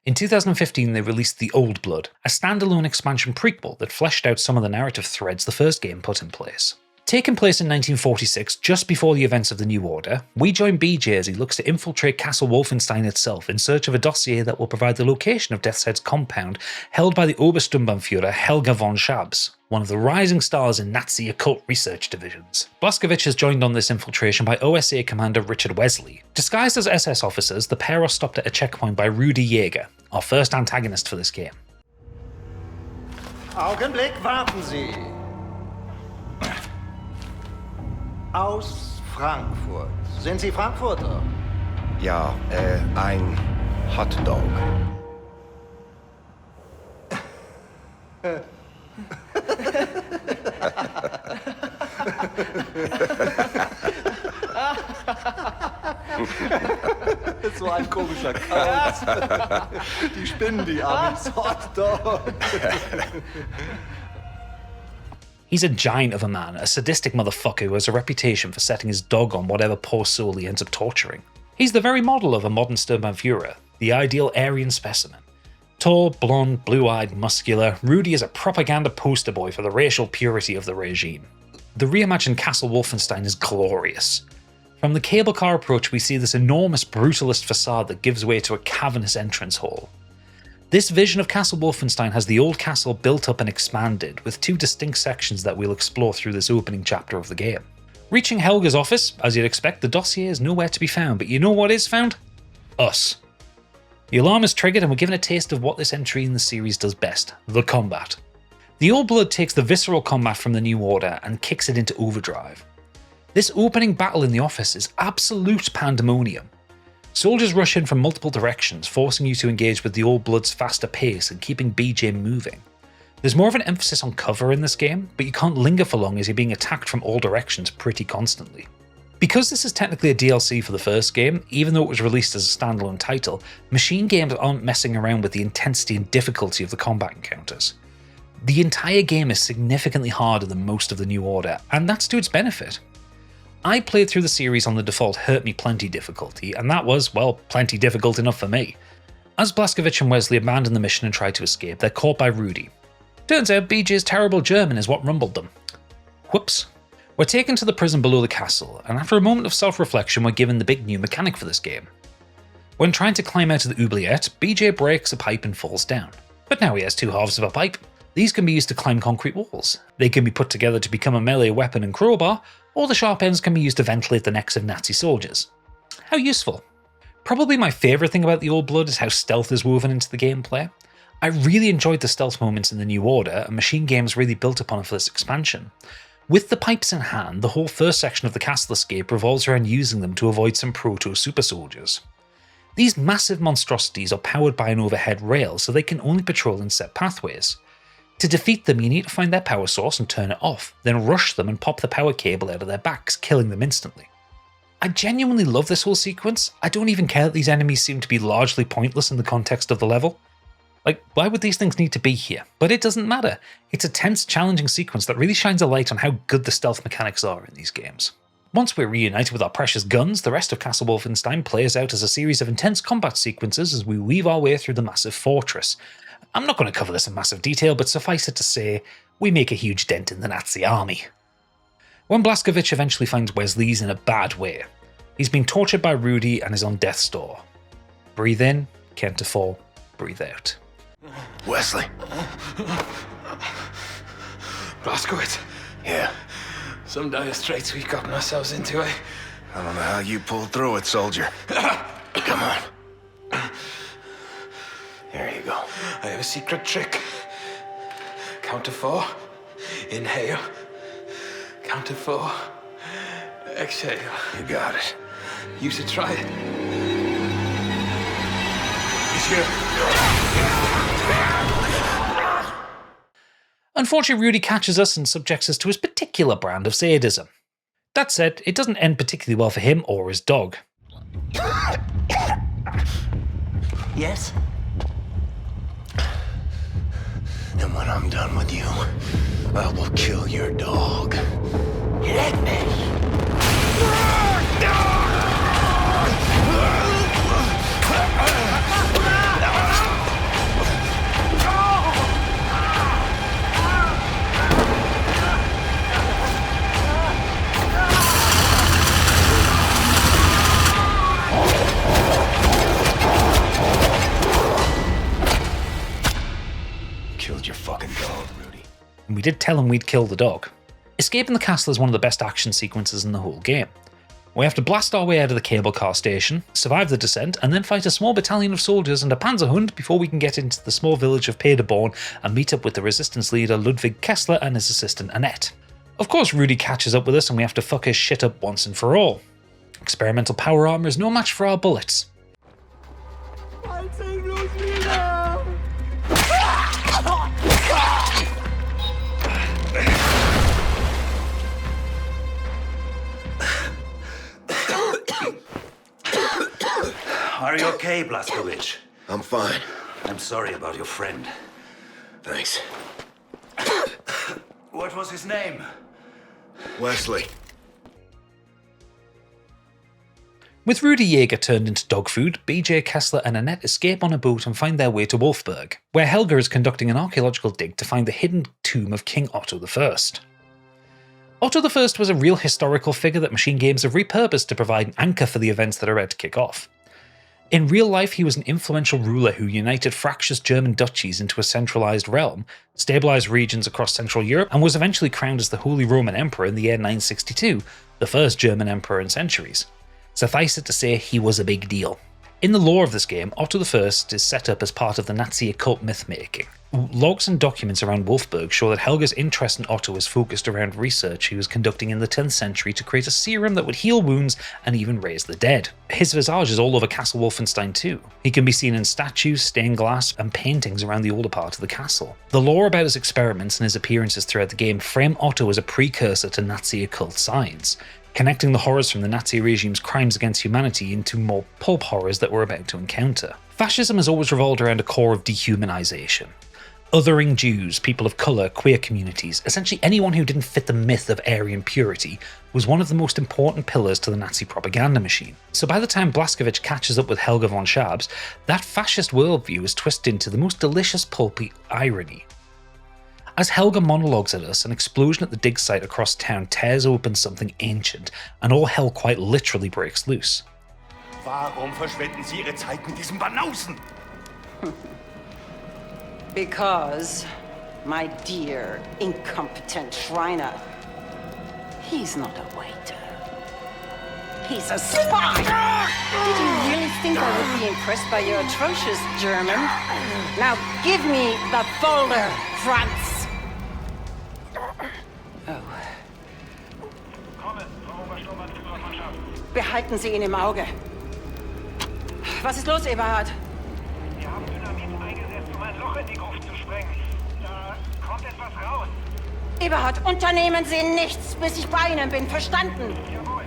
In 2015 they released The Old Blood, a standalone expansion prequel that fleshed out some of the narrative threads the first game put in place. Taking place in 1946, just before the events of the New Order, we join BJ as he looks to infiltrate Castle Wolfenstein itself in search of a dossier that will provide the location of Death's Head's compound held by the Obersturmbannführer Helga von Schabs, one of the rising stars in Nazi occult research divisions. Blazkowicz is joined on this infiltration by OSA Commander Richard Wesley. Disguised as SS officers, the pair are stopped at a checkpoint by Rudy Jäger, our first antagonist for this game. Augenblick, warten Sie. Aus Frankfurt. Sind Sie Frankfurter? Ja, ein Hotdog. So ein komischer Kauz. Die spinnen, die Amis. Hotdog. He's a giant of a man, a sadistic motherfucker who has a reputation for setting his dog on whatever poor soul he ends up torturing. He's the very model of a modern Sturmbannführer, the ideal Aryan specimen. Tall, blonde, blue-eyed, muscular, Rudy is a propaganda poster boy for the racial purity of the regime. The reimagined Castle Wolfenstein is glorious. From the cable car approach, we see this enormous brutalist facade that gives way to a cavernous entrance hall. This vision of Castle Wolfenstein has the old castle built up and expanded, with two distinct sections that we'll explore through this opening chapter of the game. Reaching Helga's office, as you'd expect, the dossier is nowhere to be found, but you know what is found? Us. The alarm is triggered and we're given a taste of what this entry in the series does best, the combat. The Old Blood takes the visceral combat from the New Order and kicks it into overdrive. This opening battle in the office is absolute pandemonium. Soldiers rush in from multiple directions, forcing you to engage with the Old Blood's faster pace and keeping BJ moving. There's more of an emphasis on cover in this game, but you can't linger for long as you're being attacked from all directions pretty constantly. Because this is technically a DLC for the first game, even though it was released as a standalone title, MachineGames aren't messing around with the intensity and difficulty of the combat encounters. The entire game is significantly harder than most of the New Order, and that's to its benefit. I played through the series on the default Hurt Me Plenty difficulty, and that was, well, plenty difficult enough for me. As Blazkowicz and Wesley abandon the mission and try to escape, they're caught by Rudy. Turns out BJ's terrible German is what rumbled them. Whoops. We're taken to the prison below the castle, and after a moment of self-reflection we're given the big new mechanic for this game. When trying to climb out of the oubliette, BJ breaks a pipe and falls down. But now he has two halves of a pipe. These can be used to climb concrete walls. They can be put together to become a melee weapon and crowbar, or the sharp ends can be used to ventilate the necks of Nazi soldiers. How useful. Probably my favourite thing about the Old Blood is how stealth is woven into the gameplay. I really enjoyed the stealth moments in the New Order, and MachineGames really built upon it for this expansion. With the pipes in hand, the whole first section of the castle escape revolves around using them to avoid some proto-super soldiers. These massive monstrosities are powered by an overhead rail, so they can only patrol in set pathways. To defeat them, you need to find their power source and turn it off, then rush them and pop the power cable out of their backs, killing them instantly. I genuinely love this whole sequence. I don't even care that these enemies seem to be largely pointless in the context of the level. Like, why would these things need to be here? But it doesn't matter. It's a tense, challenging sequence that really shines a light on how good the stealth mechanics are in these games. Once we're reunited with our precious guns, the rest of Castle Wolfenstein plays out as a series of intense combat sequences as we weave our way through the massive fortress. I'm not going to cover this in massive detail, but suffice it to say, we make a huge dent in the Nazi army. When Blazkowicz eventually finds Wesley, he's in a bad way. He's been tortured by Rudy and is on death's door. Breathe in, count to 4, breathe out. Wesley. Blazkowicz. Yeah. Some dire straits we've gotten ourselves into, eh? I don't know how you pulled through it, soldier. Come on. There you go. I have a secret trick. Count to 4. Inhale. Count to 4. Exhale. You got it. You should try it. He's here. Unfortunately, Rudy catches us and subjects us to his particular brand of sadism. That said, it doesn't end particularly well for him or his dog. Yes? And when I'm done with you, I will kill your dog. Let me. we did tell him we'd kill the dog. Escaping the castle is one of the best action sequences in the whole game. We have to blast our way out of the cable car station, survive the descent, and then fight a small battalion of soldiers and a Panzerhund before we can get into the small village of Paderborn and meet up with the resistance leader Ludwig Kessler and his assistant Annette. Of course, Rudy catches up with us and we have to fuck his shit up once and for all. Experimental power armor is no match for our bullets. Are you okay, Blazkowicz? I'm fine. I'm sorry about your friend. Thanks. What was his name? Wesley. With Rudy Jaeger turned into dog food, BJ, Kessler and Annette escape on a boat and find their way to Wolfsburg, where Helga is conducting an archaeological dig to find the hidden tomb of King Otto I. Otto I was a real historical figure that MachineGames have repurposed to provide an anchor for the events that are about to kick off. In real life, he was an influential ruler who united fractious German duchies into a centralized realm, stabilized regions across Central Europe, and was eventually crowned as the Holy Roman Emperor in the year 962, the first German emperor in centuries. Suffice it to say, he was a big deal. In the lore of this game, Otto I is set up as part of the Nazi occult myth-making. Logs and documents around Wolfsburg show that Helga's interest in Otto was focused around research he was conducting in the 10th century to create a serum that would heal wounds and even raise the dead. His visage is all over Castle Wolfenstein too. He can be seen in statues, stained glass, and paintings around the older part of the castle. The lore about his experiments and his appearances throughout the game frame Otto as a precursor to Nazi occult science, connecting the horrors from the Nazi regime's crimes against humanity into more pulp horrors that we're about to encounter. Fascism has always revolved around a core of dehumanization. Othering Jews, people of colour, queer communities, essentially anyone who didn't fit the myth of Aryan purity, was one of the most important pillars to the Nazi propaganda machine. So by the time Blazkowicz catches up with Helga von Schabs, that fascist worldview is twisted into the most delicious pulpy irony. As Helga monologues at us, an explosion at the dig site across town tears open something ancient, and all hell quite literally breaks loose. Warum verschwenden Sie Ihre Zeit mit diesem Banausen? Because, my dear, incompetent Shriner, he's not a waiter. He's a spy! Did you really think I would be impressed by your atrocious German? Now give me the folder, Franz! Oh. Behalten Sie ihn im Auge. Was ist los, Eberhard? Wir haben Dynamit eingesetzt, um ein Loch in die Gruft zu sprengen. Da kommt etwas raus. Eberhard, unternehmen Sie nichts, bis ich bei Ihnen bin. Verstanden? Jawohl.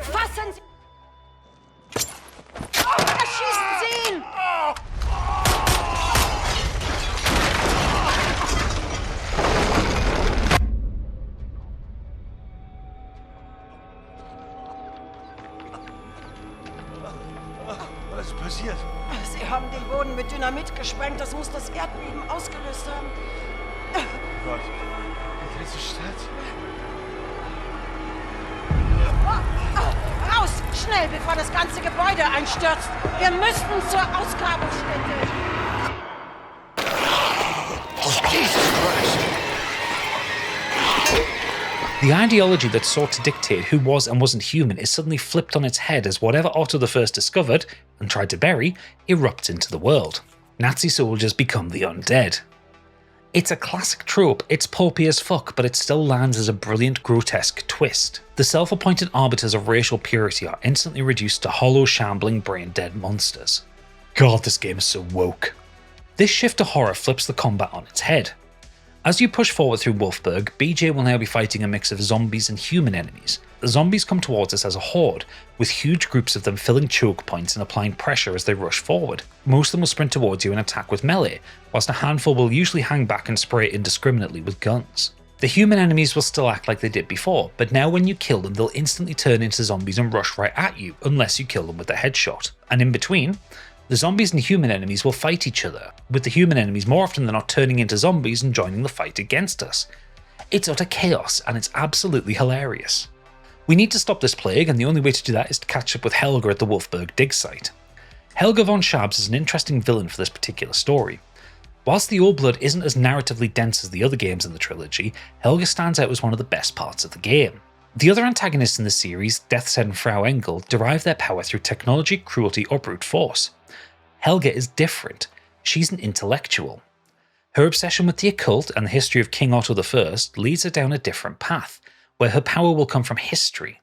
Fassen Sie... Erschießen Sie ihn! Was ist passiert? Sie haben den Boden mit Dynamit gesprengt. Das muss das Erdbeben ausgelöst haben. Gott, die ganze Stadt. Raus! Schnell, bevor das ganze Gebäude einstürzt! Wir müssen zur Ausgrabungsstätte! The ideology that sought to dictate who was and wasn't human is suddenly flipped on its head as whatever Otto I discovered, and tried to bury, erupts into the world. Nazi soldiers become the undead. It's a classic trope, it's pulpy as fuck, but it still lands as a brilliant, grotesque twist. The self-appointed arbiters of racial purity are instantly reduced to hollow, shambling, brain-dead monsters. God, this game is so woke. This shift to horror flips the combat on its head. As you push forward through Wolfsburg, BJ will now be fighting a mix of zombies and human enemies. The zombies come towards us as a horde, with huge groups of them filling choke points and applying pressure as they rush forward. Most of them will sprint towards you and attack with melee, whilst a handful will usually hang back and spray indiscriminately with guns. The human enemies will still act like they did before, but now when you kill them they'll instantly turn into zombies and rush right at you, unless you kill them with a headshot. And in between, the zombies and human enemies will fight each other, with the human enemies more often than not turning into zombies and joining the fight against us. It's utter chaos, and it's absolutely hilarious. We need to stop this plague, and the only way to do that is to catch up with Helga at the Wolfsburg dig site. Helga von Schabs is an interesting villain for this particular story. Whilst the Old Blood isn't as narratively dense as the other games in the trilogy, Helga stands out as one of the best parts of the game. The other antagonists in the series, Death's Head and Frau Engel, derive their power through technology, cruelty, or brute force. Helga is different. She's an intellectual. Her obsession with the occult and the history of King Otto I leads her down a different path, where her power will come from history.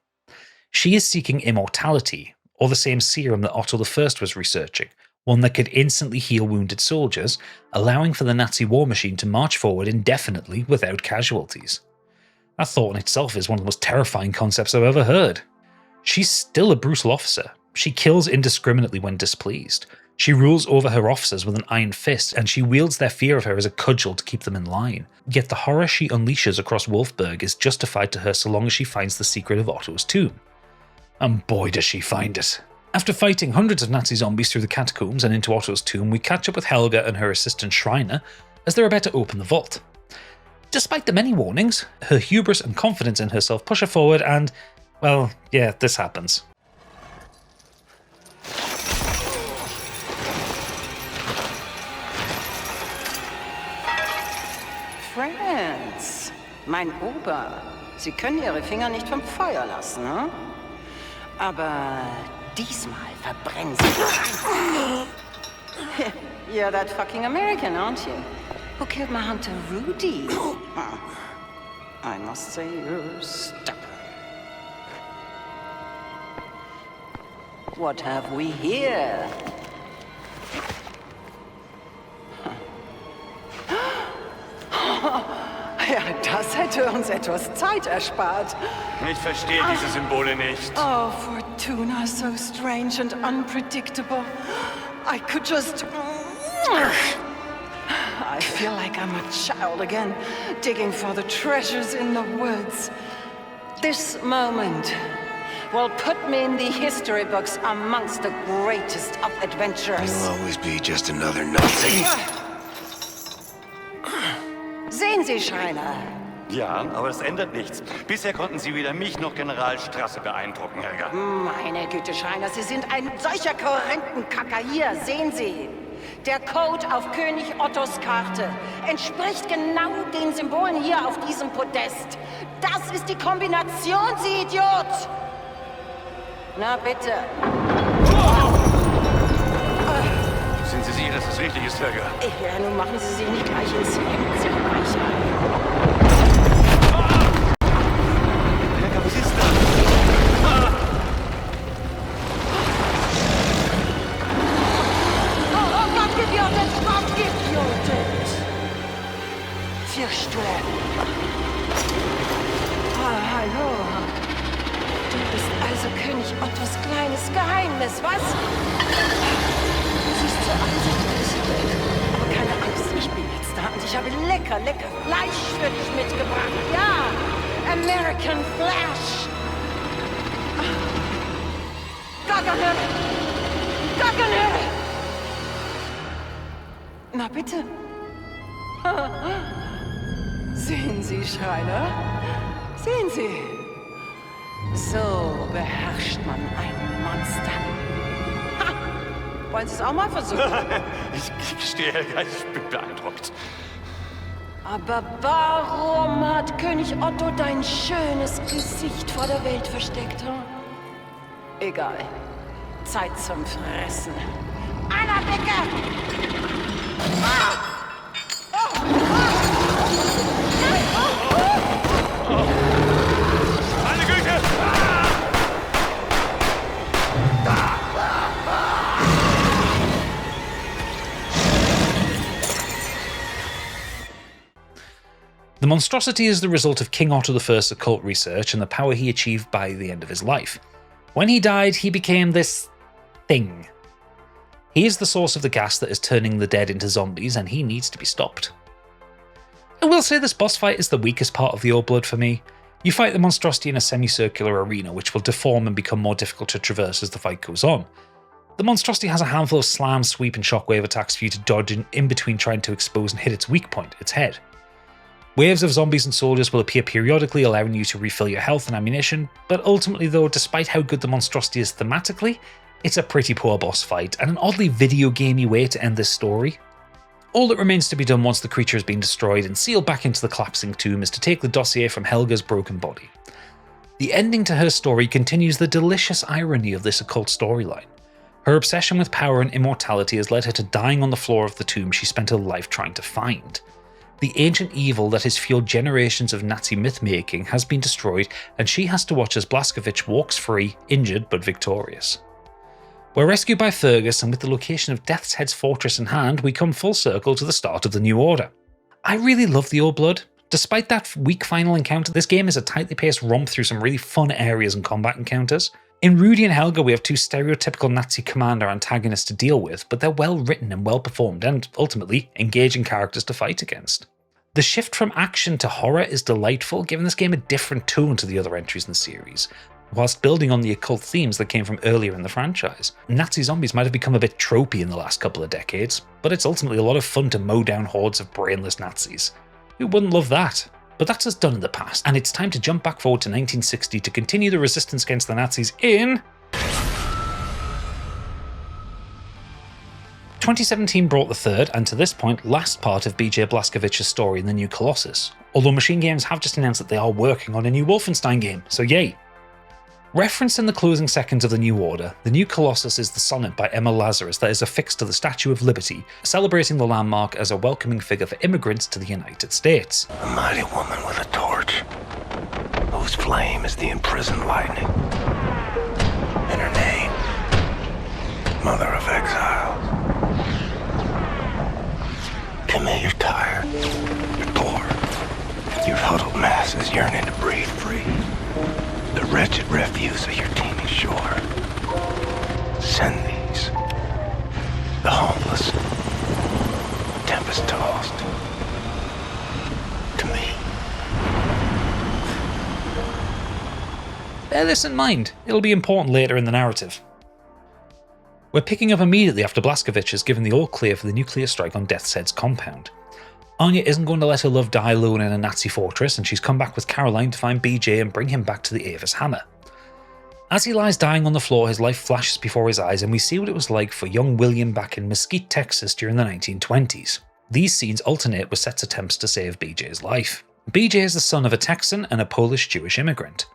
She is seeking immortality, or the same serum that Otto I was researching, one that could instantly heal wounded soldiers, allowing for the Nazi war machine to march forward indefinitely without casualties. That thought in itself is one of the most terrifying concepts I've ever heard. She's still a brutal officer. She kills indiscriminately when displeased. She rules over her officers with an iron fist, and she wields their fear of her as a cudgel to keep them in line. Yet the horror she unleashes across Wolfburg is justified to her so long as she finds the secret of Otto's tomb. And boy does she find it. After fighting hundreds of Nazi zombies through the catacombs and into Otto's tomb, we catch up with Helga and her assistant Schreiner as they're about to open the vault. Despite the many warnings, her hubris and confidence in herself push her forward and, well, yeah, this happens. Friends, mein Ober, Sie können Ihre Finger nicht vom Feuer lassen, ne? Aber diesmal verbrennen Sie. You're that fucking American, aren't you? Who killed my hunter Rudy? I must say you're stubborn. What have we here? Ja, das hätte uns etwas Zeit erspart. Ich verstehe diese Symbole nicht. Oh, Fortuna, so strange and unpredictable. I could just... I feel like I'm a child again, digging for the treasures in the woods. This moment will put me in the history books amongst the greatest of adventurers. You'll always be just another Nazi. Sehen Sie, Schreiner. Ja, aber es ändert nichts. Bisher konnten Sie weder mich noch General Strasse beeindrucken, Helga. Meine Güte, Schreiner, Sie sind ein solcher Korrentenkacker. Hier, sehen Sie. Der Code auf König Ottos Karte entspricht genau den Symbolen hier auf diesem Podest. Das ist die Kombination, Sie Idiot! Na bitte. Sind Sie sicher, dass das richtig ist, Helga? Ja, nun machen Sie sich nicht gleich ins Hemd zerreichen. Helga, was ist das? Abgewiotet! Vier hallo. Du bist also König Ottos kleines Geheimnis, was? Du siehst so aus. Aber keine Angst, ich bin jetzt da und ich habe lecker Fleisch für dich mitgebracht. Ja, American Flash. Gaggenhöre! Na bitte. Sehen Sie, Schreiner? Sehen Sie? So beherrscht man ein Monster. Ha! Wollen Sie es auch mal versuchen? Ich gestehe, Helga, ich bin beeindruckt. Aber warum hat König Otto dein schönes Gesicht vor der Welt versteckt? Hm? Egal. Zeit zum Fressen. Anna, Bicke! Meine Güte! The monstrosity is the result of King Otto I's occult research and the power he achieved by the end of his life. When he died, he became this thing. He is the source of the gas that is turning the dead into zombies, and he needs to be stopped. I will say this boss fight is the weakest part of the Old Blood for me. You fight the monstrosity in a semicircular arena, which will deform and become more difficult to traverse as the fight goes on. The monstrosity has a handful of slam, sweep, and shockwave attacks for you to dodge in between trying to expose and hit its weak point, its head. Waves of zombies and soldiers will appear periodically, allowing you to refill your health and ammunition, but ultimately though, despite how good the monstrosity is thematically, it's a pretty poor boss fight, and an oddly video gamey way to end this story. All that remains to be done once the creature has been destroyed and sealed back into the collapsing tomb is to take the dossier from Helga's broken body. The ending to her story continues the delicious irony of this occult storyline. Her obsession with power and immortality has led her to dying on the floor of the tomb she spent her life trying to find. The ancient evil that has fueled generations of Nazi myth-making has been destroyed, and she has to watch as Blazkowicz walks free, injured but victorious. We're rescued by Fergus, and with the location of Death's Head's fortress in hand, we come full circle to the start of the New Order. I really love the Old Blood. Despite that weak final encounter, this game is a tightly paced romp through some really fun areas and combat encounters. In Rudy and Helga, we have two stereotypical Nazi commander antagonists to deal with, but they're well written and well performed, and ultimately, engaging characters to fight against. The shift from action to horror is delightful, giving this game a different tone to the other entries in the series, whilst building on the occult themes that came from earlier in the franchise. Nazi zombies might have become a bit tropey in the last couple of decades, but it's ultimately a lot of fun to mow down hordes of brainless Nazis. Who wouldn't love that? But that's us done in the past, and it's time to jump back forward to 1960 to continue the resistance against the Nazis in... 2017 brought the third, and to this point, last part of BJ Blazkowicz's story in the new Colossus, although MachineGames have just announced that they are working on a new Wolfenstein game, so yay! Referenced in the closing seconds of the New Order, the new Colossus is the sonnet by Emma Lazarus that is affixed to the Statue of Liberty, celebrating the landmark as a welcoming figure for immigrants to the United States. A mighty woman with a torch, whose flame is the imprisoned lightning. And her name, Mother of Exiles. Come here, you're tired, you're bored, your huddled masses yearning to breathe free. The wretched refuse of your teeming shore. Send these, the homeless, tempest-tossed, to me. Bear this in mind, it'll be important later in the narrative. We're picking up immediately after Blazkowicz has given the all-clear for the nuclear strike on Death's Head's compound. Anya isn't going to let her love die alone in a Nazi fortress, and she's come back with Caroline to find BJ and bring him back to the Avis Hammer. As he lies dying on the floor, his life flashes before his eyes, and we see what it was like for young William back in Mesquite, Texas during the 1920s. These scenes alternate with Set's attempts to save BJ's life. BJ is the son of a Texan and a Polish Jewish immigrant.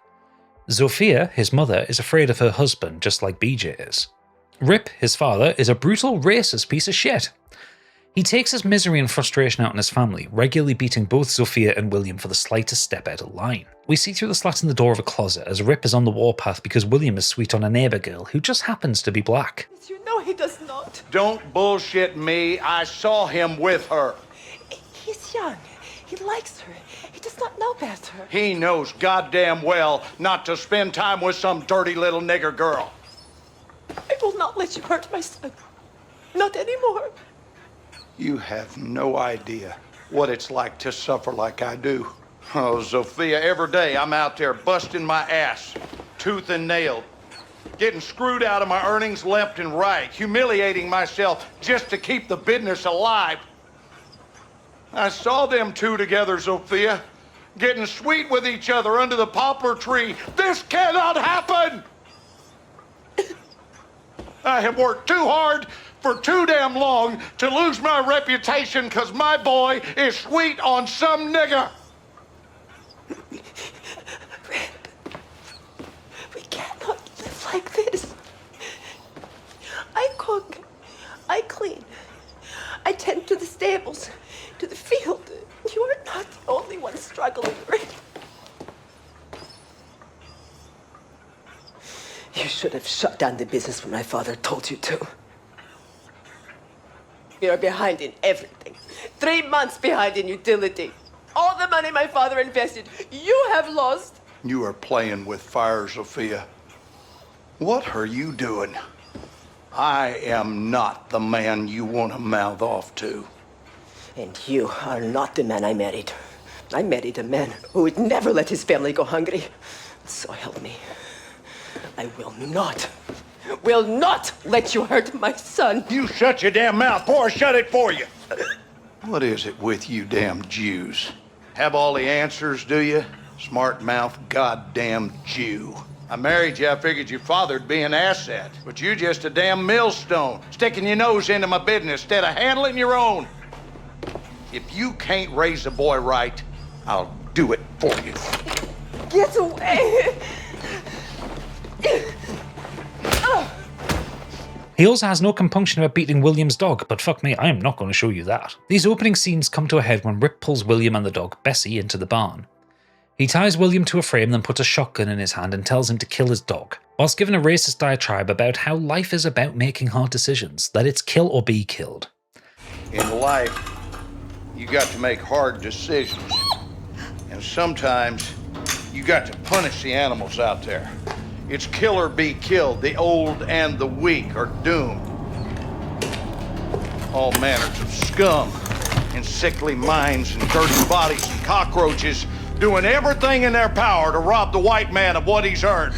Zofia, his mother, is afraid of her husband, just like BJ is. Rip, his father, is a brutal, racist piece of shit. He takes his misery and frustration out on his family, regularly beating both Zofia and William for the slightest step out of line. We see through the slat in the door of a closet as Rip is on the warpath because William is sweet on a neighbour girl who just happens to be black. You know he does not. Don't bullshit me. I saw him with her. He's young. He likes her. He does not know better. He knows goddamn well not to spend time with some dirty little nigger girl. I will not let you hurt my son. Not anymore. You have no idea what it's like to suffer like I do. Oh, Zofia, every day I'm out there busting my ass, tooth and nail, getting screwed out of my earnings left and right, humiliating myself just to keep the business alive. I saw them two together, Zofia, getting sweet with each other under the poplar tree. This cannot happen! I have worked too hard for too damn long to lose my reputation because my boy is sweet on some nigger. Rip, we cannot live like this. I cook, I clean, I tend to the stables, to the field. You are not the only one struggling, Rip. You should have shut down the business when my father told you to. You're behind in everything. 3 months behind in utility. All the money my father invested, you have lost. You are playing with fire, Zofia. What are you doing? I am not the man you want to mouth off to. And you are not the man I married. I married a man who would never let his family go hungry. So help me. I will not let you hurt my son. You shut your damn mouth before I shut it for you. What is it with you damn Jews? Have all the answers, do you? Smart mouth goddamn Jew. I married you, I figured your father'd be an asset. But you just a damn millstone, sticking your nose into my business instead of handling your own. If you can't raise a boy right, I'll do it for you. Get away! He also has no compunction about beating William's dog, but fuck me, I am not going to show you that. These opening scenes come to a head when Rip pulls William and the dog, Bessie, into the barn. He ties William to a frame, then puts a shotgun in his hand and tells him to kill his dog, whilst giving a racist diatribe about how life is about making hard decisions, that it's kill or be killed. In life, you got to make hard decisions. And sometimes, you got to punish the animals out there. It's kill or be killed. The old and the weak are doomed. All manners of scum and sickly minds and dirty bodies and cockroaches doing everything in their power to rob the white man of what he's earned.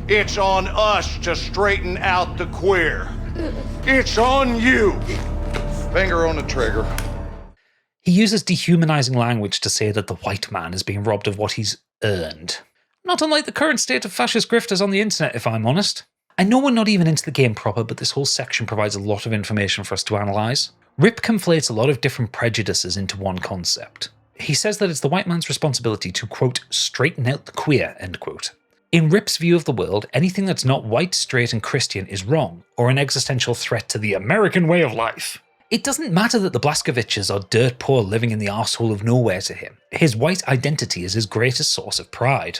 It's on us to straighten out the queer. It's on you. Finger on the trigger. He uses dehumanizing language to say that the white man is being robbed of what he's earned. Not unlike the current state of fascist grifters on the internet, if I'm honest. I know we're not even into the game proper, but this whole section provides a lot of information for us to analyse. Rip conflates a lot of different prejudices into one concept. He says that it's the white man's responsibility to, quote, straighten out the queer, end quote. In Rip's view of the world, anything that's not white, straight and Christian is wrong, or an existential threat to the American way of life. It doesn't matter that the Blazkowiczes are dirt poor living in the arsehole of nowhere to him. His white identity is his greatest source of pride.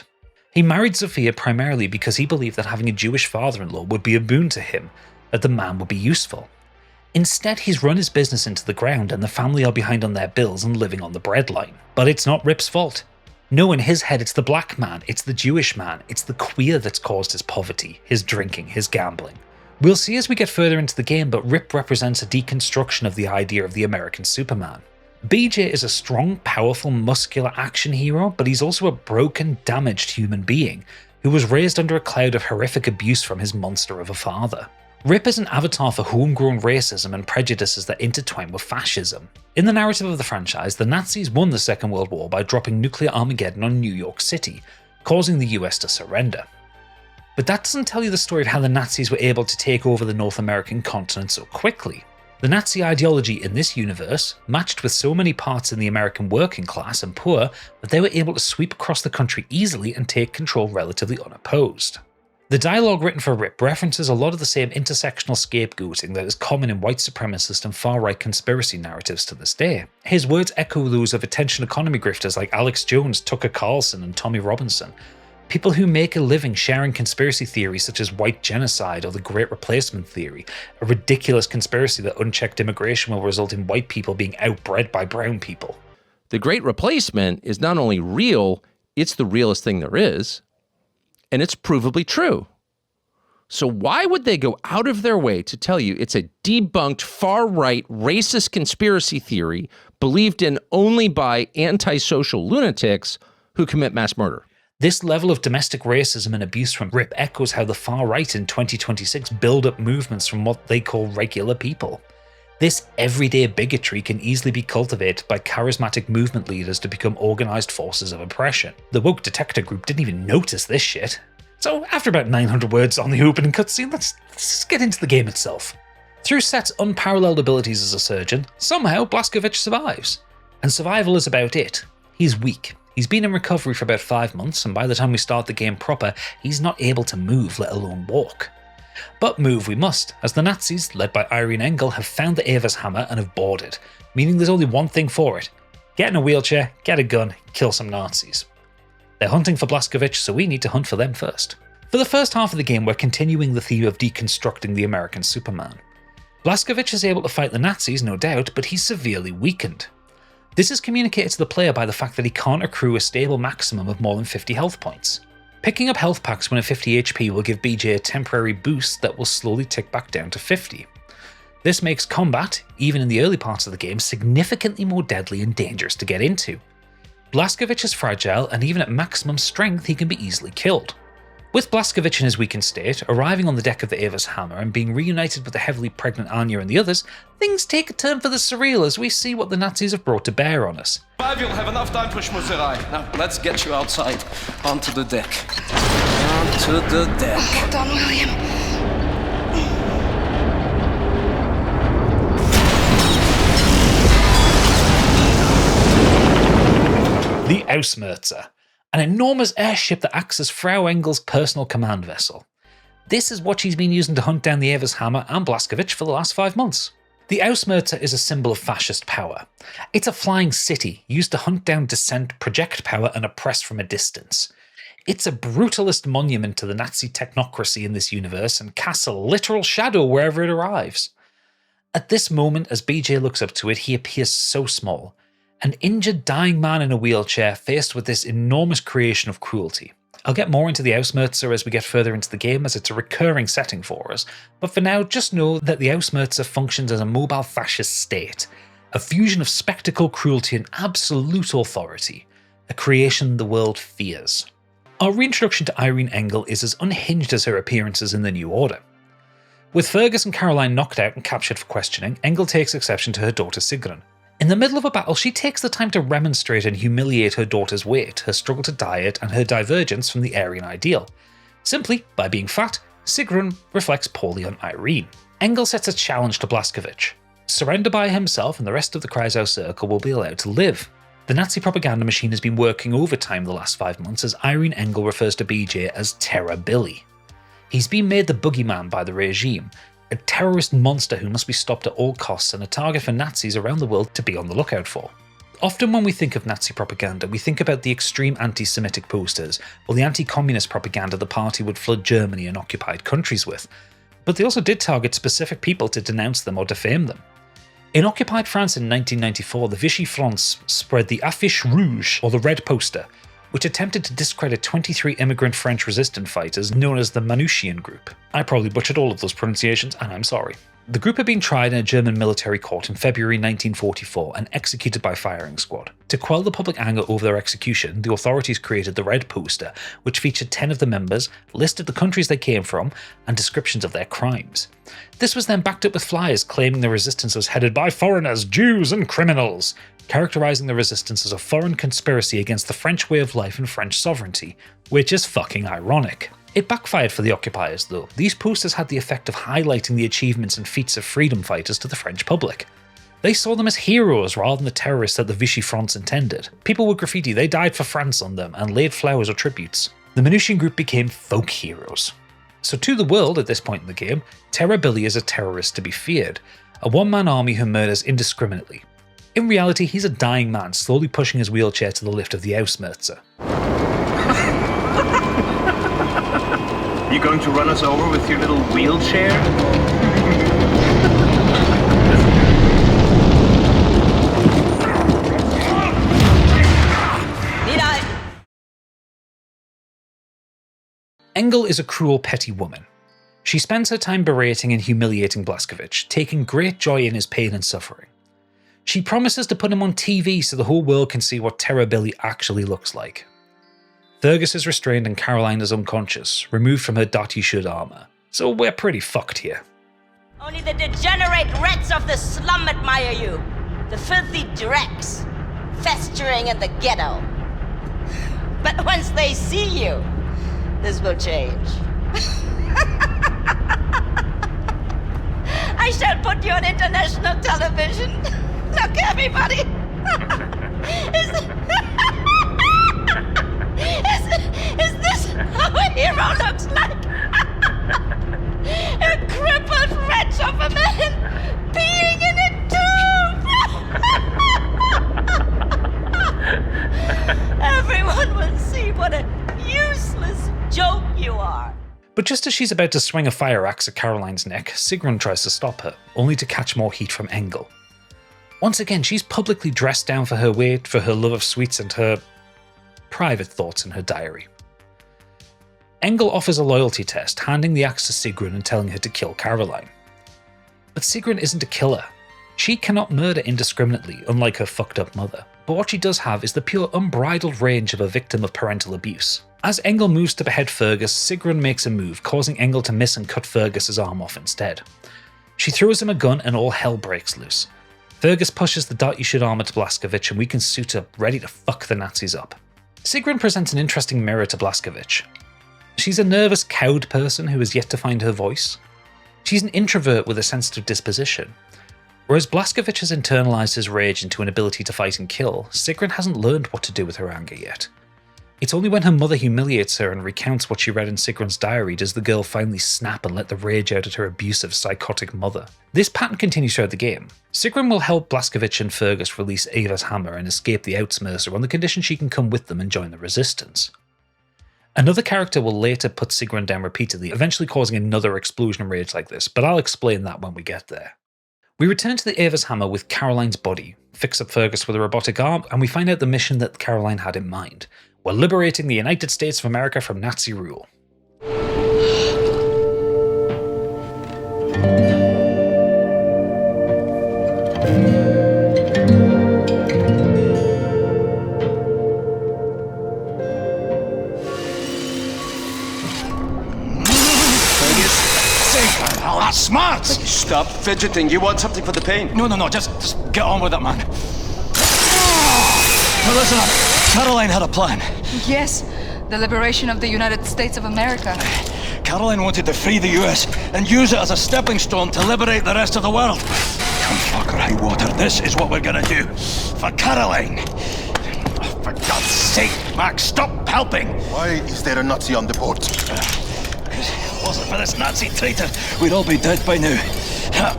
He married Sophia primarily because he believed that having a Jewish father-in-law would be a boon to him, that the man would be useful. Instead, he's run his business into the ground and the family are behind on their bills and living on the breadline. But it's not Rip's fault. No, in his head, it's the black man, it's the Jewish man, it's the queer that's caused his poverty, his drinking, his gambling. We'll see as we get further into the game, but Rip represents a deconstruction of the idea of the American Superman. BJ is a strong, powerful, muscular action hero, but he's also a broken, damaged human being who was raised under a cloud of horrific abuse from his monster of a father. Rip is an avatar for homegrown racism and prejudices that intertwine with fascism. In the narrative of the franchise, the Nazis won the Second World War by dropping nuclear Armageddon on New York City, causing the US to surrender. But that doesn't tell you the story of how the Nazis were able to take over the North American continent so quickly. The Nazi ideology in this universe matched with so many parts in the American working class and poor that they were able to sweep across the country easily and take control relatively unopposed. The dialogue written for Rip references a lot of the same intersectional scapegoating that is common in white supremacist and far-right conspiracy narratives to this day. His words echo those of attention economy grifters like Alex Jones, Tucker Carlson and Tommy Robinson. People who make a living sharing conspiracy theories such as white genocide or the Great Replacement theory, a ridiculous conspiracy that unchecked immigration will result in white people being outbred by brown people. The Great Replacement is not only real, it's the realest thing there is, and it's provably true. So why would they go out of their way to tell you it's a debunked far-right racist conspiracy theory believed in only by antisocial lunatics who commit mass murder? This level of domestic racism and abuse from Rip echoes how the far-right in 2026 build up movements from what they call regular people. This everyday bigotry can easily be cultivated by charismatic movement leaders to become organised forces of oppression. The Woke Detector group didn't even notice this shit. So after about 900 words on the opening cutscene, let's get into the game itself. Through Set's unparalleled abilities as a surgeon, somehow Blazkowicz survives. And survival is about it. He's weak. He's been in recovery for about 5 months, and by the time we start the game proper, he's not able to move, let alone walk. But move we must, as the Nazis, led by Irene Engel, have found the Ava's hammer and have boarded, meaning there's only one thing for it. Get in a wheelchair, get a gun, kill some Nazis. They're hunting for Blazkowicz, so we need to hunt for them first. For the first half of the game, we're continuing the theme of deconstructing the American Superman. Blazkowicz is able to fight the Nazis, no doubt, but he's severely weakened. This is communicated to the player by the fact that he can't accrue a stable maximum of more than 50 health points. Picking up health packs when at 50 HP will give BJ a temporary boost that will slowly tick back down to 50. This makes combat, even in the early parts of the game, significantly more deadly and dangerous to get into. Blazkowicz is fragile, and even at maximum strength he can be easily killed. With Blazkowicz in his weakened state, arriving on the deck of the Ava's hammer and being reunited with the heavily pregnant Anya and the others, things take a turn for the surreal as we see what the Nazis have brought to bear on us. We'll have enough time for schmutzerei. Now, let's get you outside. Onto the deck. Onto the deck. Hold on, William. The Ausmerzer, an enormous airship that acts as Frau Engel's personal command vessel. This is what she's been using to hunt down the Evershammer and Blaskovich for the last 5 months. The Ausmerzer is a symbol of fascist power. It's a flying city used to hunt down dissent, project power, and oppress from a distance. It's a brutalist monument to the Nazi technocracy in this universe and casts a literal shadow wherever it arrives. At this moment, as BJ looks up to it, he appears so small. An injured, dying man in a wheelchair faced with this enormous creation of cruelty. I'll get more into the Ausmerzer as we get further into the game, as it's a recurring setting for us, but for now just know that the Ausmerzer functions as a mobile fascist state, a fusion of spectacle, cruelty and absolute authority, a creation the world fears. Our reintroduction to Irene Engel is as unhinged as her appearances in the New Order. With Fergus and Caroline knocked out and captured for questioning, Engel takes exception to her daughter Sigrun. In the middle of a battle, she takes the time to remonstrate and humiliate her daughter's weight, her struggle to diet, and her divergence from the Aryan ideal. Simply, by being fat, Sigrun reflects poorly on Irene. Engel sets a challenge to Blaskovich. Surrender by himself and the rest of the Kreisau Circle will be allowed to live. The Nazi propaganda machine has been working overtime the last 5 months as Irene Engel refers to BJ as Terror Billy. He's been made the boogeyman by the regime, a terrorist monster who must be stopped at all costs and a target for Nazis around the world to be on the lookout for. Often when we think of Nazi propaganda, we think about the extreme anti-Semitic posters, or the anti-communist propaganda the party would flood Germany and occupied countries with. But they also did target specific people to denounce them or defame them. In occupied France in 1994, the Vichy France spread the Affiche Rouge, or the Red Poster, which attempted to discredit 23 immigrant French resistance fighters known as the Manouchian Group. I probably butchered all of those pronunciations, and I'm sorry. The group had been tried in a German military court in February 1944 and executed by firing squad. To quell the public anger over their execution, the authorities created the Red Poster, which featured 10 of the members, listed the countries they came from, and descriptions of their crimes. This was then backed up with flyers claiming the resistance was headed by foreigners, Jews, and criminals, characterizing the resistance as a foreign conspiracy against the French way of life and French sovereignty, which is fucking ironic. It backfired for the occupiers though. These posters had the effect of highlighting the achievements and feats of freedom fighters to the French public. They saw them as heroes rather than the terrorists that the Vichy France intended. People with graffiti, they died for France on them and laid flowers or tributes. The Manouchian Group became folk heroes. So to the world at this point in the game, Terror Billy is a terrorist to be feared, a one-man army who murders indiscriminately. In reality, he's a dying man slowly pushing his wheelchair to the lift of the Ausmerzer. You going to run us over with your little wheelchair? Engel is a cruel, petty woman. She spends her time berating and humiliating Blaskovich, taking great joy in his pain and suffering. She promises to put him on TV so the whole world can see what Terror Billy actually looks like. Fergus is restrained and Caroline is unconscious, removed from her dot-you-should armour. So we're pretty fucked here. Only the degenerate rats of the slum admire you. The filthy dregs, festering in the ghetto. But once they see you, this will change. I shall put you on international television. Look, everybody. Is this how a hero looks like? A crippled wretch of a man peeing in a tube. Everyone will see what a useless joke you are. But just as she's about to swing a fire axe at Caroline's neck, Sigrun tries to stop her, only to catch more heat from Engel. Once again, she's publicly dressed down for her weight, for her love of sweets, and her private thoughts in her diary. Engel offers a loyalty test, handing the axe to Sigrun and telling her to kill Caroline. But Sigrun isn't a killer. She cannot murder indiscriminately, unlike her fucked up mother. But what she does have is the pure unbridled rage of a victim of parental abuse. As Engel moves to behead Fergus, Sigrun makes a move, causing Engel to miss and cut Fergus's arm off instead. She throws him a gun and all hell breaks loose. Fergus pushes the dot-you-should armor to Blaskovich and we can suit up, ready to fuck the Nazis up. Sigrun presents an interesting mirror to Blaskovich. She's a nervous, cowed person who has yet to find her voice. She's an introvert with a sensitive disposition. Whereas Blazkowicz has internalized his rage into an ability to fight and kill, Sigrun hasn't learned what to do with her anger yet. It's only when her mother humiliates her and recounts what she read in Sigrun's diary does the girl finally snap and let the rage out at her abusive, psychotic mother. This pattern continues throughout the game. Sigrun will help Blazkowicz and Fergus release Ava's hammer and escape the Ausmerzer on the condition she can come with them and join the resistance. Another character will later put Sigrun down repeatedly, eventually causing another explosion of rage like this, but I'll explain that when we get there. We return to the Ava's hammer with Caroline's body, fix up Fergus with a robotic arm, and we find out the mission that Caroline had in mind. We're liberating the United States of America from Nazi rule. That's smart! Stop fidgeting. You want something for the pain? No, just get on with it, man. Now listen up. Caroline had a plan. Yes, the liberation of the United States of America. Caroline wanted to free the US and use it as a stepping stone to liberate the rest of the world. Come fuck or high water, this is what we're gonna do. For Caroline. For God's sake, Max, stop helping! Why is there a Nazi on the boat? If it wasn't for this Nazi traitor, we'd all be dead by now.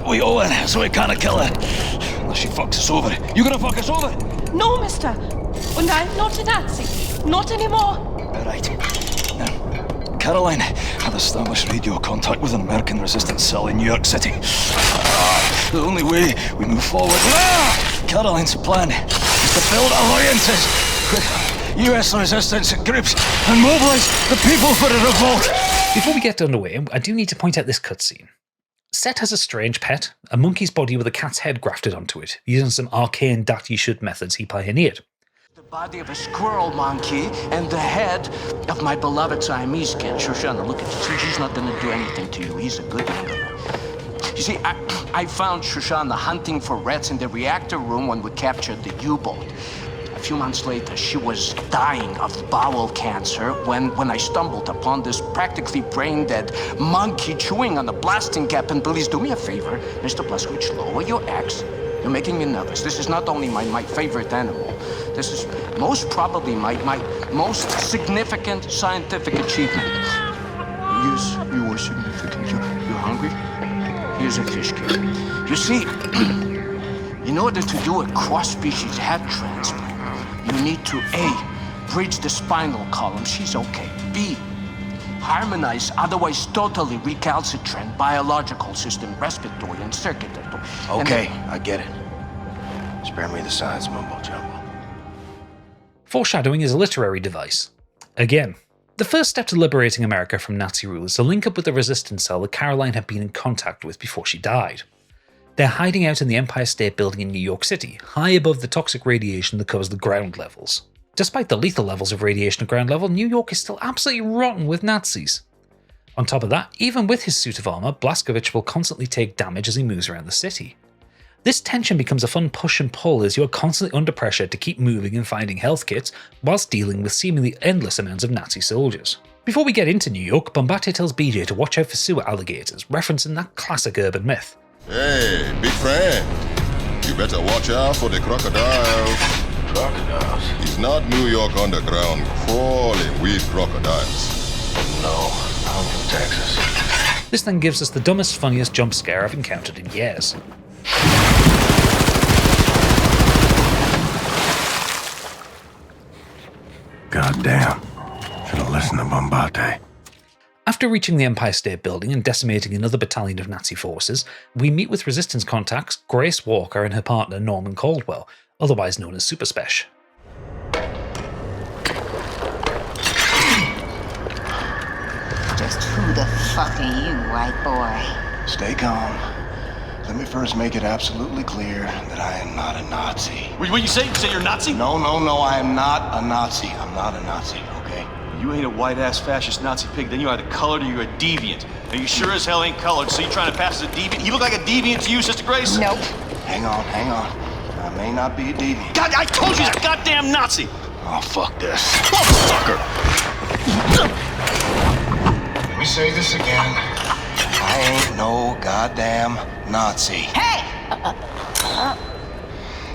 We owe her, so we can't kill her. Unless she fucks us over. You gonna fuck us over? No, mister. And I'm not a Nazi. Not anymore. Right. Now, Caroline had established radio contact with an American resistance cell in New York City. The only way we move forward... Caroline's plan is to build alliances with US resistance groups and mobilize the people for a revolt. Before we get underway, I do need to point out this cutscene. Set has a strange pet, a monkey's body with a cat's head grafted onto it, using some arcane dat-you-should methods he pioneered. The body of a squirrel monkey and the head of my beloved Siamese kid, Shoshana. Look at this. He's not gonna do anything to you. He's a good young. You see, I found Shoshana hunting for rats in the reactor room when we captured the U-boat. A few months later, she was dying of bowel cancer when I stumbled upon this practically brain-dead monkey chewing on the blasting cap. And please do me a favor, Mr. Blazkowicz, lower your axe. You're making me nervous. This is not only my favorite animal. This is most probably my most significant scientific achievement. Yes, you are significant. You're hungry? Here's a fish cake. You see, in order to do a cross-species head transplant, you need to A, bridge the spinal column. She's okay. B, harmonize otherwise totally recalcitrant biological system, respiratory and circulatory. Okay, I get it. Spare me the science mumbo-jumbo. Foreshadowing is a literary device. Again, the first step to liberating America from Nazi rule is to link up with the resistance cell that Caroline had been in contact with before she died. They're hiding out in the Empire State Building in New York City, high above the toxic radiation that covers the ground levels. Despite the lethal levels of radiation at ground level, New York is still absolutely rotten with Nazis. On top of that, even with his suit of armour, Blazkowicz will constantly take damage as he moves around the city. This tension becomes a fun push and pull as you are constantly under pressure to keep moving and finding health kits whilst dealing with seemingly endless amounts of Nazi soldiers. Before we get into New York, Bombate tells BJ to watch out for sewer alligators, referencing that classic urban myth. Hey, big friend. You better watch out for the crocodiles. Crocodiles? It's not New York underground crawling with crocodiles. No, I'm from Texas. This then gives us the dumbest, funniest jump scare I've encountered in years. Goddamn. Should've listened to Bombate. After reaching the Empire State Building and decimating another battalion of Nazi forces, we meet with resistance contacts Grace Walker and her partner Norman Caldwell, otherwise known as Super Spesh. Just who the fuck are you, white boy? Stay calm. Let me first make it absolutely clear that I am not a Nazi. What you say? You say you're a Nazi? No, I am not a Nazi. I'm not a Nazi, okay? You ain't a white-ass fascist Nazi pig, then you're either colored or you're a deviant. Now you sure as hell ain't colored, so you trying to pass as a deviant? You look like a deviant to you, Sister Grace? Nope. Hang on. I may not be a deviant. God, I told you he's a goddamn Nazi! Oh, fuck this. Fucker! Let me say this again. I ain't no goddamn Nazi. Hey!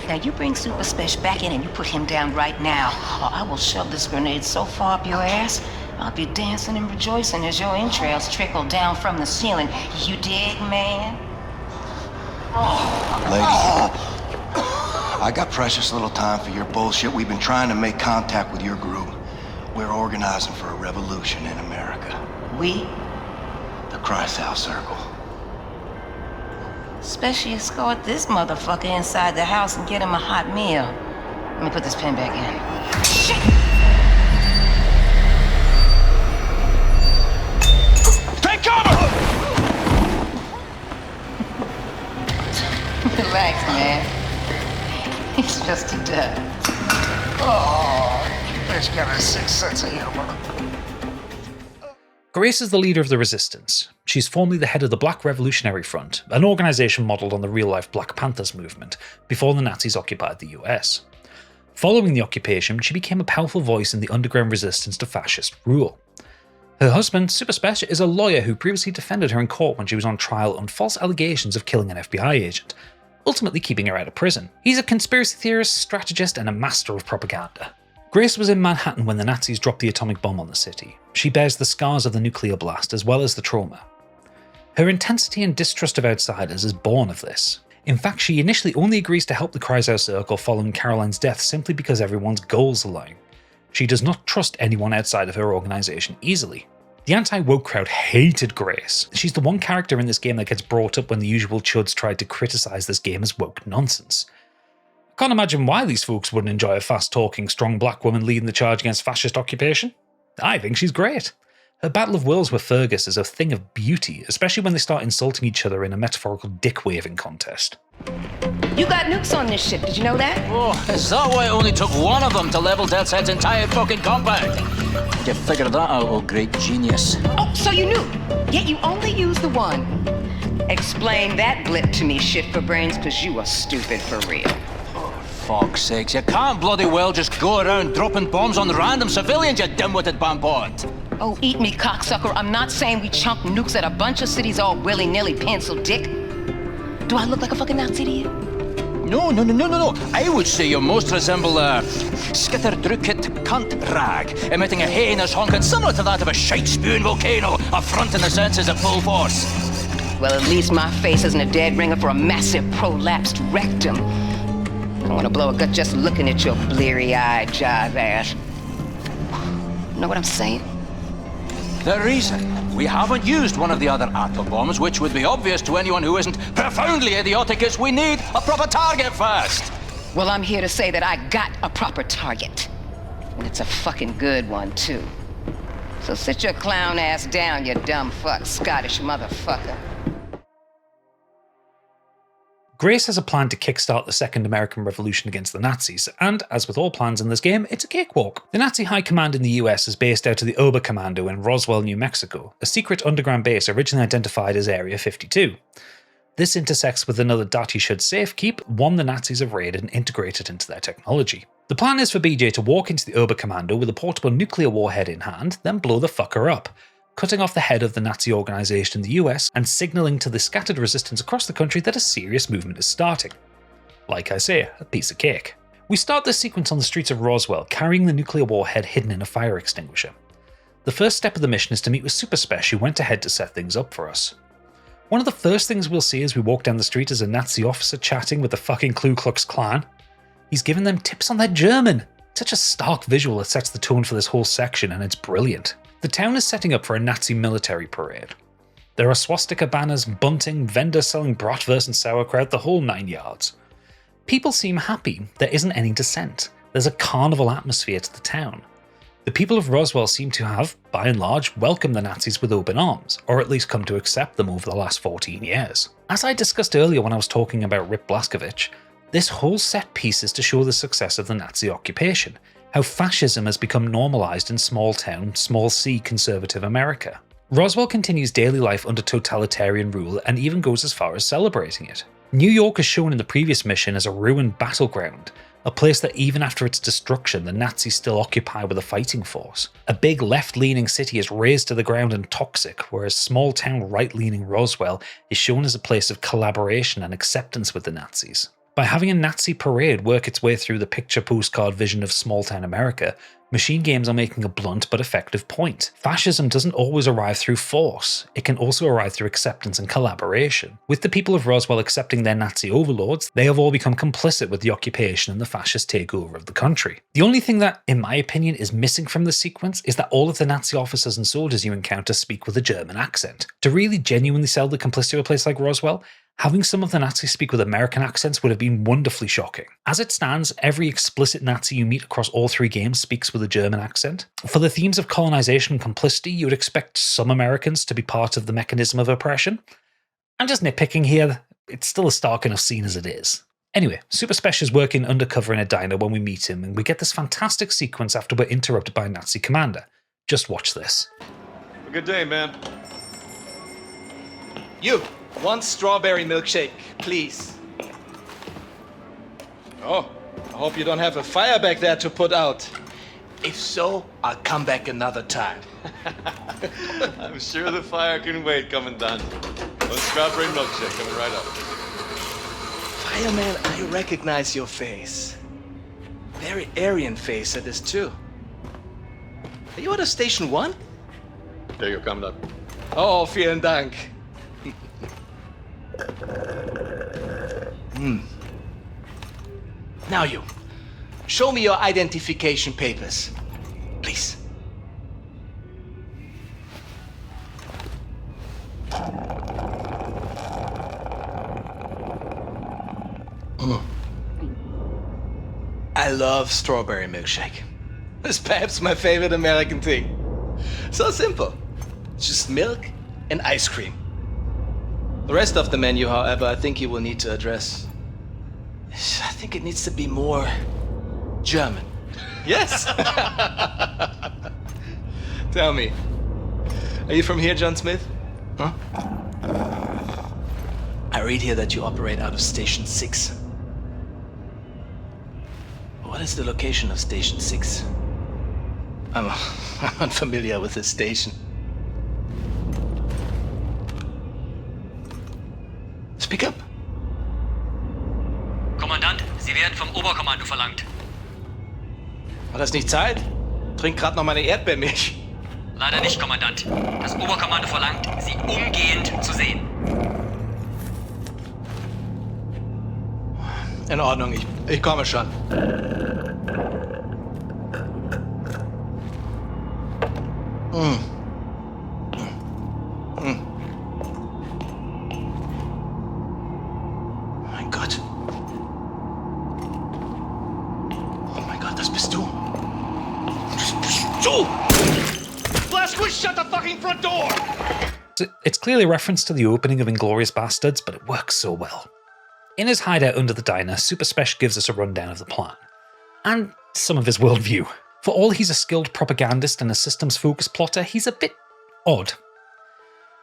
Now you bring Super Special back in and you put him down right now, or I will shove this grenade so far up your ass, I'll be dancing and rejoicing as your entrails trickle down from the ceiling. You dig, man? Lady, I got precious little time for your bullshit. We've been trying to make contact with your group. We're organizing for a revolution in America. We? The Kreisau Circle. Especially escort this motherfucker inside the house and get him a hot meal. Let me put this pen back in. Shit! Take cover! Relax, man. He's just a duck. Oh, you bitch got a sick sense of humor. Grace is the leader of the Resistance. She's formerly the head of the Black Revolutionary Front, an organisation modelled on the real-life Black Panthers movement, before the Nazis occupied the US. Following the occupation, she became a powerful voice in the underground resistance to fascist rule. Her husband, Super Special, is a lawyer who previously defended her in court when she was on trial on false allegations of killing an FBI agent, ultimately keeping her out of prison. He's a conspiracy theorist, strategist, and a master of propaganda. Grace was in Manhattan when the Nazis dropped the atomic bomb on the city. She bears the scars of the nuclear blast as well as the trauma. Her intensity and distrust of outsiders is born of this. In fact, she initially only agrees to help the Kreisau Circle following Caroline's death simply because everyone's goals align. She does not trust anyone outside of her organisation easily. The anti-woke crowd hated Grace. She's the one character in this game that gets brought up when the usual chuds tried to criticise this game as woke nonsense. I can't imagine why these folks wouldn't enjoy a fast-talking, strong black woman leading the charge against fascist occupation. I think she's great. Her battle of wills with Fergus is a thing of beauty, especially when they start insulting each other in a metaphorical dick-waving contest. You got nukes on this ship, did you know that? Oh, is that why it only took one of them to level Death's entire fucking compound? You figured that out, oh great genius. Oh, so you knew, yet you only used the one. Explain that blip to me, shit for brains, because you are stupid for real. Fuck's sakes, you can't bloody well just go around dropping bombs on random civilians, you dim-witted bampot. Oh, eat me, cocksucker. I'm not saying we chunk nukes at a bunch of cities all willy-nilly, pencil dick. Do I look like a fucking Nazi to you? No. I would say you most resemble a skitterdrucket cunt rag, emitting a heinous honking similar to that of a shite-spewing volcano, affronting the senses at full force. Well, at least my face isn't a dead ringer for a massive prolapsed rectum. I want to blow a gut just looking at your bleary-eyed jive ass. Know what I'm saying? The reason we haven't used one of the other atom bombs, which would be obvious to anyone who isn't profoundly idiotic, is we need a proper target first. Well, I'm here to say that I got a proper target. And it's a fucking good one, too. So sit your clown ass down, you dumb fuck, Scottish motherfucker. Grace has a plan to kickstart the Second American Revolution against the Nazis, and, as with all plans in this game, it's a cakewalk. The Nazi High Command in the US is based out of the Oberkommando in Roswell, New Mexico, a secret underground base originally identified as Area 52. This intersects with another Datishud safekeep, one the Nazis have raided and integrated into their technology. The plan is for BJ to walk into the Oberkommando with a portable nuclear warhead in hand, then blow the fucker up, cutting off the head of the Nazi organisation in the US and signalling to the scattered resistance across the country that a serious movement is starting. Like I say, a piece of cake. We start this sequence on the streets of Roswell, carrying the nuclear warhead hidden in a fire extinguisher. The first step of the mission is to meet with Super Spesh, who went ahead to set things up for us. One of the first things we'll see as we walk down the street is a Nazi officer chatting with the fucking Ku Klux Klan. He's giving them tips on their German. Such a stark visual that sets the tone for this whole section, and it's brilliant. The town is setting up for a Nazi military parade. There are swastika banners, bunting, vendors selling bratwurst and sauerkraut, the whole 9 yards. People seem happy, there isn't any dissent. There's a carnival atmosphere to the town. The people of Roswell seem to have, by and large, welcomed the Nazis with open arms, or at least come to accept them over the last 14 years. As I discussed earlier when I was talking about Rip Blazkowicz, this whole set piece is to show the success of the Nazi occupation, how fascism has become normalised in small-town, small-c conservative America. Roswell continues daily life under totalitarian rule and even goes as far as celebrating it. New York is shown in the previous mission as a ruined battleground, a place that even after its destruction the Nazis still occupy with a fighting force. A big left-leaning city is razed to the ground and toxic, whereas small-town right-leaning Roswell is shown as a place of collaboration and acceptance with the Nazis. By having a Nazi parade work its way through the picture postcard vision of small-town America, MachineGames are making a blunt but effective point. Fascism doesn't always arrive through force, it can also arrive through acceptance and collaboration. With the people of Roswell accepting their Nazi overlords, they have all become complicit with the occupation and the fascist takeover of the country. The only thing that, in my opinion, is missing from the sequence is that all of the Nazi officers and soldiers you encounter speak with a German accent. To really genuinely sell the complicity of a place like Roswell, having some of the Nazis speak with American accents would have been wonderfully shocking. As it stands, every explicit Nazi you meet across all 3 games speaks with a German accent. For the themes of colonization and complicity, you would expect some Americans to be part of the mechanism of oppression. I'm just nitpicking here, it's still a stark enough scene as it is. Anyway, Super Spesh is working undercover in a diner when we meet him, and we get this fantastic sequence after we're interrupted by a Nazi commander. Just watch this. Good day, man. You, 1 strawberry milkshake, please. Oh, I hope you don't have a fire back there to put out. If so, I'll come back another time. I'm sure the fire can wait, Commandant. 1 strawberry milkshake coming right up. Fireman, I recognize your face. Very Aryan face it is too. Are you at a Station 1? There you go, Commandant. Oh, vielen Dank. Now you, show me your identification papers, please. I love strawberry milkshake. It's perhaps my favorite American thing. So simple. Just milk and ice cream. The rest of the menu, however, I think you will need to address. I think it needs to be more German. Yes? Tell me, are you from here, John Smith? Huh? I read here that you operate out of Station 6. What is the location of Station 6? I'm unfamiliar with this station. Speak up. Kommandant, Sie werden vom Oberkommando verlangt. War das nicht Zeit? Trink grad noch meine Erdbeermilch. Leider nicht, Kommandant. Das Oberkommando verlangt, Sie umgehend zu sehen. In Ordnung, ich komme schon. Mein Gott. Oh mein Gott, das bist du. Das bist du! Blazkowicz, shut the fucking front door! It's clearly a reference to the opening of Inglourious Bastards, but it works so well. In his hideout under the diner, Super Spesh gives us a rundown of the plan, and some of his worldview. For all he's a skilled propagandist and a systems-focused plotter, he's a bit odd.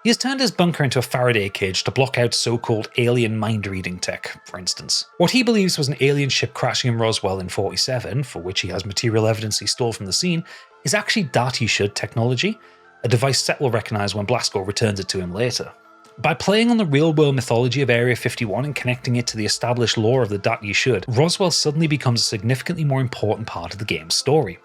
He has turned his bunker into a Faraday cage to block out so-called alien mind-reading tech, for instance. What he believes was an alien ship crashing in Roswell in 47, for which he has material evidence he stole from the scene, is actually Dat-Ye-Should technology, a device Set will recognise when Blasko returns it to him later. By playing on the real-world mythology of Area 51 and connecting it to the established lore of the Dat-Ye-Should, Roswell suddenly becomes a significantly more important part of the game's story.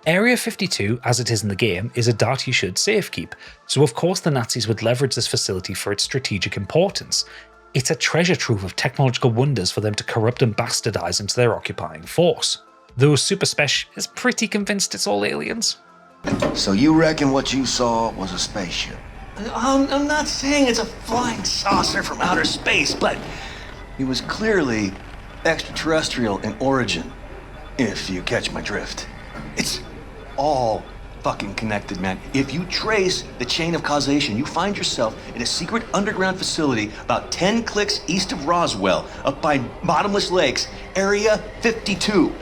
Area 52, as it is in the game, is a Dat-Ye-Should safekeep, so of course the Nazis would leverage this facility for its strategic importance. It's a treasure trove of technological wonders for them to corrupt and bastardize into their occupying force. Though Super Spesh is pretty convinced it's all aliens. So you reckon what you saw was a spaceship? I'm not saying it's a flying saucer from outer space, but It was clearly extraterrestrial in origin, if you catch my drift. It's all fucking connected, man. If you trace the chain of causation, you find yourself in a secret underground facility about 10 clicks east of Roswell, up by Bottomless Lakes, Area 52.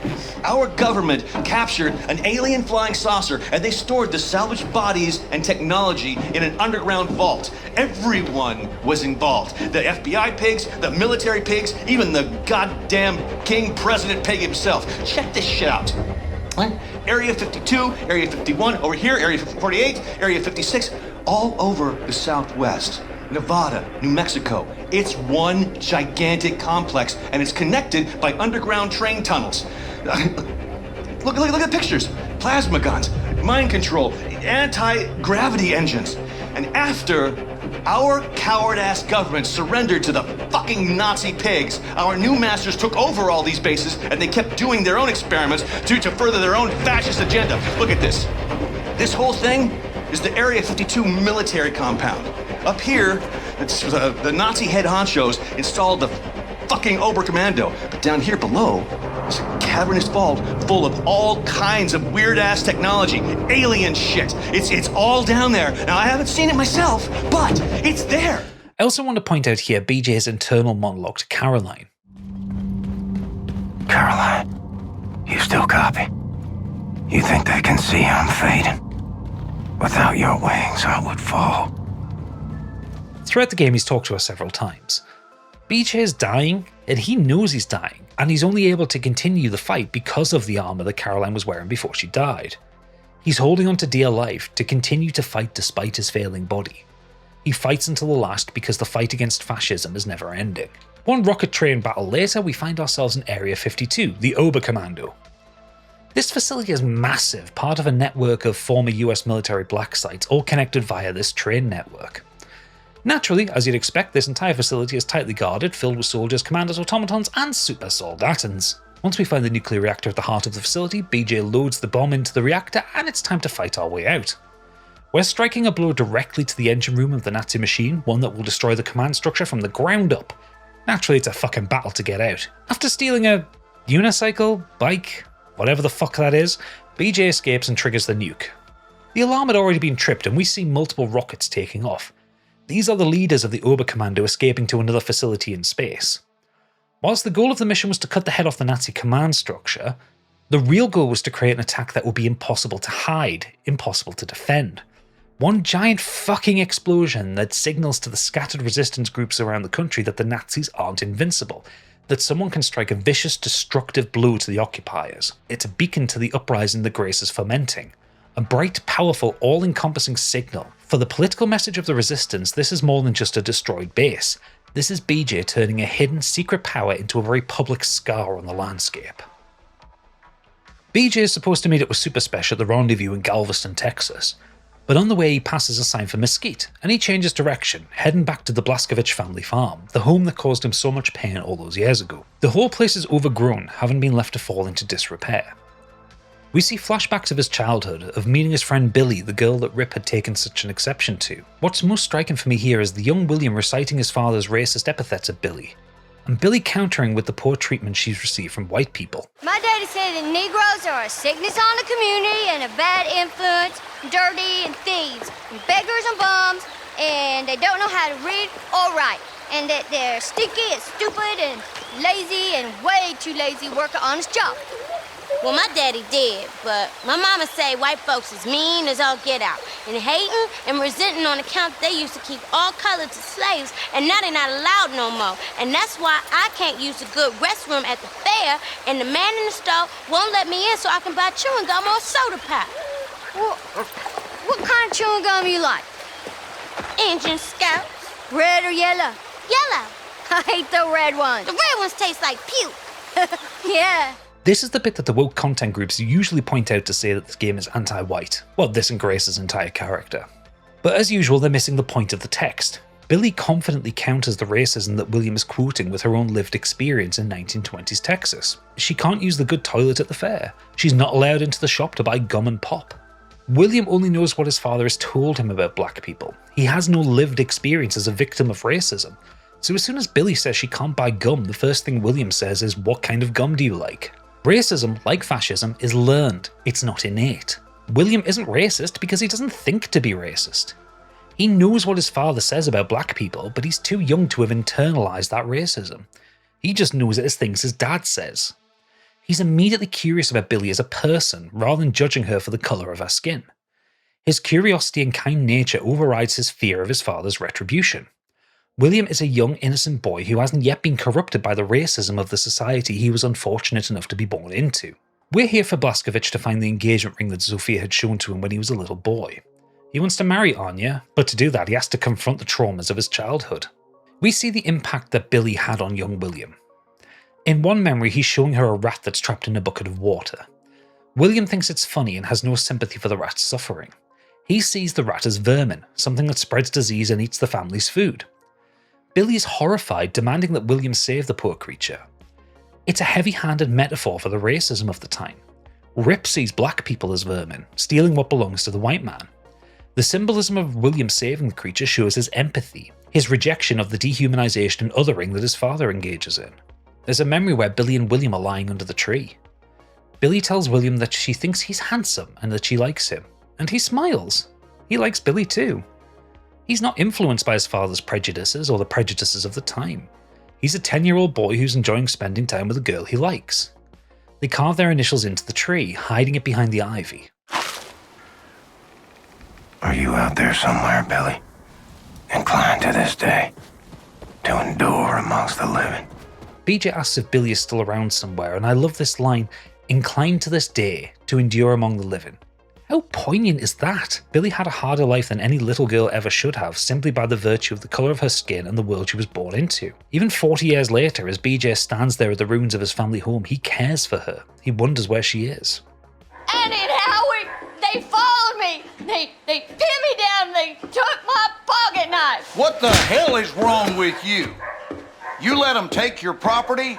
Our government captured an alien flying saucer, and they stored the salvaged bodies and technology in an underground vault. Everyone was involved. The FBI pigs, the military pigs, even the goddamn King President Pig himself. Check this shit out. Area 52, Area 51, over here, Area 48, Area 56, all over the Southwest. Nevada, New Mexico. It's one gigantic complex, and it's connected by underground train tunnels. Look at the pictures. Plasma guns, mind control, anti-gravity engines. And after our coward-ass government surrendered to the fucking Nazi pigs, our new masters took over all these bases, and they kept doing their own experiments to further their own fascist agenda. Look at this. This whole thing is the Area 52 military compound. Up here, it's the Nazi head honchos installed the fucking Oberkommando. But down here below, is a cavernous vault full of all kinds of weird-ass technology, alien shit. It's all down there. Now, I haven't seen it myself, but it's there. I also want to point out here BJ's internal monologue to Caroline. Caroline, you still copy? You think they can see I'm fading? Without your wings, I would fall. Throughout the game, he's talked to her several times. BJ is dying, and he knows he's dying, and he's only able to continue the fight because of the armor that Caroline was wearing before she died. He's holding on to dear life to continue to fight despite his failing body. He fights until the last because the fight against fascism is never ending. One rocket train battle later, we find ourselves in Area 52, the Oberkommando. This facility is massive, part of a network of former US military black sites, all connected via this train network. Naturally, as you'd expect, this entire facility is tightly guarded, filled with soldiers, commanders, automatons, and super soldatans. Once we find the nuclear reactor at the heart of the facility, BJ loads the bomb into the reactor, and it's time to fight our way out. We're striking a blow directly to the engine room of the Nazi machine, one that will destroy the command structure from the ground up. Naturally, it's a fucking battle to get out. After stealing a unicycle, bike, whatever the fuck that is, BJ escapes and triggers the nuke. The alarm had already been tripped, and we see multiple rockets taking off. These are the leaders of the Oberkommando escaping to another facility in space. Whilst the goal of the mission was to cut the head off the Nazi command structure, the real goal was to create an attack that would be impossible to hide, impossible to defend. One giant fucking explosion that signals to the scattered resistance groups around the country that the Nazis aren't invincible, that someone can strike a vicious, destructive blow to the occupiers. It's a beacon to the uprising the Grace is fomenting. A bright, powerful, all-encompassing signal. For the political message of the resistance, this is more than just a destroyed base. This is BJ turning a hidden, secret power into a very public scar on the landscape. BJ is supposed to meet up with Super Special at the rendezvous in Galveston, Texas. But on the way, he passes a sign for Mesquite, and he changes direction, heading back to the Blaskovich family farm, the home that caused him so much pain all those years ago. The whole place is overgrown, having been left to fall into disrepair. We see flashbacks of his childhood, of meeting his friend Billy, the girl that Rip had taken such an exception to. What's most striking for me here is the young William reciting his father's racist epithets of Billy, and Billy countering with the poor treatment she's received from white people. My daddy said that Negroes are a sickness on the community and a bad influence, dirty and thieves, and beggars and bums, and they don't know how to read or write, and that they're stinky and stupid and lazy and way too lazy to work an honest job. Well, my daddy did, but my mama say white folks is mean as all get out, and hating and resenting on account they used to keep all colors as slaves, and now they're not allowed no more. And that's why I can't use the good restroom at the fair, and the man in the store won't let me in so I can buy chewing gum or soda pop. What kind of chewing gum you like? Engine Scouts. Red or yellow? Yellow. I hate the red ones. The red ones taste like puke. Yeah. This is the bit that the woke content groups usually point out to say that this game is anti-white. Well, this and Grace's entire character. But as usual, they're missing the point of the text. Billy confidently counters the racism that William is quoting with her own lived experience in 1920s Texas. She can't use the good toilet at the fair. She's not allowed into the shop to buy gum and pop. William only knows what his father has told him about black people. He has no lived experience as a victim of racism. So as soon as Billy says she can't buy gum, the first thing William says is, "What kind of gum do you like?" Racism, like fascism, is learned, it's not innate. William isn't racist because he doesn't think to be racist. He knows what his father says about black people, but he's too young to have internalized that racism. He just knows it as things his dad says. He's immediately curious about Billy as a person, rather than judging her for the colour of her skin. His curiosity and kind nature overrides his fear of his father's retribution. William is a young, innocent boy who hasn't yet been corrupted by the racism of the society he was unfortunate enough to be born into. We're here for Blazkowicz to find the engagement ring that Zofia had shown to him when he was a little boy. He wants to marry Anya, but to do that he has to confront the traumas of his childhood. We see the impact that Billy had on young William. In one memory, he's showing her a rat that's trapped in a bucket of water. William thinks it's funny and has no sympathy for the rat's suffering. He sees the rat as vermin, something that spreads disease and eats the family's food. Billy is horrified, demanding that William save the poor creature. It's a heavy-handed metaphor for the racism of the time. Rip sees black people as vermin, stealing what belongs to the white man. The symbolism of William saving the creature shows his empathy, his rejection of the dehumanization and othering that his father engages in. There's a memory where Billy and William are lying under the tree. Billy tells William that she thinks he's handsome and that she likes him, and he smiles. He likes Billy too. He's not influenced by his father's prejudices or the prejudices of the time. He's a 10-year-old boy who's enjoying spending time with a girl he likes. They carve their initials into the tree, hiding it behind the ivy. Are you out there somewhere, Billy? Inclined to this day to endure amongst the living? BJ asks if Billy is still around somewhere, and I love this line, inclined to this day to endure among the living. How poignant is that? Billy had a harder life than any little girl ever should have, simply by the virtue of the colour of her skin and the world she was born into. Even 40 years later, as BJ stands there at the ruins of his family home, he cares for her. He wonders where she is. Annie and Howie, they followed me. They pinned me down. They took my pocket knife. What the hell is wrong with you? You let them take your property,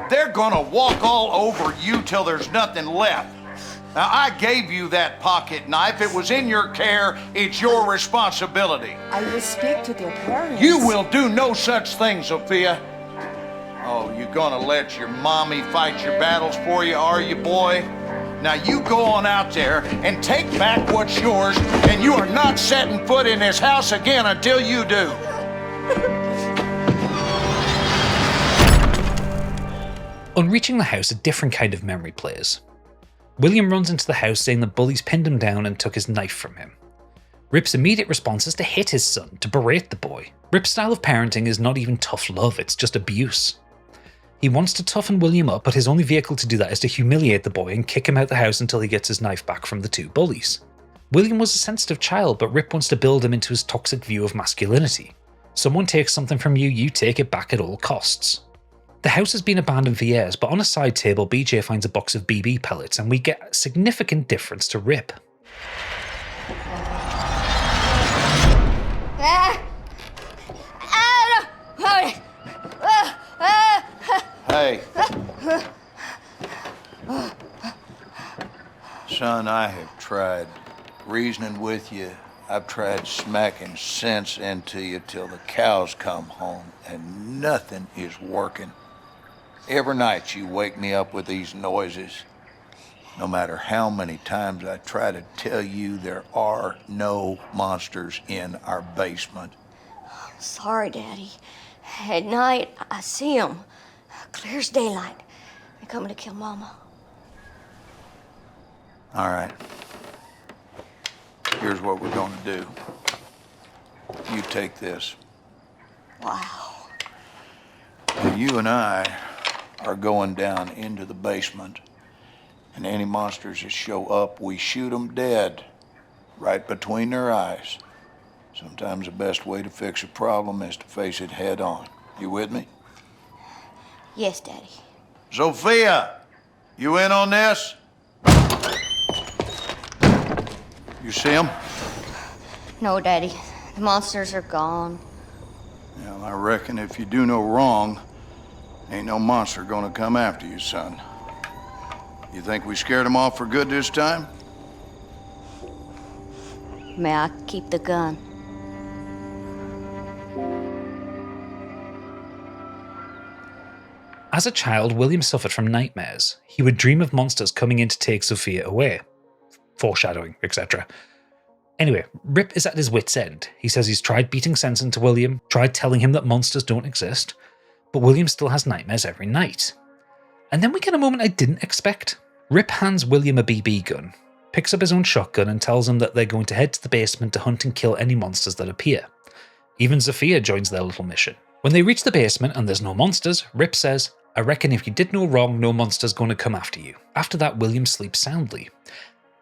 they're gonna walk all over you till there's nothing left. Now, I gave you that pocket knife. It was in your care. It's your responsibility. I will speak to their parents. You will do no such thing, Sophia. Oh, you gonna let your mommy fight your battles for you, are you, boy? Now, you go on out there and take back what's yours, and you are not setting foot in this house again until you do. On reaching the house, a different kind of memory plays. William runs into the house saying the bullies pinned him down and took his knife from him. Rip's immediate response is to hit his son, to berate the boy. Rip's style of parenting is not even tough love, it's just abuse. He wants to toughen William up, but his only vehicle to do that is to humiliate the boy and kick him out the house until he gets his knife back from the two bullies. William was a sensitive child, but Rip wants to build him into his toxic view of masculinity. Someone takes something from you, you take it back at all costs. The house has been abandoned for years, but on a side table, BJ finds a box of BB pellets, and we get a significant difference to Rip. Hey. Son, I have tried reasoning with you. I've tried smacking sense into you till the cows come home, and nothing is working. Every night you wake me up with these noises. No matter how many times I try to tell you there are no monsters in our basement. Sorry, Daddy. At night, I see them. Clear as daylight. They're coming to kill Mama. All right. Here's what we're gonna do. You take this. Wow. Now, you and I are going down into the basement, and any monsters that show up, we shoot them dead, right between their eyes. Sometimes the best way to fix a problem is to face it head on. You with me? Yes, Daddy. Sophia, you in on this? You see them? No, Daddy. The monsters are gone. Yeah, I reckon if you do no wrong, ain't no monster gonna come after you, son. You think we scared them off for good this time? May I keep the gun? As a child, William suffered from nightmares. He would dream of monsters coming in to take Sophia away. foreshadowing, etc. Anyway, Rip is at his wit's end. He says he's tried beating sense into William, tried telling him that monsters don't exist, but William still has nightmares every night. And then we get a moment I didn't expect. Rip hands William a BB gun, picks up his own shotgun and tells him that they're going to head to the basement to hunt and kill any monsters that appear. Even Zofia joins their little mission. When they reach the basement and there's no monsters, Rip says, "I reckon if you did no wrong, no monster's going to come after you." After that, William sleeps soundly.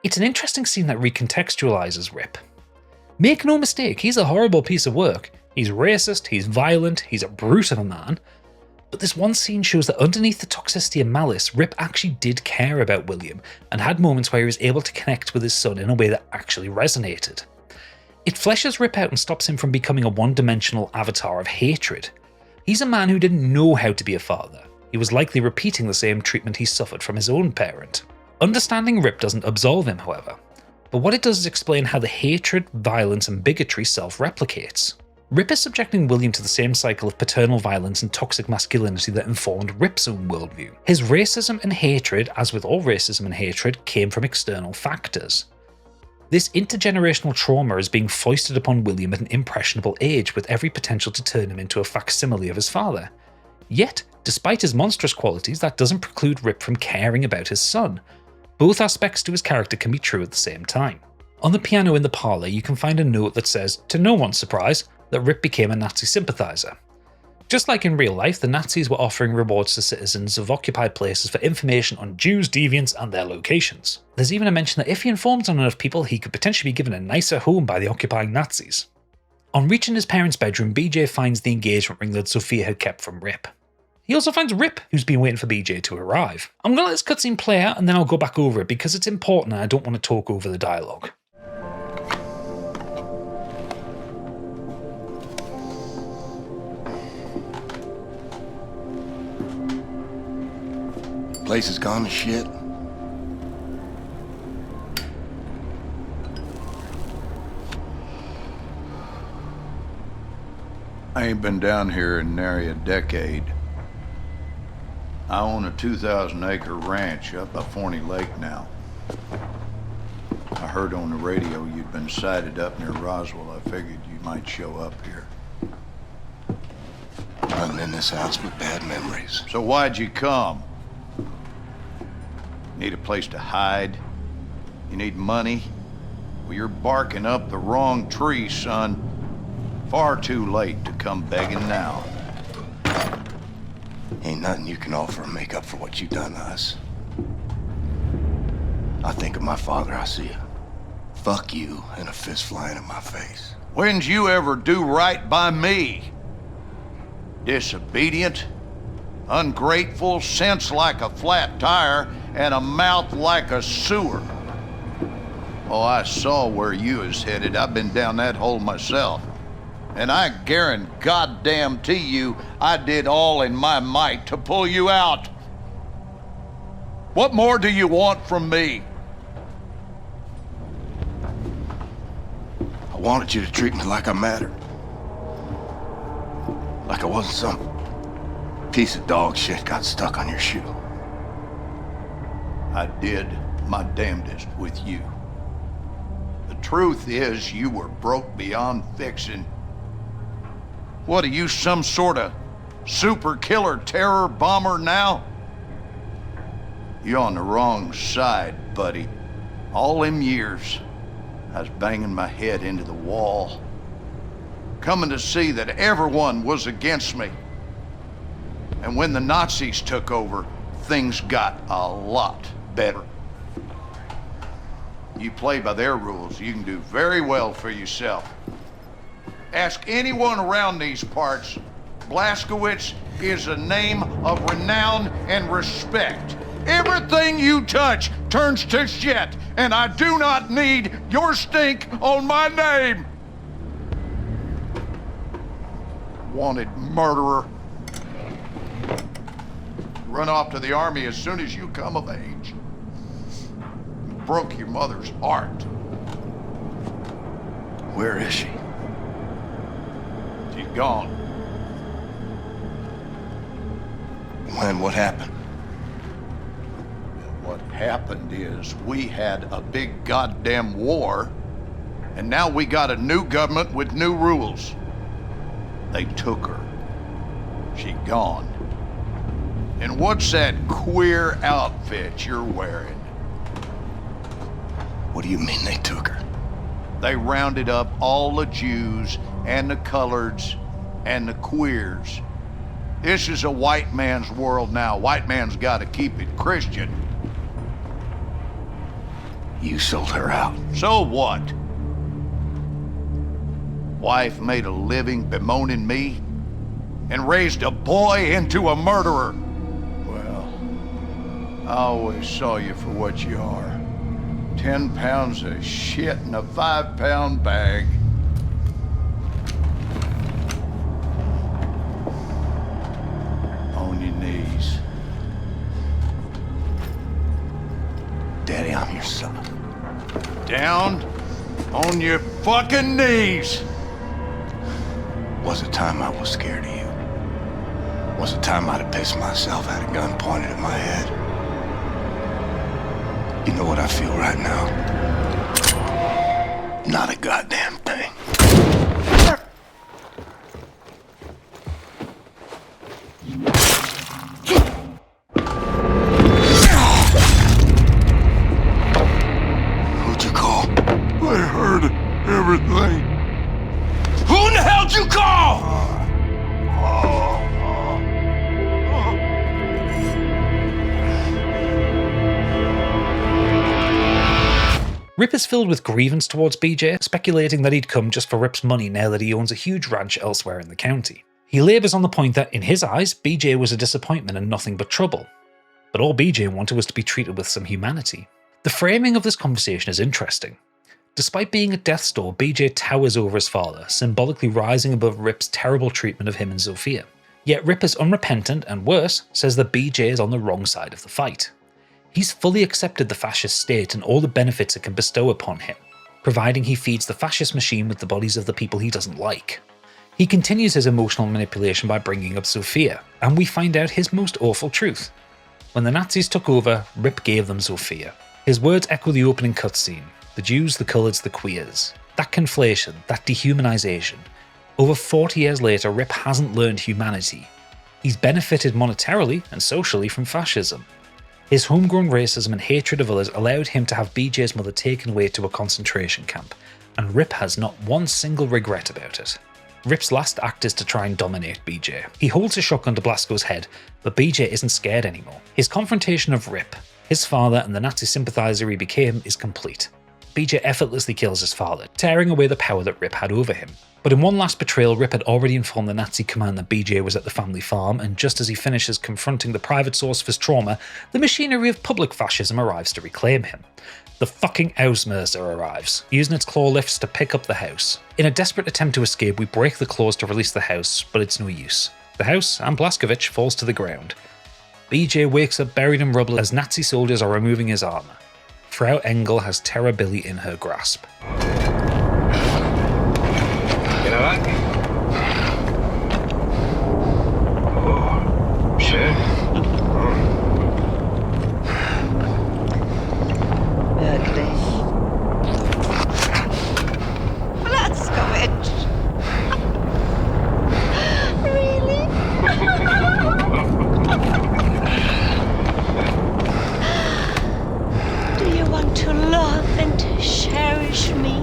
It's an interesting scene that recontextualizes Rip. Make no mistake, he's a horrible piece of work. He's racist, he's violent, he's a brute of a man. But this one scene shows that underneath the toxicity and malice, Rip actually did care about William and had moments where he was able to connect with his son in a way that actually resonated. It fleshes Rip out and stops him from becoming a one-dimensional avatar of hatred. He's a man who didn't know how to be a father. He was likely repeating the same treatment he suffered from his own parent. Understanding Rip doesn't absolve him, however, but what it does is explain how the hatred, violence, and bigotry self-replicates. Rip is subjecting William to the same cycle of paternal violence and toxic masculinity that informed Rip's own worldview. His racism and hatred, as with all racism and hatred, came from external factors. This intergenerational trauma is being foisted upon William at an impressionable age, with every potential to turn him into a facsimile of his father. Yet, despite his monstrous qualities, that doesn't preclude Rip from caring about his son. Both aspects to his character can be true at the same time. On the piano in the parlour, you can find a note that says, to no one's surprise, that Rip became a Nazi sympathiser. Just like in real life, the Nazis were offering rewards to citizens of occupied places for information on Jews, deviants, and their locations. There's even a mention that if he informs on enough people, he could potentially be given a nicer home by the occupying Nazis. On reaching his parents' bedroom, BJ finds the engagement ring that Zofia had kept from Rip. He also finds Rip, who's been waiting for BJ to arrive. I'm going to let this cutscene play out and then I'll go back over it because it's important and I don't want to talk over the dialogue. Place has gone to shit. I ain't been down here in nary a decade. I own a 2,000-acre ranch up by Forney Lake now. I heard on the radio you'd been sighted up near Roswell. I figured you might show up here. Running in this house with bad memories. So why'd you come? Need a place to hide? You need money? Well, you're barking up the wrong tree, son. Far too late to come begging now. Ain't nothing you can offer to make up for what you've done to us. I think of my father, I see a fuck you and a fist flying in my face. When'd you ever do right by me? Disobedient, ungrateful, sense like a flat tire, and a mouth like a sewer. Oh, I saw where you was headed. I've been down that hole myself. And I guarantee you, I did all in my might to pull you out. What more do you want from me? I wanted you to treat me like I mattered. Like I wasn't some piece of dog shit got stuck on your shoe. I did my damnedest with you. The truth is, you were broke beyond fixing. What are you, some sort of super killer terror bomber now? You're on the wrong side, buddy. All them years, I was banging my head into the wall, coming to see that everyone was against me. And when the Nazis took over, things got a lot better. You play by their rules, you can do very well for yourself. Ask anyone around these parts. Blazkowicz is a name of renown and respect. Everything you touch turns to shit, and I do not need your stink on my name. Wanted murderer. Run off to the army as soon as you come of age. Broke your mother's heart. Where is she? She's gone. When? What happened? What happened is we had a big goddamn war, and now we got a new government with new rules. They took her. She gone. And what's that queer outfit you're wearing? What do you mean they took her? They rounded up all the Jews and the coloreds and the queers. This is a white man's world now. White man's gotta keep it Christian. You sold her out. So what? Wife made a living bemoaning me and raised a boy into a murderer. Well, I always saw you for what you are. 10 pounds of shit in a 5-pound bag. On your knees. Daddy, I'm your son. Down on your fucking knees. Was a time I was scared of you. Was a time I'd have pissed myself, had a gun pointed at my head. You know what I feel right now? Not a goddamn thing. Who'd you call? I heard everything. Who in the hell'd you call? Rip is filled with grievance towards BJ, speculating that he'd come just for Rip's money now that he owns a huge ranch elsewhere in the county. He labours on the point that, in his eyes, BJ was a disappointment and nothing but trouble. But all BJ wanted was to be treated with some humanity. The framing of this conversation is interesting. Despite being at death's door, BJ towers over his father, symbolically rising above Rip's terrible treatment of him and Zofia. Yet Rip is unrepentant and worse, says that BJ is on the wrong side of the fight. He's fully accepted the fascist state and all the benefits it can bestow upon him, providing he feeds the fascist machine with the bodies of the people he doesn't like. He continues his emotional manipulation by bringing up Zofia, and we find out his most awful truth. When the Nazis took over, Rip gave them Zofia. His words echo the opening cutscene: the Jews, the coloreds, the queers. That conflation, that dehumanization. Over 40 years later, Rip hasn't learned humanity. He's benefited monetarily and socially from fascism. His homegrown racism and hatred of others allowed him to have BJ's mother taken away to a concentration camp, and Rip has not one single regret about it. Rip's last act is to try and dominate BJ. He holds a shotgun to Blasco's head, but BJ isn't scared anymore. His confrontation of Rip, his father and the Nazi sympathizer he became, is complete. BJ effortlessly kills his father, tearing away the power that Rip had over him. But in one last betrayal, Rip had already informed the Nazi command that BJ was at the family farm, and just as he finishes confronting the private source of his trauma, the machinery of public fascism arrives to reclaim him. The fucking Ausmerzer arrives, using its claw lifts to pick up the house. In a desperate attempt to escape, we break the claws to release the house, but it's no use. The house, and Blaskovich, falls to the ground. BJ wakes up buried in rubble as Nazi soldiers are removing his armour. Frau Engel has Terror Billy in her grasp. You know what? Oh, shit. Wirklich? Blaskovich! Really? Do you want to love and cherish me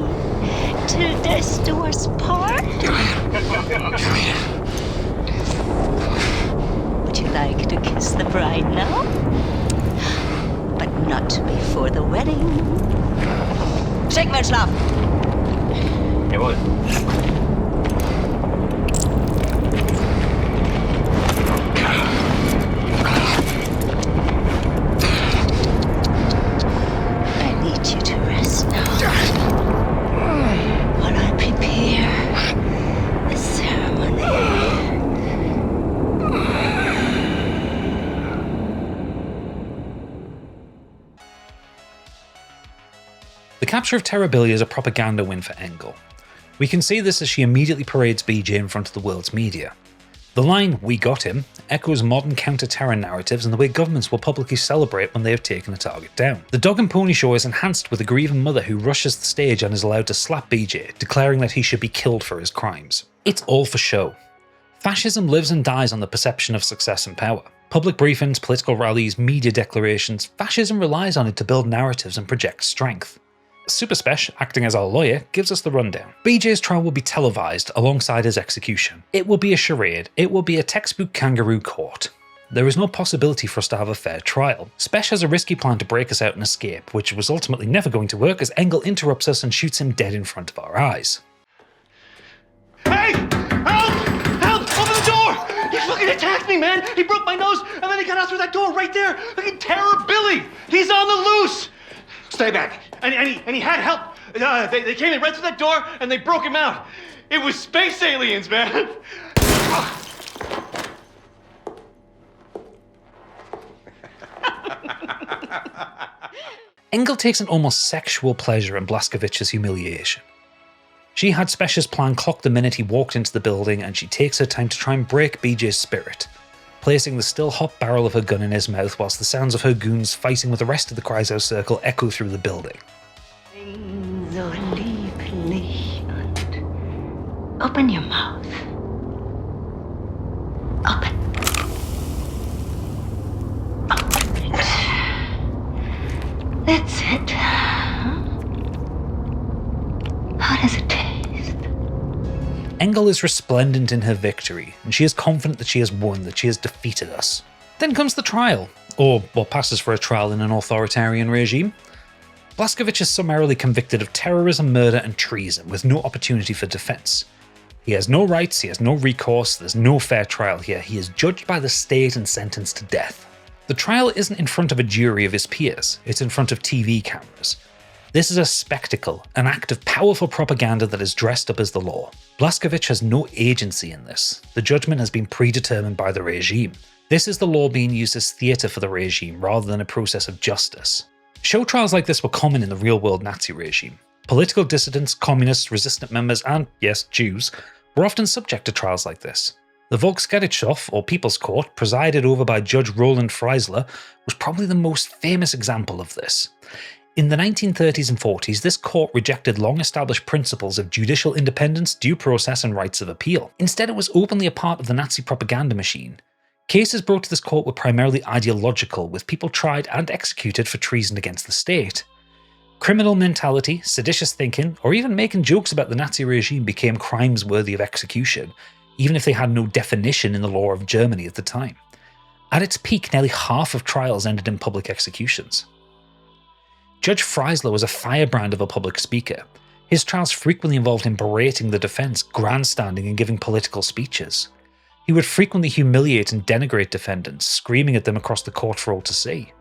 till death do us part? Would you like to kiss the bride now? But not before the wedding. Schick mir Schlaf! Jawohl. I need you to rest now. While I prepare the ceremony. The capture of Terror Billy is a propaganda win for Engel. We can see this as she immediately parades BJ in front of the world's media. The line, "We got him," echoes modern counter-terror narratives and the way governments will publicly celebrate when they have taken a target down. The dog and pony show is enhanced with a grieving mother who rushes the stage and is allowed to slap BJ, declaring that he should be killed for his crimes. It's all for show. Fascism lives and dies on the perception of success and power. Public briefings, political rallies, media declarations, fascism relies on it to build narratives and project strength. Super Spesh, acting as our lawyer, gives us the rundown. BJ's trial will be televised alongside his execution. It will be a charade. It will be a textbook kangaroo court. There is no possibility for us to have a fair trial. Spesh has a risky plan to break us out and escape, which was ultimately never going to work as Engel interrupts us and shoots him dead in front of our eyes. Hey! Help! Help! Open the door! He fucking attacked me, man! He broke my nose, and then he got out through that door right there! Fucking Terror Billy! He's on the loose! Stay back. And he had help. They came in right through that door, and they broke him out. It was space aliens, man! Engel takes an almost sexual pleasure in Blazkowicz's humiliation. She had Spesh's plan clocked the minute he walked into the building, and she takes her time to try and break BJ's spirit, placing the still hot barrel of her gun in his mouth whilst the sounds of her goons fighting with the rest of the Kreisau circle echo through the building. So lieblich und open your mouth. Open. Open it. That's it. How does it taste? Engel is resplendent in her victory, and she is confident that she has won, that she has defeated us. Then comes the trial, or what passes for a trial in an authoritarian regime. Blazkowicz is summarily convicted of terrorism, murder, and treason, with no opportunity for defense. He has no rights, he has no recourse, there's no fair trial here, he is judged by the state and sentenced to death. The trial isn't in front of a jury of his peers, it's in front of TV cameras. This is a spectacle, an act of powerful propaganda that is dressed up as the law. Blazkowicz has no agency in this. The judgment has been predetermined by the regime. This is the law being used as theatre for the regime rather than a process of justice. Show trials like this were common in the real-world Nazi regime. Political dissidents, communists, resistant members, and, yes, Jews, were often subject to trials like this. The Volksgerichtshof, or People's Court, presided over by Judge Roland Freisler, was probably the most famous example of this. In the 1930s and 40s, this court rejected long-established principles of judicial independence, due process, and rights of appeal. Instead, it was openly a part of the Nazi propaganda machine. Cases brought to this court were primarily ideological, with people tried and executed for treason against the state. Criminal mentality, seditious thinking, or even making jokes about the Nazi regime became crimes worthy of execution, even if they had no definition in the law of Germany at the time. At its peak, nearly half of trials ended in public executions. Judge Freisler was a firebrand of a public speaker. His trials frequently involved him berating the defense, grandstanding, and giving political speeches. He would frequently humiliate and denigrate defendants, screaming at them across the court for all to see.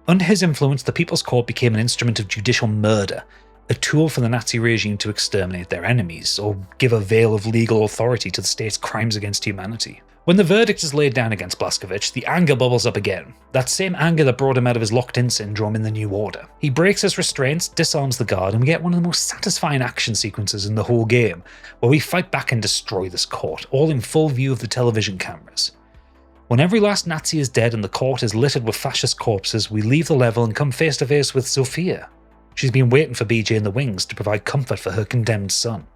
Under his influence, the People's Court became an instrument of judicial murder, a tool for the Nazi regime to exterminate their enemies, or give a veil of legal authority to the state's crimes against humanity. When the verdict is laid down against Blazkowicz, the anger bubbles up again, that same anger that brought him out of his locked-in syndrome in the New Order. He breaks his restraints, disarms the guard, and we get one of the most satisfying action sequences in the whole game, where we fight back and destroy this court, all in full view of the television cameras. When every last Nazi is dead and the court is littered with fascist corpses, we leave the level and come face to face with Sophia. She's been waiting for BJ in the wings to provide comfort for her condemned son.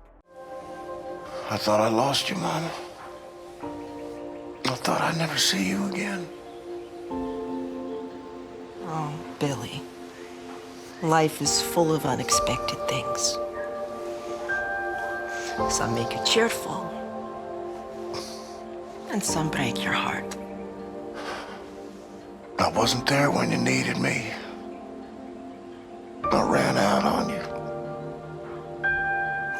I thought I lost you, Mom. I thought I'd never see you again. Oh, Billy. Life is full of unexpected things. Some make you cheerful, and some break your heart. I wasn't there when you needed me. I ran out on you.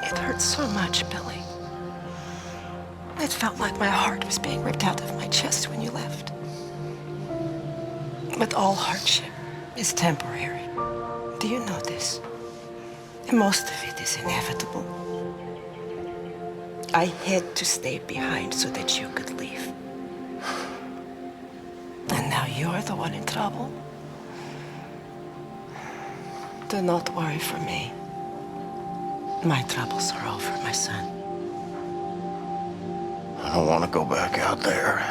It hurts so much, Billy. It felt like my heart was being ripped out of my chest when you left. But all hardship is temporary. Do you know this? And most of it is inevitable. I had to stay behind so that you could leave. And now you're the one in trouble. Do not worry for me. My troubles are over, my son. I don't want to go back out there.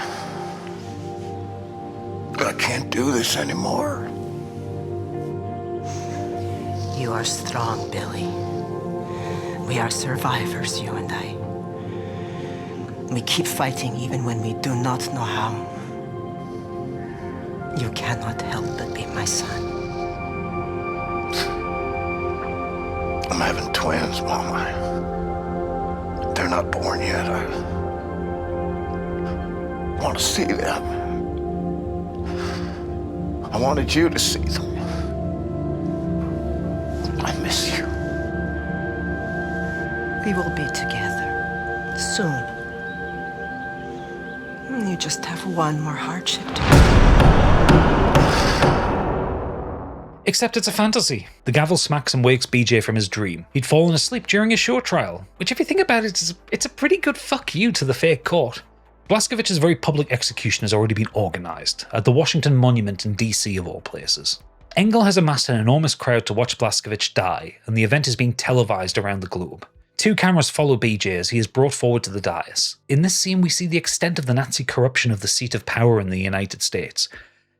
I can't do this anymore. You are strong, Billy. We are survivors, you and I. We keep fighting even when we do not know how. You cannot help but be my son. I'm having twins, Mama. They're not born yet. I want to see them. I wanted you to see them. I miss you. We will be together soon. You just have one more hardship to Except it's a fantasy. The gavel smacks and wakes BJ from his dream. He'd fallen asleep during his show trial, which if you think about it, it's a pretty good fuck you to the fake court. Blazkowicz's very public execution has already been organised, at the Washington Monument in DC of all places. Engel has amassed an enormous crowd to watch Blazkowicz die, and the event is being televised around the globe. 2 cameras follow BJ as he is brought forward to the dais. In this scene we see the extent of the Nazi corruption of the seat of power in the United States.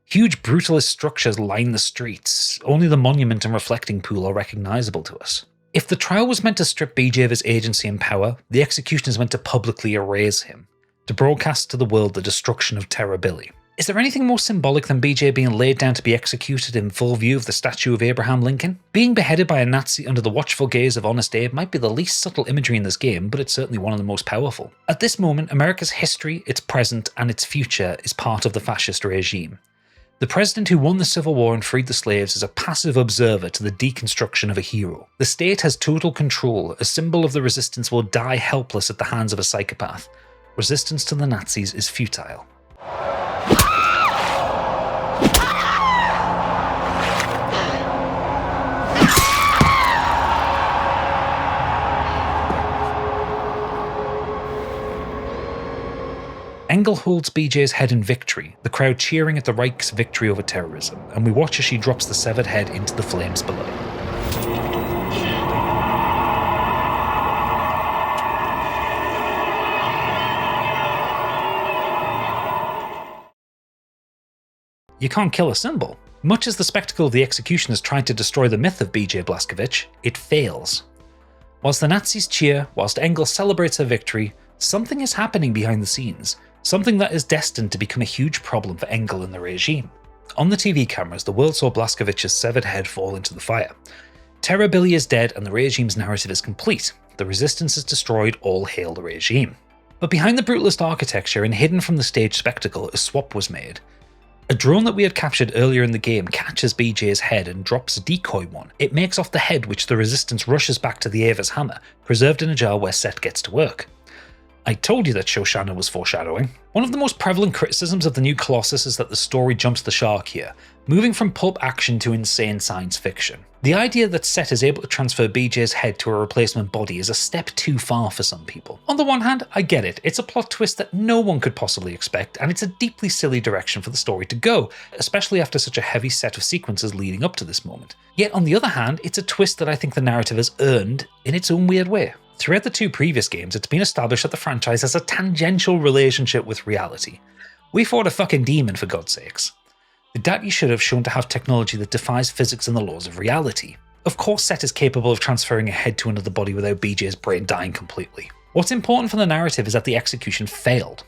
Huge brutalist structures line the streets, only the monument and reflecting pool are recognisable to us. If the trial was meant to strip BJ of his agency and power, the execution is meant to publicly erase him, to broadcast to the world the destruction of Terror Billy. Is there anything more symbolic than BJ being laid down to be executed in full view of the statue of Abraham Lincoln? Being beheaded by a Nazi under the watchful gaze of Honest Abe might be the least subtle imagery in this game, but it's certainly one of the most powerful. At this moment, America's history, its present, and its future is part of the fascist regime. The president who won the Civil War and freed the slaves is a passive observer to the deconstruction of a hero. The state has total control, a symbol of the resistance will die helpless at the hands of a psychopath. Resistance to the Nazis is futile. Engel holds BJ's head in victory, the crowd cheering at the Reich's victory over terrorism, and we watch as she drops the severed head into the flames below. You can't kill a symbol. Much as the spectacle of the execution has tried to destroy the myth of BJ Blazkowicz, it fails. Whilst the Nazis cheer, whilst Engel celebrates her victory, something is happening behind the scenes. Something that is destined to become a huge problem for Engel and the regime. On the TV cameras, the world saw Blazkowicz's severed head fall into the fire. Terror Billy is dead and the regime's narrative is complete. The resistance is destroyed, all hail the regime. But behind the brutalist architecture and hidden from the stage spectacle, a swap was made. A drone that we had captured earlier in the game catches BJ's head and drops a decoy one. It makes off the head, which the resistance rushes back to the Ava's hammer, preserved in a jar where Set gets to work. I told you that Shoshana was foreshadowing. One of the most prevalent criticisms of the new Colossus is that the story jumps the shark here, moving from pulp action to insane science fiction. The idea that Set is able to transfer BJ's head to a replacement body is a step too far for some people. On the one hand, I get it, it's a plot twist that no one could possibly expect, and it's a deeply silly direction for the story to go, especially after such a heavy set of sequences leading up to this moment. Yet on the other hand, it's a twist that I think the narrative has earned in its own weird way. Throughout the 2 previous games, it's been established that the franchise has a tangential relationship with reality. We fought a fucking demon, for God's sakes. The Daddy should have shown to have technology that defies physics and the laws of reality. Of course Set is capable of transferring a head to another body without BJ's brain dying completely. What's important for the narrative is that the execution failed.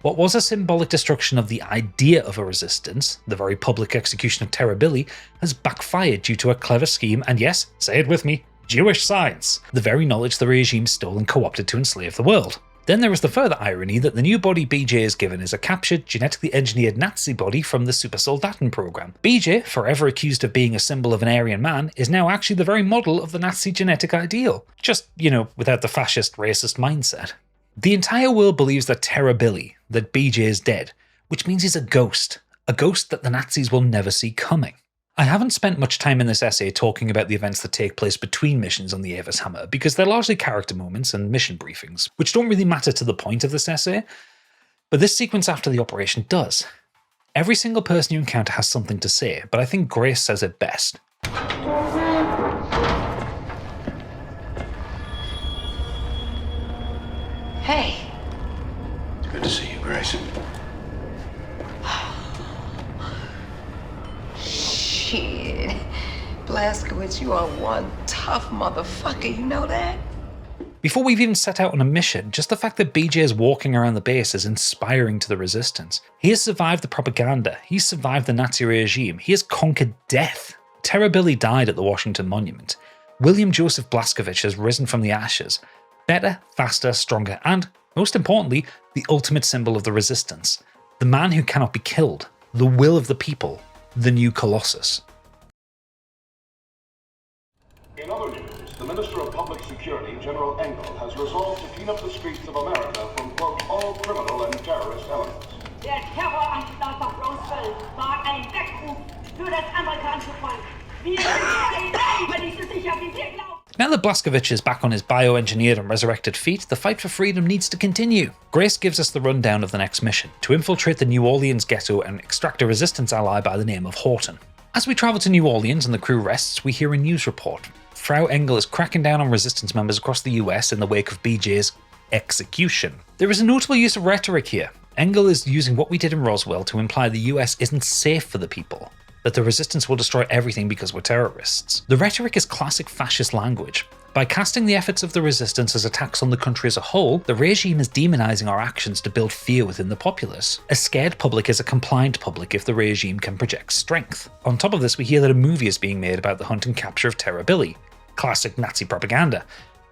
What was a symbolic destruction of the idea of a resistance, the very public execution of Terror Billy, has backfired due to a clever scheme and, yes, say it with me, Jewish science, the very knowledge the regime stole and co-opted to enslave the world. Then there is the further irony that the new body BJ is given is a captured, genetically engineered Nazi body from the Super Soldaten program. BJ, forever accused of being a symbol of an Aryan man, is now actually the very model of the Nazi genetic ideal. Just, without the fascist, racist mindset. The entire world believes that Terror Billy, that BJ is dead, which means he's a ghost that the Nazis will never see coming. I haven't spent much time in this essay talking about the events that take place between missions on the Ava's Hammer, because they're largely character moments and mission briefings, which don't really matter to the point of this essay, but this sequence after the operation does. Every single person you encounter has something to say, but I think Grace says it best. Hey, Good to see you, Grace. Shit. Blazkowicz, you are one tough motherfucker, you know that? Before we've even set out on a mission, just the fact that BJ is walking around the base is inspiring to the resistance. He has survived the propaganda, he's survived the Nazi regime, he has conquered death. Terror Billy died at the Washington Monument. William Joseph Blazkowicz has risen from the ashes. Better, faster, stronger, and, most importantly, the ultimate symbol of the resistance. The man who cannot be killed. The will of the people. The new Colossus. In other news, the Minister of Public Security, General Engel, has resolved to clean up the streets of America from, quote, all criminal and terrorist elements. Der Terroranschlag auf Roswell war ein Weckruf für das amerikanische Volk. Wir sind überlegt sicher, wie wir glauben. Now that Blazkowicz is back on his bioengineered and resurrected feet, the fight for freedom needs to continue. Grace gives us the rundown of the next mission, to infiltrate the New Orleans ghetto and extract a resistance ally by the name of Horton. As we travel to New Orleans and the crew rests, we hear a news report. Frau Engel is cracking down on resistance members across the US in the wake of BJ's execution. There is a notable use of rhetoric here. Engel is using what we did in Roswell to imply the US isn't safe for the people, that the resistance will destroy everything because we're terrorists. The rhetoric is classic fascist language. By casting the efforts of the resistance as attacks on the country as a whole, the regime is demonizing our actions to build fear within the populace. A scared public is a compliant public if the regime can project strength. On top of this, we hear that a movie is being made about the hunt and capture of Terror Billy. Classic Nazi propaganda.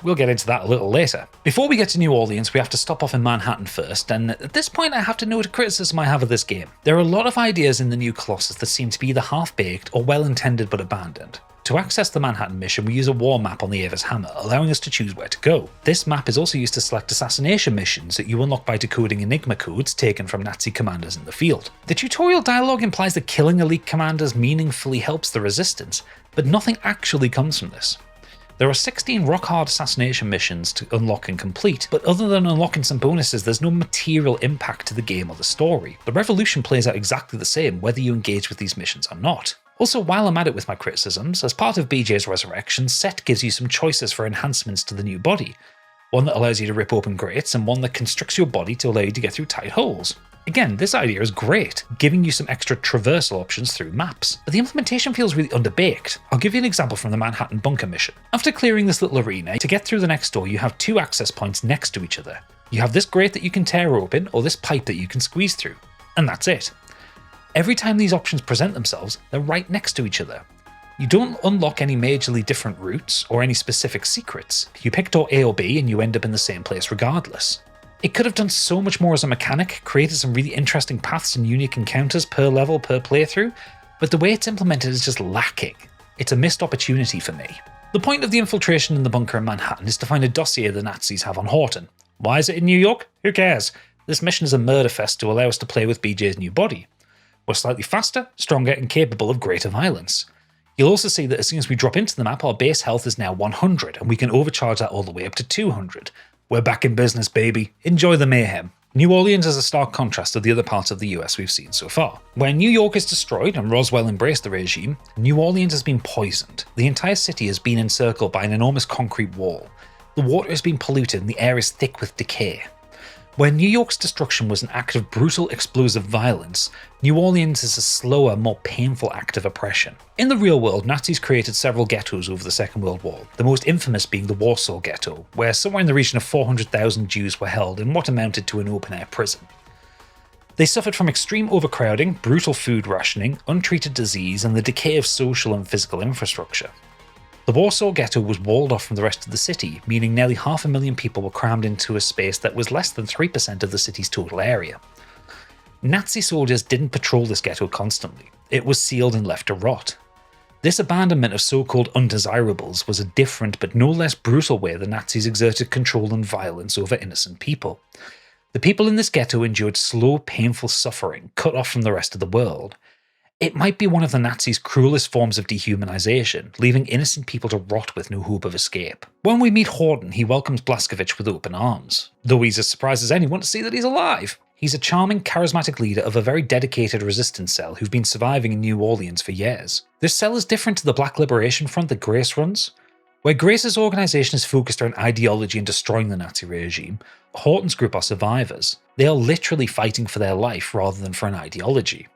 We'll get into that a little later. Before we get to New Orleans, we have to stop off in Manhattan first, and at this point I have to note a criticism I have of this game. There are a lot of ideas in the new Colossus that seem to be either half-baked or well-intended but abandoned. To access the Manhattan mission, we use a war map on the Ava's Hammer, allowing us to choose where to go. This map is also used to select assassination missions that you unlock by decoding Enigma codes taken from Nazi commanders in the field. The tutorial dialogue implies that killing elite commanders meaningfully helps the resistance, but nothing actually comes from this. There are 16 rock-hard assassination missions to unlock and complete, but other than unlocking some bonuses, there's no material impact to the game or the story. The revolution plays out exactly the same whether you engage with these missions or not. Also, while I'm at it with my criticisms, as part of BJ's resurrection, Set gives you some choices for enhancements to the new body. One that allows you to rip open grates, and one that constricts your body to allow you to get through tight holes. Again, this idea is great, giving you some extra traversal options through maps, but the implementation feels really underbaked. I'll give you an example from the Manhattan bunker mission. After clearing this little arena, to get through the next door you have two access points next to each other. You have this grate that you can tear open, or this pipe that you can squeeze through, and that's it. Every time these options present themselves, they're right next to each other. You don't unlock any majorly different routes, or any specific secrets. You pick door A or B and you end up in the same place regardless. It could have done so much more as a mechanic, created some really interesting paths and unique encounters per level, per playthrough, but the way it's implemented is just lacking. It's a missed opportunity for me. The point of the infiltration in the bunker in Manhattan is to find a dossier the Nazis have on Horton. Why is it in New York? Who cares? This mission is a murder fest to allow us to play with BJ's new body. We're slightly faster, stronger, and capable of greater violence. You'll also see that as soon as we drop into the map, our base health is now 100, and we can overcharge that all the way up to 200. We're back in business, baby. Enjoy the mayhem. New Orleans is a stark contrast to the other parts of the US we've seen so far. Where New York is destroyed and Roswell embraced the regime, New Orleans has been poisoned. The entire city has been encircled by an enormous concrete wall. The water has been polluted and the air is thick with decay. Where New York's destruction was an act of brutal, explosive violence, New Orleans is a slower, more painful act of oppression. In the real world, Nazis created several ghettos over the Second World War, the most infamous being the Warsaw Ghetto, where somewhere in the region of 400,000 Jews were held in what amounted to an open-air prison. They suffered from extreme overcrowding, brutal food rationing, untreated disease, and the decay of social and physical infrastructure. The Warsaw Ghetto was walled off from the rest of the city, meaning nearly 500,000 people were crammed into a space that was less than 3% of the city's total area. Nazi soldiers didn't patrol this ghetto constantly. It was sealed and left to rot. This abandonment of so-called undesirables was a different but no less brutal way the Nazis exerted control and violence over innocent people. The people in this ghetto endured slow, painful suffering, cut off from the rest of the world. It might be one of the Nazis' cruelest forms of dehumanization, leaving innocent people to rot with no hope of escape. When we meet Horton, he welcomes Blazkowicz with open arms, though he's as surprised as anyone to see that he's alive. He's a charming, charismatic leader of a very dedicated resistance cell who've been surviving in New Orleans for years. This cell is different to the Black Liberation Front that Grace runs. Where Grace's organisation is focused on ideology and destroying the Nazi regime, Horton's group are survivors. They are literally fighting for their life rather than for an ideology.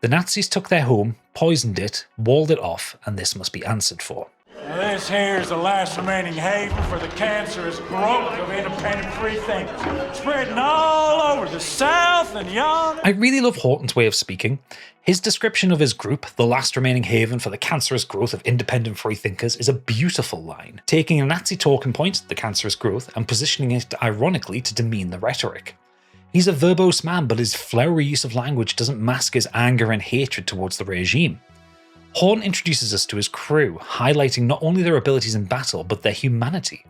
The Nazis took their home, poisoned it, walled it off, and this must be answered for. Now this here is the last remaining haven for the cancerous growth of independent free thinkers, spreading all over the South and yonder. I really love Horton's way of speaking. His description of his group, the last remaining haven for the cancerous growth of independent free thinkers, is a beautiful line, taking a Nazi talking point, the cancerous growth, and positioning it ironically to demean the rhetoric. He's a verbose man, but his flowery use of language doesn't mask his anger and hatred towards the regime. Horton introduces us to his crew, highlighting not only their abilities in battle, but their humanity.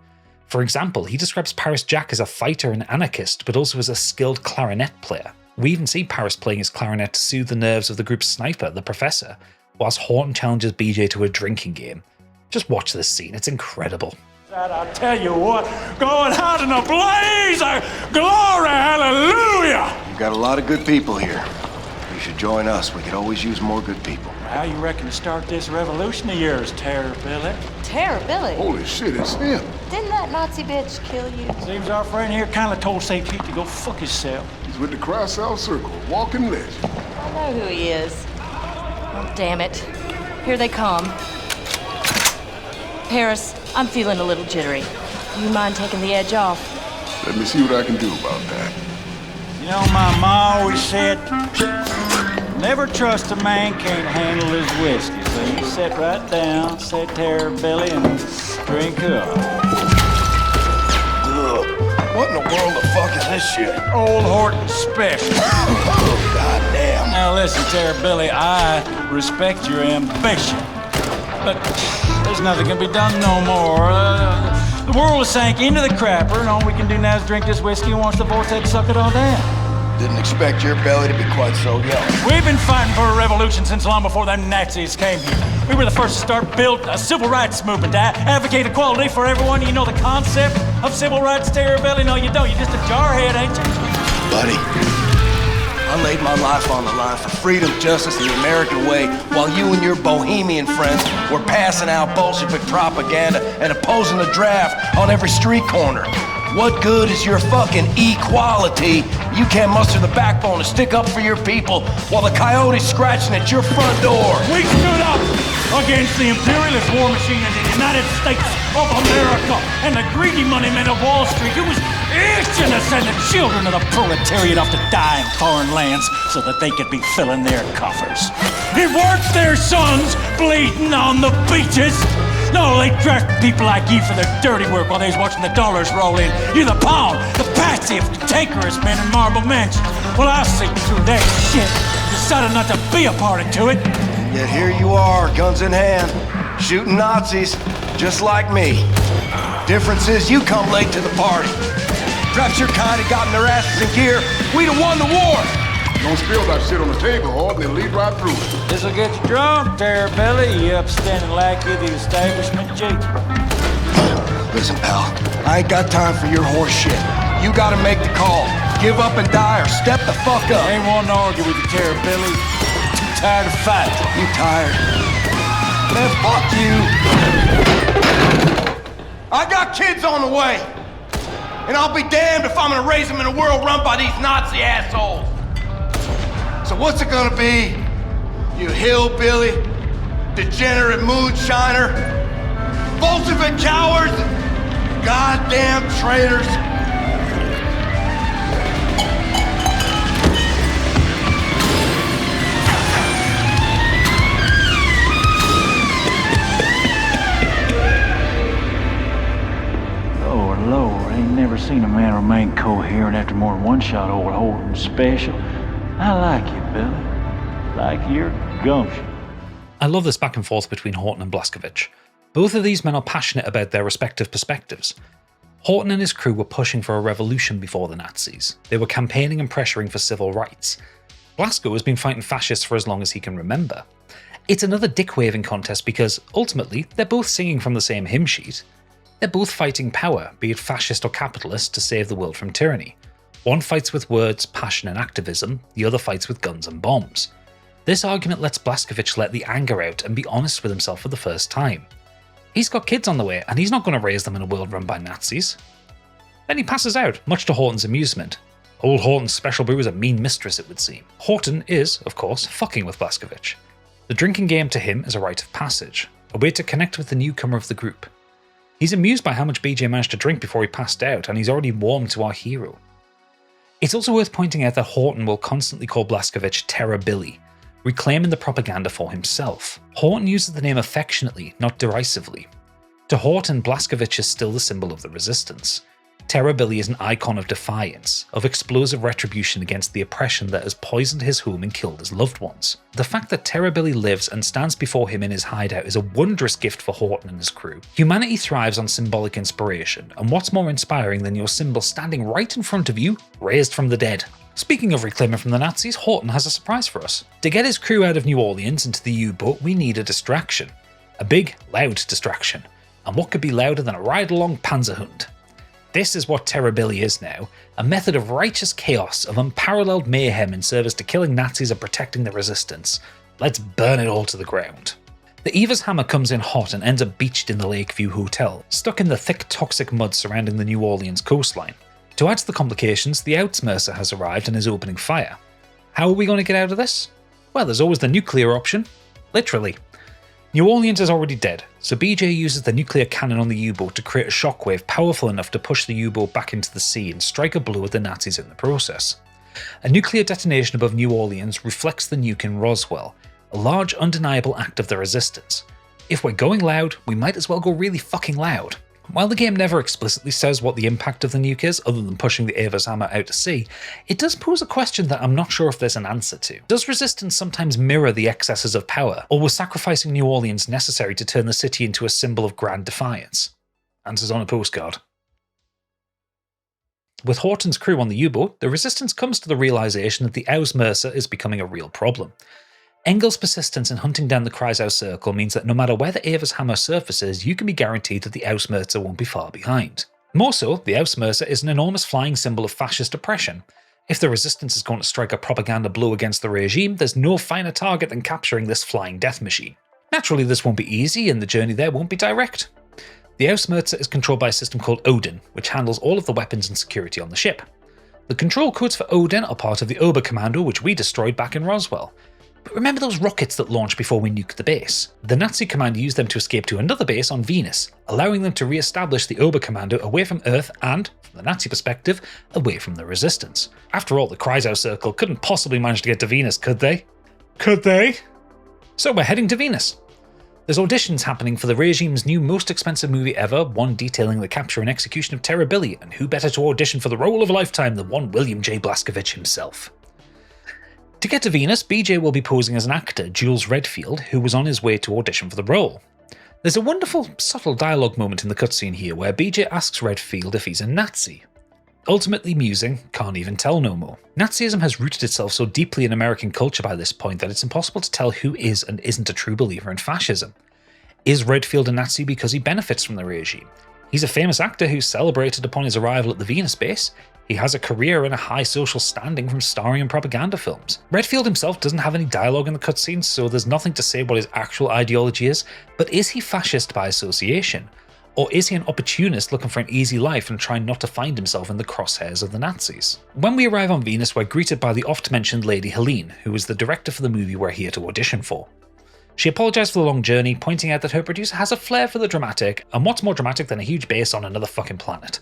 For example, he describes Paris Jack as a fighter and anarchist, but also as a skilled clarinet player. We even see Paris playing his clarinet to soothe the nerves of the group's sniper, the Professor, whilst Horton challenges BJ to a drinking game. Just watch this scene, it's incredible. I'll tell you what, going out in a blaze of glory, hallelujah! You've got a lot of good people here. You should join us. We could always use more good people. How you reckon to start this revolution of yours, Terror Billy? Terror Billy? Holy shit, it's him. Didn't that Nazi bitch kill you? Seems our friend here kind of told St. Pete to go fuck himself. He's with the Crossout Circle, walking legend. I know who he is. Oh, damn it. Here they come. Paris, I'm feeling a little jittery. Do you mind taking the edge off? Let me see what I can do about that. You know, my ma always said, never trust a man can't handle his whiskey. So you sit right down, say Terror Billy, and drink up. What in the world the fuck is this shit? Old Horton special. Oh, goddamn. Now listen, Terror Billy, I respect your ambition, but there's nothing can be done no more. The world has sank into the crapper, and all we can do now is drink this whiskey and watch the vortex suck it all down. Didn't expect your belly to be quite so young. We've been fighting for a revolution since long before them Nazis came here. We were the first to build a civil rights movement to advocate equality for everyone. You know the concept of civil rights, Terror Billy? No, you don't. You're just a jarhead, ain't you? Buddy, I laid my life on the line for freedom, justice, and the American way, while you and your bohemian friends were passing out Bolshevik propaganda and opposing the draft on every street corner. What good is your fucking equality? You can't muster the backbone to stick up for your people while the coyote's scratching at your front door. We stood up against the imperialist war machine in the United States of America and the greedy money men of Wall Street who was itching to send the children of the proletariat off to die in foreign lands so that they could be filling their coffers. It weren't their sons bleeding on the beaches. No, they draft people like you for their dirty work while they was watching the dollars roll in. You're the pawn, the passive, cantankerous men in marble mansions. Well, I see through that shit. Decided not to be a party to it. Yet here you are, guns in hand, shooting Nazis, just like me. Difference is you come late to the party. Perhaps your kind had gotten their asses in gear. We'd have won the war. Don't spill that shit on the table, Horton, and lead right through it. This'll get you drunk, Terror Billy, you upstanding lackey of the establishment, G. Listen, pal, I ain't got time for your horse shit. You gotta make the call. Give up and die or step the fuck up. I ain't wanting to argue with you, Terror Billy. Too tired of fighting. You tired? Man, fuck you. I got kids on the way. And I'll be damned if I'm gonna raise them in a world run by these Nazi assholes. So what's it gonna be? You hillbilly, degenerate moonshiner, Bolshevik cowards, goddamn traitors. Lord, I ain't never seen a man remain coherent after more than one shot old Horton special. I like you, Billy. Like your gumption. I love this back and forth between Horton and Blazkowicz. Both of these men are passionate about their respective perspectives. Horton and his crew were pushing for a revolution before the Nazis. They were campaigning and pressuring for civil rights. Blazko has been fighting fascists for as long as he can remember. It's another dick-waving contest because, ultimately, they're both singing from the same hymn sheet. They're both fighting power, be it fascist or capitalist, to save the world from tyranny. One fights with words, passion and activism, the other fights with guns and bombs. This argument lets Blazkowicz let the anger out and be honest with himself for the first time. He's got kids on the way, and he's not going to raise them in a world run by Nazis. Then he passes out, much to Horton's amusement. Old Horton's special brew is a mean mistress, it would seem. Horton is, of course, fucking with Blazkowicz. The drinking game to him is a rite of passage, a way to connect with the newcomer of the group. He's amused by how much BJ managed to drink before he passed out, and he's already warmed to our hero. It's also worth pointing out that Horton will constantly call Blazkowicz Terror Billy, reclaiming the propaganda for himself. Horton uses the name affectionately, not derisively. To Horton, Blazkowicz is still the symbol of the resistance. Terror Billy is an icon of defiance, of explosive retribution against the oppression that has poisoned his home and killed his loved ones. The fact that Terror Billy lives and stands before him in his hideout is a wondrous gift for Horton and his crew. Humanity thrives on symbolic inspiration, and what's more inspiring than your symbol standing right in front of you, raised from the dead? Speaking of reclaiming from the Nazis, Horton has a surprise for us. To get his crew out of New Orleans into the U-boat, we need a distraction. A big, loud distraction. And what could be louder than a ride-along Panzerhund? This is what Terror Billy is now, a method of righteous chaos, of unparalleled mayhem in service to killing Nazis and protecting the resistance. Let's burn it all to the ground. The Evers hammer comes in hot and ends up beached in the Lakeview Hotel, stuck in the thick toxic mud surrounding the New Orleans coastline. To add to the complications, the Ausmerzer has arrived and is opening fire. How are we going to get out of this? Well, there's always the nuclear option. Literally. New Orleans is already dead, so BJ uses the nuclear cannon on the U-boat to create a shockwave powerful enough to push the U-boat back into the sea and strike a blow at the Nazis in the process. A nuclear detonation above New Orleans reflects the nuke in Roswell, a large undeniable act of the resistance. If we're going loud, we might as well go really fucking loud. While the game never explicitly says what the impact of the nuke is, other than pushing the Evers hammer out to sea, it does pose a question that I'm not sure if there's an answer to. Does resistance sometimes mirror the excesses of power, or was sacrificing New Orleans necessary to turn the city into a symbol of grand defiance? Answers on a postcard. With Horton's crew on the U-boat, the resistance comes to the realization that the Ausmerzer is becoming a real problem. Engel's persistence in hunting down the Kreisau Circle means that no matter where the Evers hammer surfaces, you can be guaranteed that the Ausmerzer won't be far behind. More so, the Ausmerzer is an enormous flying symbol of fascist oppression. If the resistance is going to strike a propaganda blow against the regime, there's no finer target than capturing this flying death machine. Naturally, this won't be easy, and the journey there won't be direct. The Ausmerzer is controlled by a system called Odin, which handles all of the weapons and security on the ship. The control codes for Odin are part of the Oberkommando, which we destroyed back in Roswell. But remember those rockets that launched before we nuked the base? The Nazi command used them to escape to another base on Venus, allowing them to re-establish the Oberkommando away from Earth and, from the Nazi perspective, away from the resistance. After all, the Kreisau Circle couldn't possibly manage to get to Venus, could they? Could they? So we're heading to Venus. There's auditions happening for the regime's new most expensive movie ever, one detailing the capture and execution of Terror Billy, and who better to audition for the role of a lifetime than one William J. Blazkowicz himself. To get to Venus, BJ will be posing as an actor, Jules Redfield, who was on his way to audition for the role. There's a wonderful, subtle dialogue moment in the cutscene here where BJ asks Redfield if he's a Nazi. Ultimately musing, can't even tell no more. Nazism has rooted itself so deeply in American culture by this point that it's impossible to tell who is and isn't a true believer in fascism. Is Redfield a Nazi because he benefits from the regime? He's a famous actor who's celebrated upon his arrival at the Venus base. He has a career and a high social standing from starring in propaganda films. Redfield himself doesn't have any dialogue in the cutscenes, so there's nothing to say what his actual ideology is, but is he fascist by association? Or is he an opportunist looking for an easy life and trying not to find himself in the crosshairs of the Nazis? When we arrive on Venus, we're greeted by the oft-mentioned Lady Helene, who is the director for the movie we're here to audition for. She apologised for the long journey, pointing out that her producer has a flair for the dramatic, and what's more dramatic than a huge base on another fucking planet?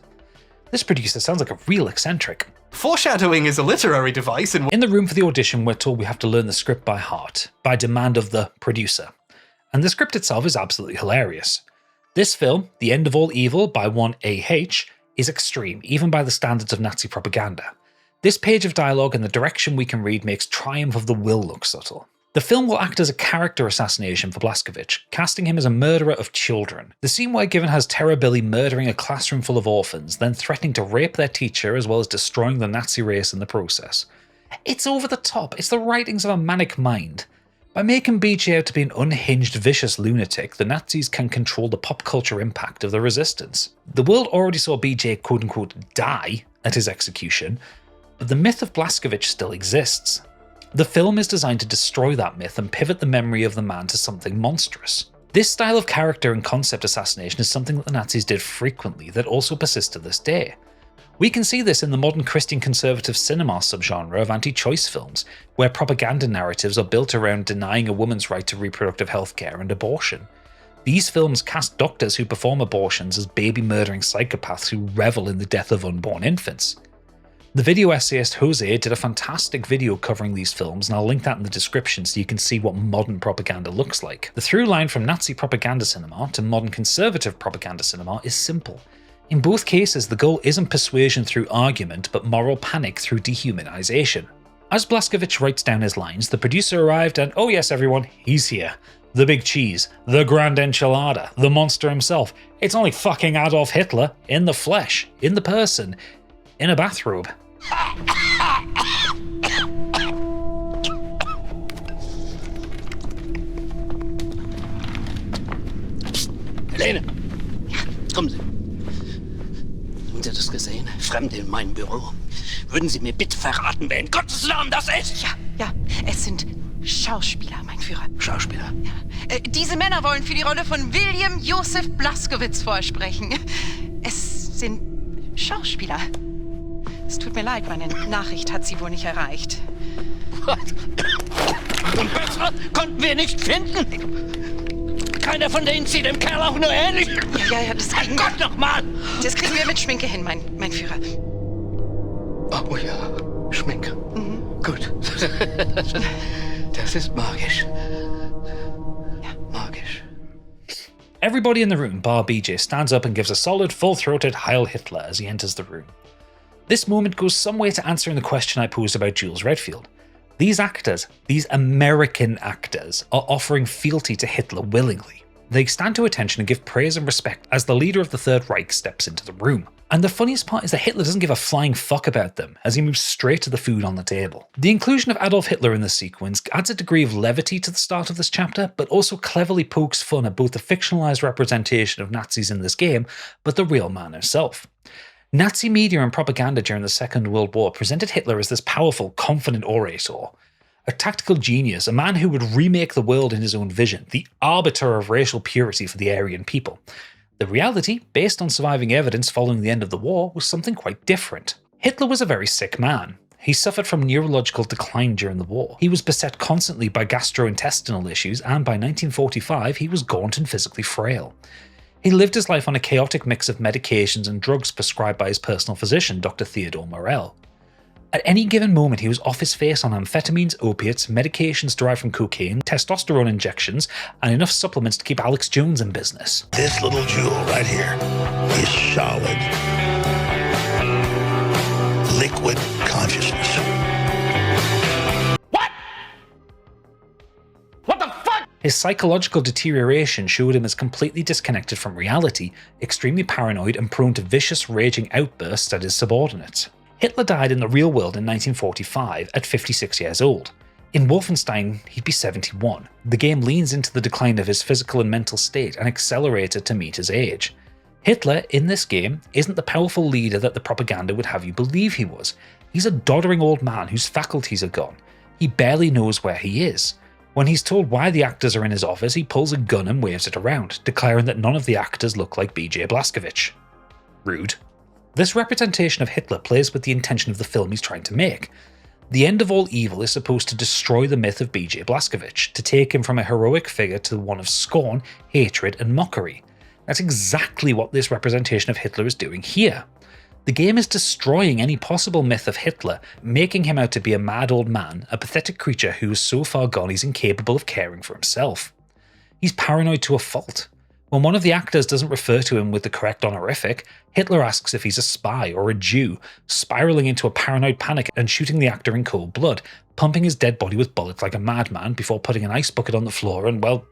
This producer sounds like a real eccentric. Foreshadowing is a literary device In the room for the audition, we're told we have to learn the script by heart, by demand of the producer. And the script itself is absolutely hilarious. This film, The End of All Evil by one A.H., is extreme, even by the standards of Nazi propaganda. This page of dialogue and the direction we can read makes Triumph of the Will look subtle. The film will act as a character assassination for Blazkowicz, casting him as a murderer of children. The scene where Given has Terror Billy murdering a classroom full of orphans, then threatening to rape their teacher as well as destroying the Nazi race in the process. It's over the top, it's the writings of a manic mind. By making BJ out to be an unhinged, vicious lunatic, the Nazis can control the pop culture impact of the resistance. The world already saw BJ quote-unquote die at his execution, but the myth of Blazkowicz still exists. The film is designed to destroy that myth and pivot the memory of the man to something monstrous. This style of character and concept assassination is something that the Nazis did frequently that also persists to this day. We can see this in the modern Christian conservative cinema subgenre of anti-choice films, where propaganda narratives are built around denying a woman's right to reproductive health care and abortion. These films cast doctors who perform abortions as baby-murdering psychopaths who revel in the death of unborn infants. The video essayist Jose did a fantastic video covering these films, and I'll link that in the description so you can see what modern propaganda looks like. The through line from Nazi propaganda cinema to modern conservative propaganda cinema is simple. In both cases, the goal isn't persuasion through argument, but moral panic through dehumanization. As Blazkowicz writes down his lines, the producer arrived and, oh yes everyone, he's here. The big cheese, the grand enchilada, the monster himself. It's only fucking Adolf Hitler, in the flesh, in the person, in a bathrobe. Helene! Ja, kommen Sie. Haben Sie das gesehen? Fremde in meinem Büro. Würden Sie mir bitte verraten, wer in Gottes Namen das ist? Ja, es sind Schauspieler, mein Führer. Schauspieler? Ja. Diese Männer wollen für die Rolle von William Joseph Blazkowicz vorsprechen. Es sind Schauspieler. Es tut mir leid, meine Nachricht hat sie wohl nicht erreicht. Und bessere konnten wir nicht finden. Keiner von denen sieht dem Kerl auch nur ähnlich. Ja, das kriegen Gott nochmal! Das kriegen wir mit Schminke hin, mein Führer. Oh ja, Schminke. Gut. Das ist magisch. Ja. Magisch. Everybody in the room, bar BJ, stands up and gives a solid, full-throated Heil Hitler as he enters the room. This moment goes some way to answering the question I posed about Jules Redfield. These actors, these American actors, are offering fealty to Hitler willingly. They stand to attention and give praise and respect as the leader of the Third Reich steps into the room. And the funniest part is that Hitler doesn't give a flying fuck about them as he moves straight to the food on the table. The inclusion of Adolf Hitler in this sequence adds a degree of levity to the start of this chapter, but also cleverly pokes fun at both the fictionalized representation of Nazis in this game, but the real man himself. Nazi media and propaganda during the Second World War presented Hitler as this powerful, confident orator, a tactical genius, a man who would remake the world in his own vision, the arbiter of racial purity for the Aryan people. The reality, based on surviving evidence following the end of the war, was something quite different. Hitler was a very sick man. He suffered from neurological decline during the war. He was beset constantly by gastrointestinal issues, and by 1945 he was gaunt and physically frail. He lived his life on a chaotic mix of medications and drugs prescribed by his personal physician, Dr. Theodore Morell. At any given moment, he was off his face on amphetamines, opiates, medications derived from cocaine, testosterone injections, and enough supplements to keep Alex Jones in business. This little jewel right here is solid, liquid consciousness. What the fuck? His psychological deterioration showed him as completely disconnected from reality, extremely paranoid and prone to vicious, raging outbursts at his subordinates. Hitler died in the real world in 1945 at 56 years old. In Wolfenstein, he'd be 71. The game leans into the decline of his physical and mental state and accelerates it to meet his age. Hitler, in this game, isn't the powerful leader that the propaganda would have you believe he was. He's a doddering old man whose faculties are gone. He barely knows where he is. When he's told why the actors are in his office, he pulls a gun and waves it around, declaring that none of the actors look like BJ Blazkowicz. Rude. This representation of Hitler plays with the intention of the film he's trying to make. The end of all evil is supposed to destroy the myth of BJ Blazkowicz, to take him from a heroic figure to one of scorn, hatred, and mockery. That's exactly what this representation of Hitler is doing here. The game is destroying any possible myth of Hitler, making him out to be a mad old man, a pathetic creature who is so far gone he's incapable of caring for himself. He's paranoid to a fault. When one of the actors doesn't refer to him with the correct honorific, Hitler asks if he's a spy or a Jew, spiraling into a paranoid panic and shooting the actor in cold blood, pumping his dead body with bullets like a madman before putting an ice bucket on the floor and, well,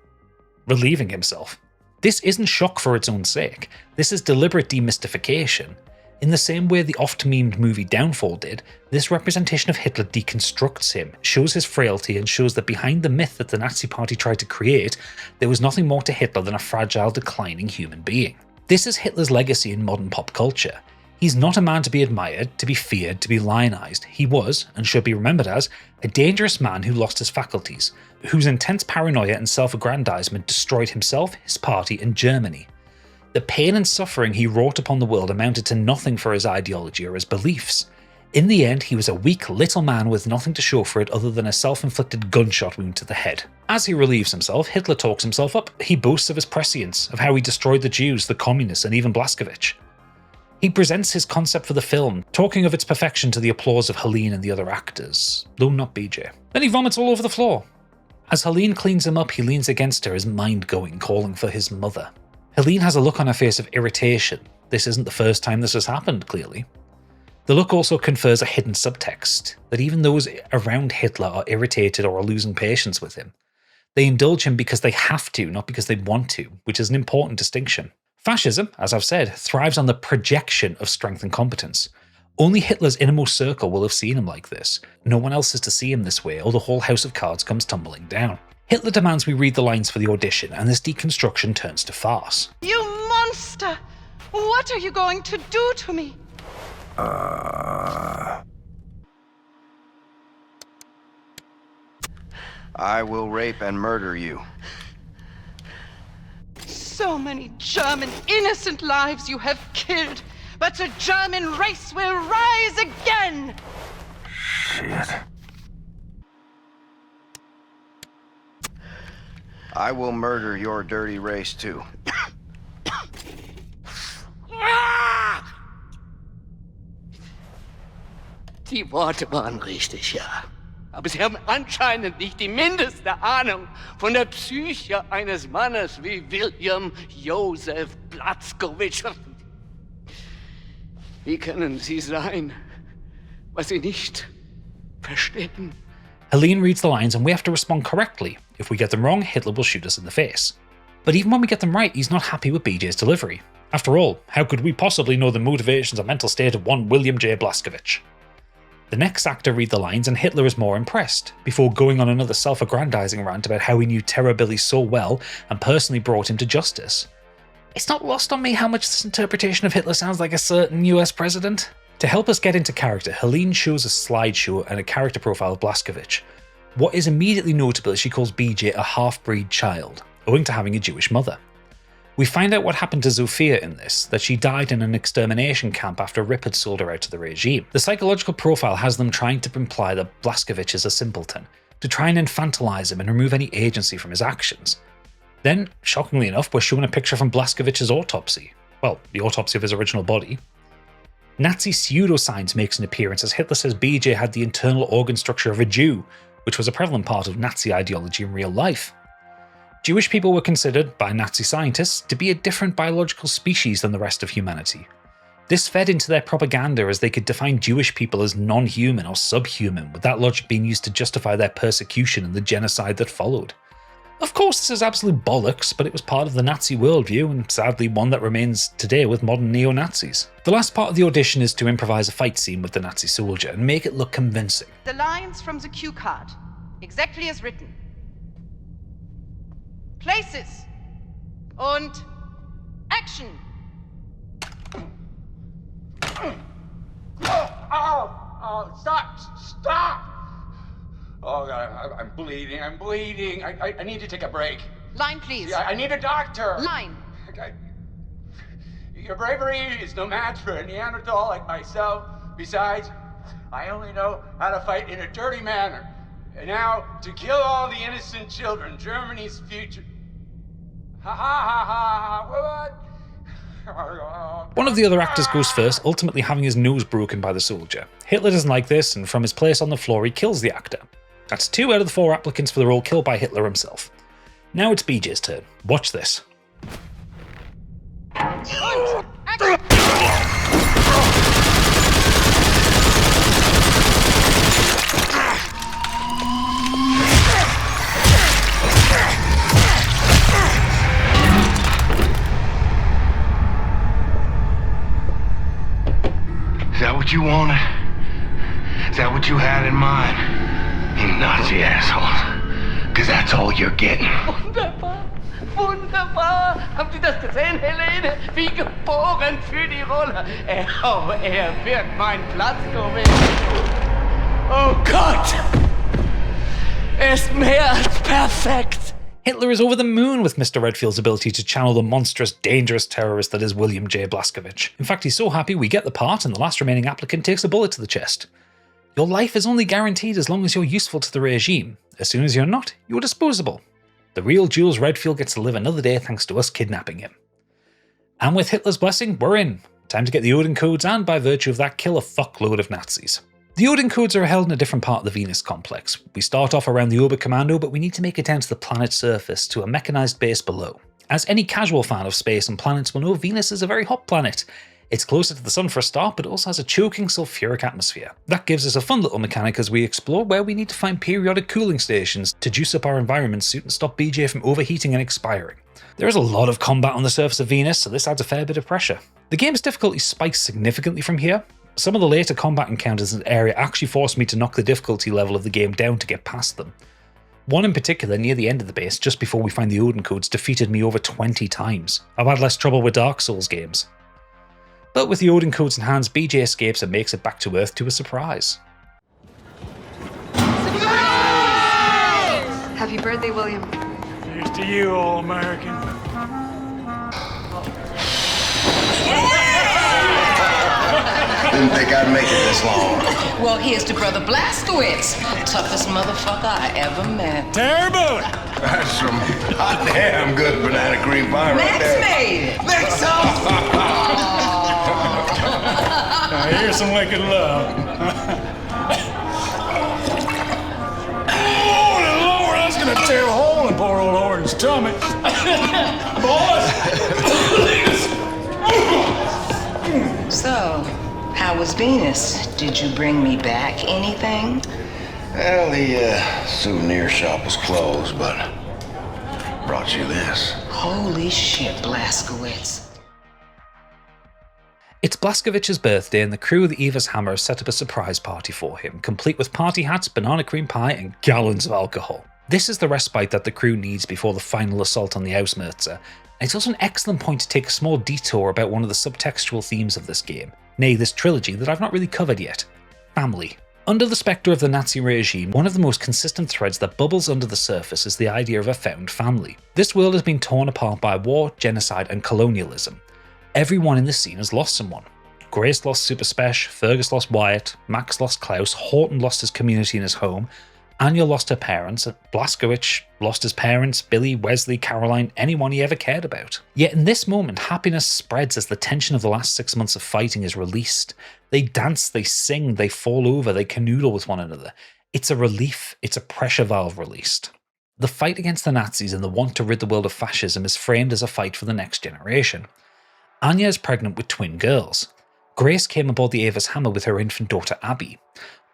relieving himself. This isn't shock for its own sake. This is deliberate demystification. In the same way the oft-memed movie Downfall did, this representation of Hitler deconstructs him, shows his frailty, and shows that behind the myth that the Nazi Party tried to create, there was nothing more to Hitler than a fragile, declining human being. This is Hitler's legacy in modern pop culture. He's not a man to be admired, to be feared, to be lionized. He was, and should be remembered as, a dangerous man who lost his faculties, whose intense paranoia and self-aggrandizement destroyed himself, his party, and Germany. The pain and suffering he wrought upon the world amounted to nothing for his ideology or his beliefs. In the end, he was a weak little man with nothing to show for it other than a self-inflicted gunshot wound to the head. As he relieves himself, Hitler talks himself up. He boasts of his prescience, of how he destroyed the Jews, the communists, and even Blaskovich. He presents his concept for the film, talking of its perfection to the applause of Helene and the other actors, though not BJ. Then he vomits all over the floor. As Helene cleans him up, he leans against her, his mind going, calling for his mother. Helene has a look on her face of irritation. This isn't the first time this has happened, clearly. The look also confers a hidden subtext, that even those around Hitler are irritated or are losing patience with him. They indulge him because they have to, not because they want to, which is an important distinction. Fascism, as I've said, thrives on the projection of strength and competence. Only Hitler's innermost circle will have seen him like this. No one else is to see him this way, or the whole house of cards comes tumbling down. Hitler demands we read the lines for the audition, and this deconstruction turns to farce. You monster! What are you going to do to me? I will rape and murder you. So many German innocent lives you have killed, but the German race will rise again! Shit. I will murder your dirty race too. Die Worte waren richtig, ja. Aber Sie haben anscheinend nicht die mindeste Ahnung von der Psyche eines Mannes wie William Joseph Blaskovich. Wie können Sie sein, was Sie nicht verstehen? Helene reads the lines and we have to respond correctly. If we get them wrong, Hitler will shoot us in the face. But even when we get them right, he's not happy with BJ's delivery. After all, how could we possibly know the motivations or mental state of one William J. Blaskovich? The next actor read the lines and Hitler is more impressed, before going on another self-aggrandizing rant about how he knew Terror Billy so well and personally brought him to justice. It's not lost on me how much this interpretation of Hitler sounds like a certain US president. To help us get into character, Helene shows a slideshow and a character profile of Blaskovich. What is immediately notable is she calls BJ a half-breed child, owing to having a Jewish mother. We find out what happened to Zofia in this, that she died in an extermination camp after Rip had sold her out to the regime. The psychological profile has them trying to imply that Blaskovich is a simpleton, to try and infantilize him and remove any agency from his actions. Then, shockingly enough, we're shown a picture from Blaskovich's autopsy. Well, the autopsy of his original body. Nazi pseudoscience makes an appearance as Hitler says BJ had the internal organ structure of a Jew, which was a prevalent part of Nazi ideology in real life. Jewish people were considered, by Nazi scientists, to be a different biological species than the rest of humanity. This fed into their propaganda as they could define Jewish people as non-human or subhuman, with that logic being used to justify their persecution and the genocide that followed. Of course, this is absolute bollocks, but it was part of the Nazi worldview, and sadly one that remains today with modern neo-Nazis. The last part of the audition is to improvise a fight scene with the Nazi soldier and make it look convincing. The lines from the cue card, exactly as written. Places und action. Oh, stop! Oh, God, I'm bleeding. I need to take a break. Line, please. Yeah, I need a doctor. Line. Your bravery is no match for a Neanderthal like myself. Besides, I only know how to fight in a dirty manner. And now, to kill all the innocent children, Germany's future. What? One of the other actors goes first, ultimately having his nose broken by the soldier. Hitler doesn't like this, and from his place on the floor he kills the actor. That's 2 out of the 4 applicants for the role killed by Hitler himself. Now it's BJ's turn. Watch this. Is that what you wanted? Is that what you had in mind? You Nazi assholes. 'Cause that's all you're getting. Wunderbar, wunderbar. Haben Sie das gesehen, Helene? Wie geboren für die Rolle. Er wird mein Blaskowitz. Oh Gott! Er ist mehr als perfekt. Hitler is over the moon with Mr. Redfield's ability to channel the monstrous, dangerous terrorist that is William J. Blazkowicz. In fact, he's so happy we get the part and the last remaining applicant takes a bullet to the chest. Your life is only guaranteed as long as you're useful to the regime. As soon as you're not, you're disposable. The real Jules Redfield gets to live another day thanks to us kidnapping him. And with Hitler's blessing, we're in. Time to get the Odin codes and, by virtue of that, kill a fuckload of Nazis. The Odin codes are held in a different part of the Venus complex. We start off around the Oberkommando, but we need to make it down to the planet's surface to a mechanized base below. As any casual fan of space and planets will know, Venus is a very hot planet. It's closer to the sun for a start, but also has a choking sulfuric atmosphere. That gives us a fun little mechanic as we explore where we need to find periodic cooling stations to juice up our environment suit and stop BJ from overheating and expiring. There is a lot of combat on the surface of Venus, so this adds a fair bit of pressure. The game's difficulty spikes significantly from here. Some of the later combat encounters in the area actually forced me to knock the difficulty level of the game down to get past them. One in particular, near the end of the base, just before we find the Odin codes, defeated me over 20 times. I've had less trouble with Dark Souls games. But with the Odin codes in hands, BJ escapes and makes it back to Earth to a surprise. Happy birthday, William. Here's to you, All-American. Didn't think I'd make it this long. Well, here's to Brother Blazkowicz, toughest motherfucker I ever met. Terrible! That's some hot damn good banana cream pie right there. Max made it. Next up! Now, here's some wicked love. Holy Lord, that's gonna tear a hole in poor old Orange's tummy. Boys! So, how was Venus? Did you bring me back anything? Well, the souvenir shop was closed, but brought you this. Holy shit, Blazkowicz. It's Blazkowicz's birthday and the crew of the Eva's Hammer has set up a surprise party for him, complete with party hats, banana cream pie and gallons of alcohol. This is the respite that the crew needs before the final assault on the Ausmerzer, and it's also an excellent point to take a small detour about one of the subtextual themes of this game, nay this trilogy that I've not really covered yet. Family. Under the spectre of the Nazi regime, one of the most consistent threads that bubbles under the surface is the idea of a found family. This world has been torn apart by war, genocide and colonialism. Everyone in this scene has lost someone. Grace lost Super Spesh, Fergus lost Wyatt, Max lost Klaus, Horton lost his community and his home, Anya lost her parents, and Blazkowicz lost his parents, Billy, Wesley, Caroline, anyone he ever cared about. Yet in this moment, happiness spreads as the tension of the last 6 months of fighting is released. They dance, they sing, they fall over, they canoodle with one another. It's a relief, it's a pressure valve released. The fight against the Nazis and the want to rid the world of fascism is framed as a fight for the next generation. Anya is pregnant with twin girls. Grace came aboard the Eva's Hammer with her infant daughter Abby.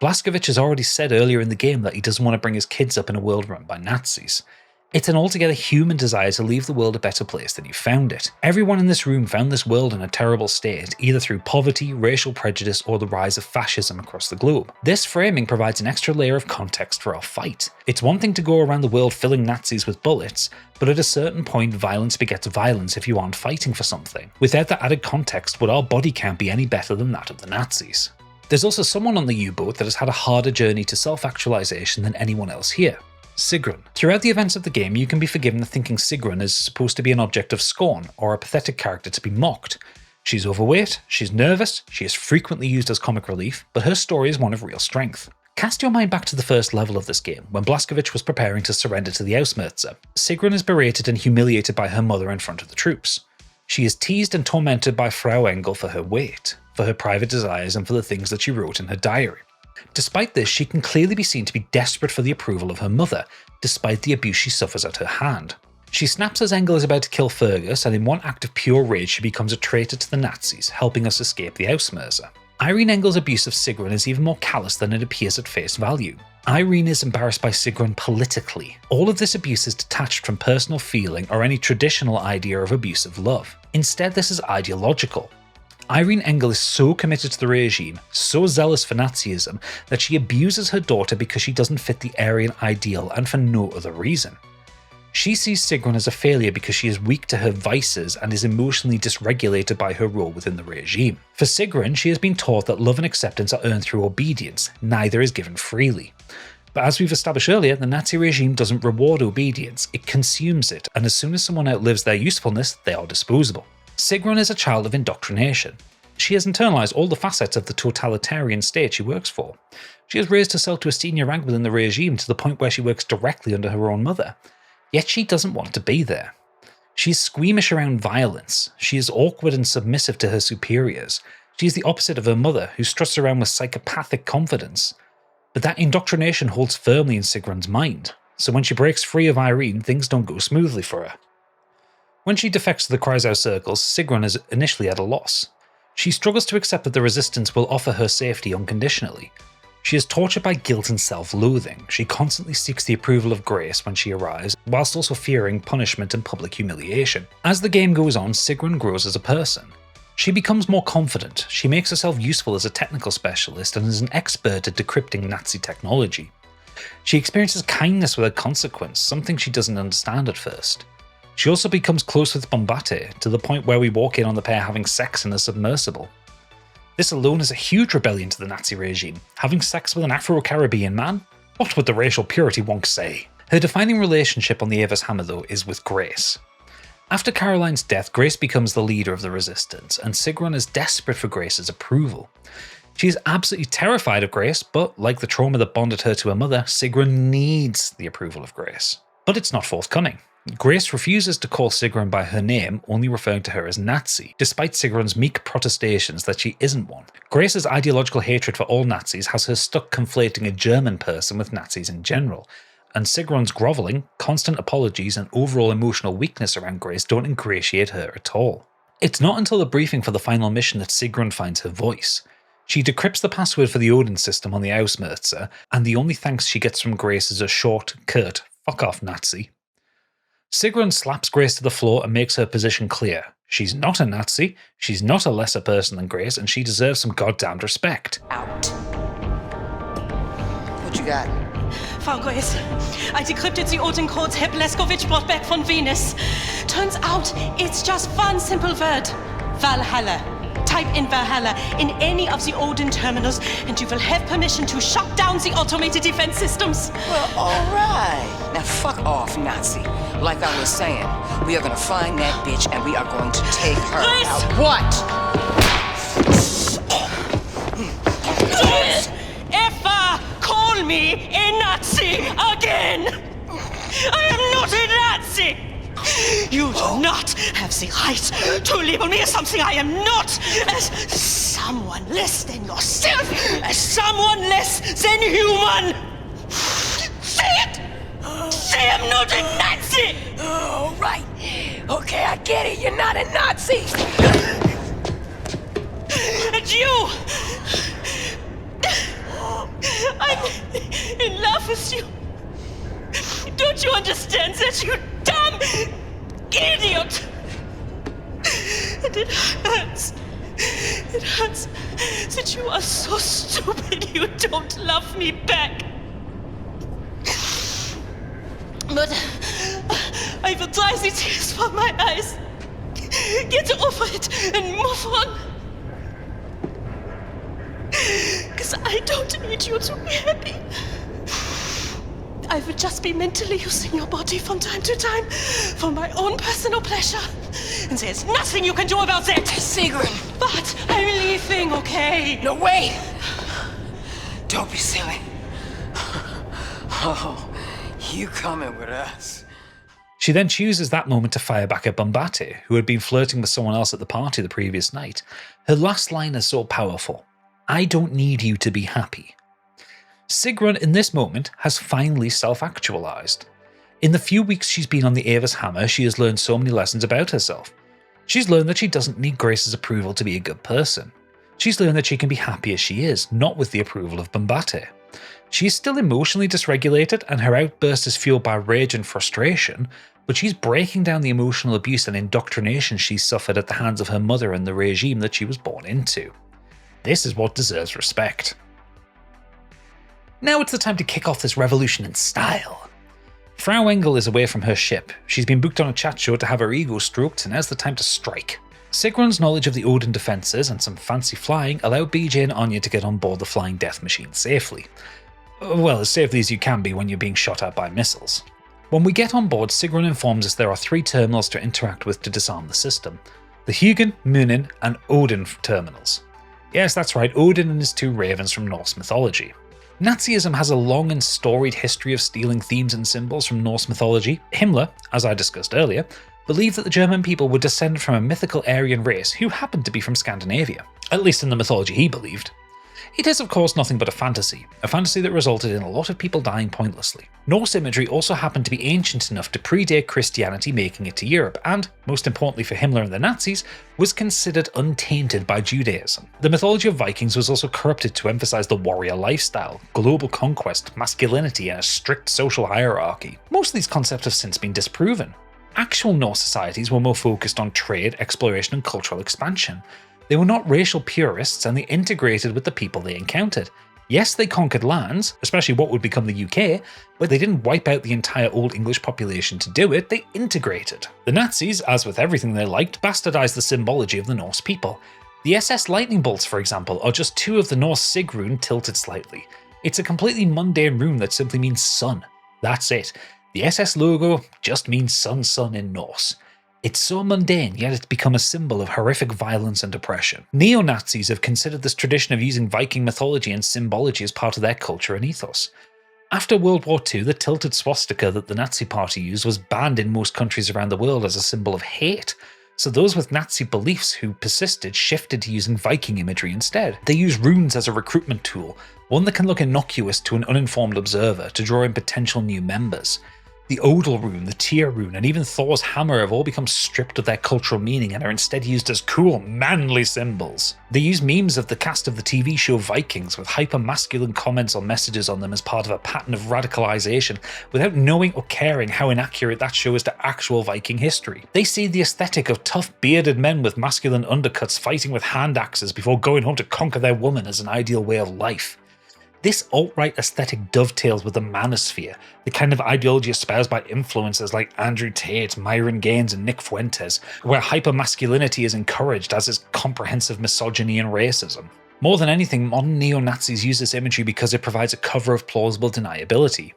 Blazkowicz has already said earlier in the game that he doesn't want to bring his kids up in a world run by Nazis. It's an altogether human desire to leave the world a better place than you found it. Everyone in this room found this world in a terrible state, either through poverty, racial prejudice, or the rise of fascism across the globe. This framing provides an extra layer of context for our fight. It's one thing to go around the world filling Nazis with bullets, but at a certain point violence begets violence if you aren't fighting for something. Without that added context, would our body count be any better than that of the Nazis? There's also someone on the U-boat that has had a harder journey to self-actualization than anyone else here. Sigrun. Throughout the events of the game, you can be forgiven for thinking Sigrun is supposed to be an object of scorn, or a pathetic character to be mocked. She's overweight, she's nervous, she is frequently used as comic relief, but her story is one of real strength. Cast your mind back to the first level of this game, when Blazkowicz was preparing to surrender to the Ausmerzer. Sigrun is berated and humiliated by her mother in front of the troops. She is teased and tormented by Frau Engel for her weight, for her private desires and for the things that she wrote in her diary. Despite this, she can clearly be seen to be desperate for the approval of her mother, despite the abuse she suffers at her hand. She snaps as Engel is about to kill Fergus, and in one act of pure rage she becomes a traitor to the Nazis, helping us escape the Ausmerzer. Irene Engel's abuse of Sigrun is even more callous than it appears at face value. Irene is embarrassed by Sigrun politically. All of this abuse is detached from personal feeling or any traditional idea of abusive love. Instead, this is ideological. Irene Engel is so committed to the regime, so zealous for Nazism, that she abuses her daughter because she doesn't fit the Aryan ideal and for no other reason. She sees Sigrun as a failure because she is weak to her vices and is emotionally dysregulated by her role within the regime. For Sigrun, she has been taught that love and acceptance are earned through obedience, neither is given freely. But as we've established earlier, the Nazi regime doesn't reward obedience, it consumes it, and as soon as someone outlives their usefulness, they are disposable. Sigrun is a child of indoctrination. She has internalized all the facets of the totalitarian state she works for. She has raised herself to a senior rank within the regime to the point where she works directly under her own mother. Yet she doesn't want to be there. She is squeamish around violence. She is awkward and submissive to her superiors. She is the opposite of her mother, who struts around with psychopathic confidence. But that indoctrination holds firmly in Sigrun's mind, so when she breaks free of Irene, things don't go smoothly for her. When she defects to the Kreisau circles, Sigrun is initially at a loss. She struggles to accept that the resistance will offer her safety unconditionally. She is tortured by guilt and self-loathing. She constantly seeks the approval of Grace when she arrives, whilst also fearing punishment and public humiliation. As the game goes on, Sigrun grows as a person. She becomes more confident, she makes herself useful as a technical specialist and is an expert at decrypting Nazi technology. She experiences kindness without consequence, something she doesn't understand at first. She also becomes close with Bombate, to the point where we walk in on the pair having sex in a submersible. This alone is a huge rebellion to the Nazi regime. Having sex with an Afro-Caribbean man? What would the racial purity wonks say? Her defining relationship on the Avis Hammer though is with Grace. After Caroline's death, Grace becomes the leader of the resistance, and Sigrun is desperate for Grace's approval. She is absolutely terrified of Grace, but like the trauma that bonded her to her mother, Sigrun needs the approval of Grace. But it's not forthcoming. Grace refuses to call Sigrun by her name, only referring to her as Nazi, despite Sigrun's meek protestations that she isn't one. Grace's ideological hatred for all Nazis has her stuck conflating a German person with Nazis in general, and Sigrun's grovelling, constant apologies, and overall emotional weakness around Grace don't ingratiate her at all. It's not until the briefing for the final mission that Sigrun finds her voice. She decrypts the password for the Odin system on the Ausmerzer, and the only thanks she gets from Grace is a short, curt, "fuck off, Nazi." Sigrun slaps Grace to the floor and makes her position clear. She's not a Nazi, she's not a lesser person than Grace, and she deserves some goddamned respect. Out. What you got? Frau Grace, I decrypted the Odin codes Herr Bleskowicz brought back from Venus. Turns out it's just one simple word. Valhalla. Type in Valhalla in any of the Odin terminals and you will have permission to shut down the automated defense systems. Well, all right. Now fuck off, Nazi. Like I was saying, we are gonna find that bitch and we are going to take her Grace! out. What? Don't ever call me a Nazi again! I am not a Nazi! You do not have the right to label me as something I am not, as someone less than yourself, as someone less than human! Say it! Say I'm not a Nazi! All right. Okay, I get it. You're not a Nazi. And you! I'm in love with you. Don't you understand that, you dumb idiot? And it hurts. It hurts that you are so stupid you don't love me back. But I will dry the tears from my eyes. Get over it and move on. Because I don't need you to be happy. I will just be mentally using your body from time to time for my own personal pleasure. And there's nothing you can do about that. Sigrun. But I'm leaving, okay? No, wait. Don't be silly. Oh, you coming with us. She then chooses that moment to fire back at Bombate, who had been flirting with someone else at the party the previous night. Her last line is so powerful. I don't need you to be happy. Sigrun in this moment has finally self-actualized. In the few weeks she's been on the Avis Hammer, she has learned so many lessons about herself. She's learned that she doesn't need Grace's approval to be a good person. She's learned that she can be happy as she is, not with the approval of Bombate. She is still emotionally dysregulated, and her outburst is fueled by rage and frustration, but she's breaking down the emotional abuse and indoctrination she suffered at the hands of her mother and the regime that she was born into. This is what deserves respect. Now it's the time to kick off this revolution in style. Frau Engel is away from her ship. She's been booked on a chat show to have her ego stroked, and now's the time to strike. Sigrun's knowledge of the Odin defences and some fancy flying allow BJ and Anya to get on board the flying death machine safely. Well, as safely as you can be when you're being shot at by missiles. When we get on board, Sigrun informs us there are 3 terminals to interact with to disarm the system. The Hugin, Munin, and Odin terminals. Yes, that's right, Odin and his 2 ravens from Norse mythology. Nazism has a long and storied history of stealing themes and symbols from Norse mythology. Himmler, as I discussed earlier, believed that the German people were descended from a mythical Aryan race who happened to be from Scandinavia, at least in the mythology he believed. It is of course nothing but a fantasy that resulted in a lot of people dying pointlessly. Norse imagery also happened to be ancient enough to predate Christianity making it to Europe, and, most importantly for Himmler and the Nazis, was considered untainted by Judaism. The mythology of Vikings was also corrupted to emphasize the warrior lifestyle, global conquest, masculinity, and a strict social hierarchy. Most of these concepts have since been disproven. Actual Norse societies were more focused on trade, exploration, and cultural expansion. They were not racial purists, and they integrated with the people they encountered. Yes, they conquered lands, especially what would become the UK, but they didn't wipe out the entire Old English population to do it, they integrated. The Nazis, as with everything they liked, bastardized the symbology of the Norse people. The SS lightning bolts, for example, are just 2 of the Norse Sig rune tilted slightly. It's a completely mundane rune that simply means sun. That's it. The SS logo just means sun in Norse. It's so mundane, yet it's become a symbol of horrific violence and oppression. Neo-Nazis have considered this tradition of using Viking mythology and symbology as part of their culture and ethos. After World War II, the tilted swastika that the Nazi Party used was banned in most countries around the world as a symbol of hate, so those with Nazi beliefs who persisted shifted to using Viking imagery instead. They use runes as a recruitment tool, one that can look innocuous to an uninformed observer to draw in potential new members. The Odal rune, the Tyr rune, and even Thor's hammer have all become stripped of their cultural meaning and are instead used as cool, manly symbols. They use memes of the cast of the TV show Vikings with hyper-masculine comments or messages on them as part of a pattern of radicalization without knowing or caring how inaccurate that show is to actual Viking history. They see the aesthetic of tough, bearded men with masculine undercuts fighting with hand axes before going home to conquer their woman as an ideal way of life. This alt-right aesthetic dovetails with the manosphere, the kind of ideology espoused by influencers like Andrew Tate, Myron Gaines, and Nick Fuentes, where hypermasculinity is encouraged, as is comprehensive misogyny and racism. More than anything, modern neo-Nazis use this imagery because it provides a cover of plausible deniability.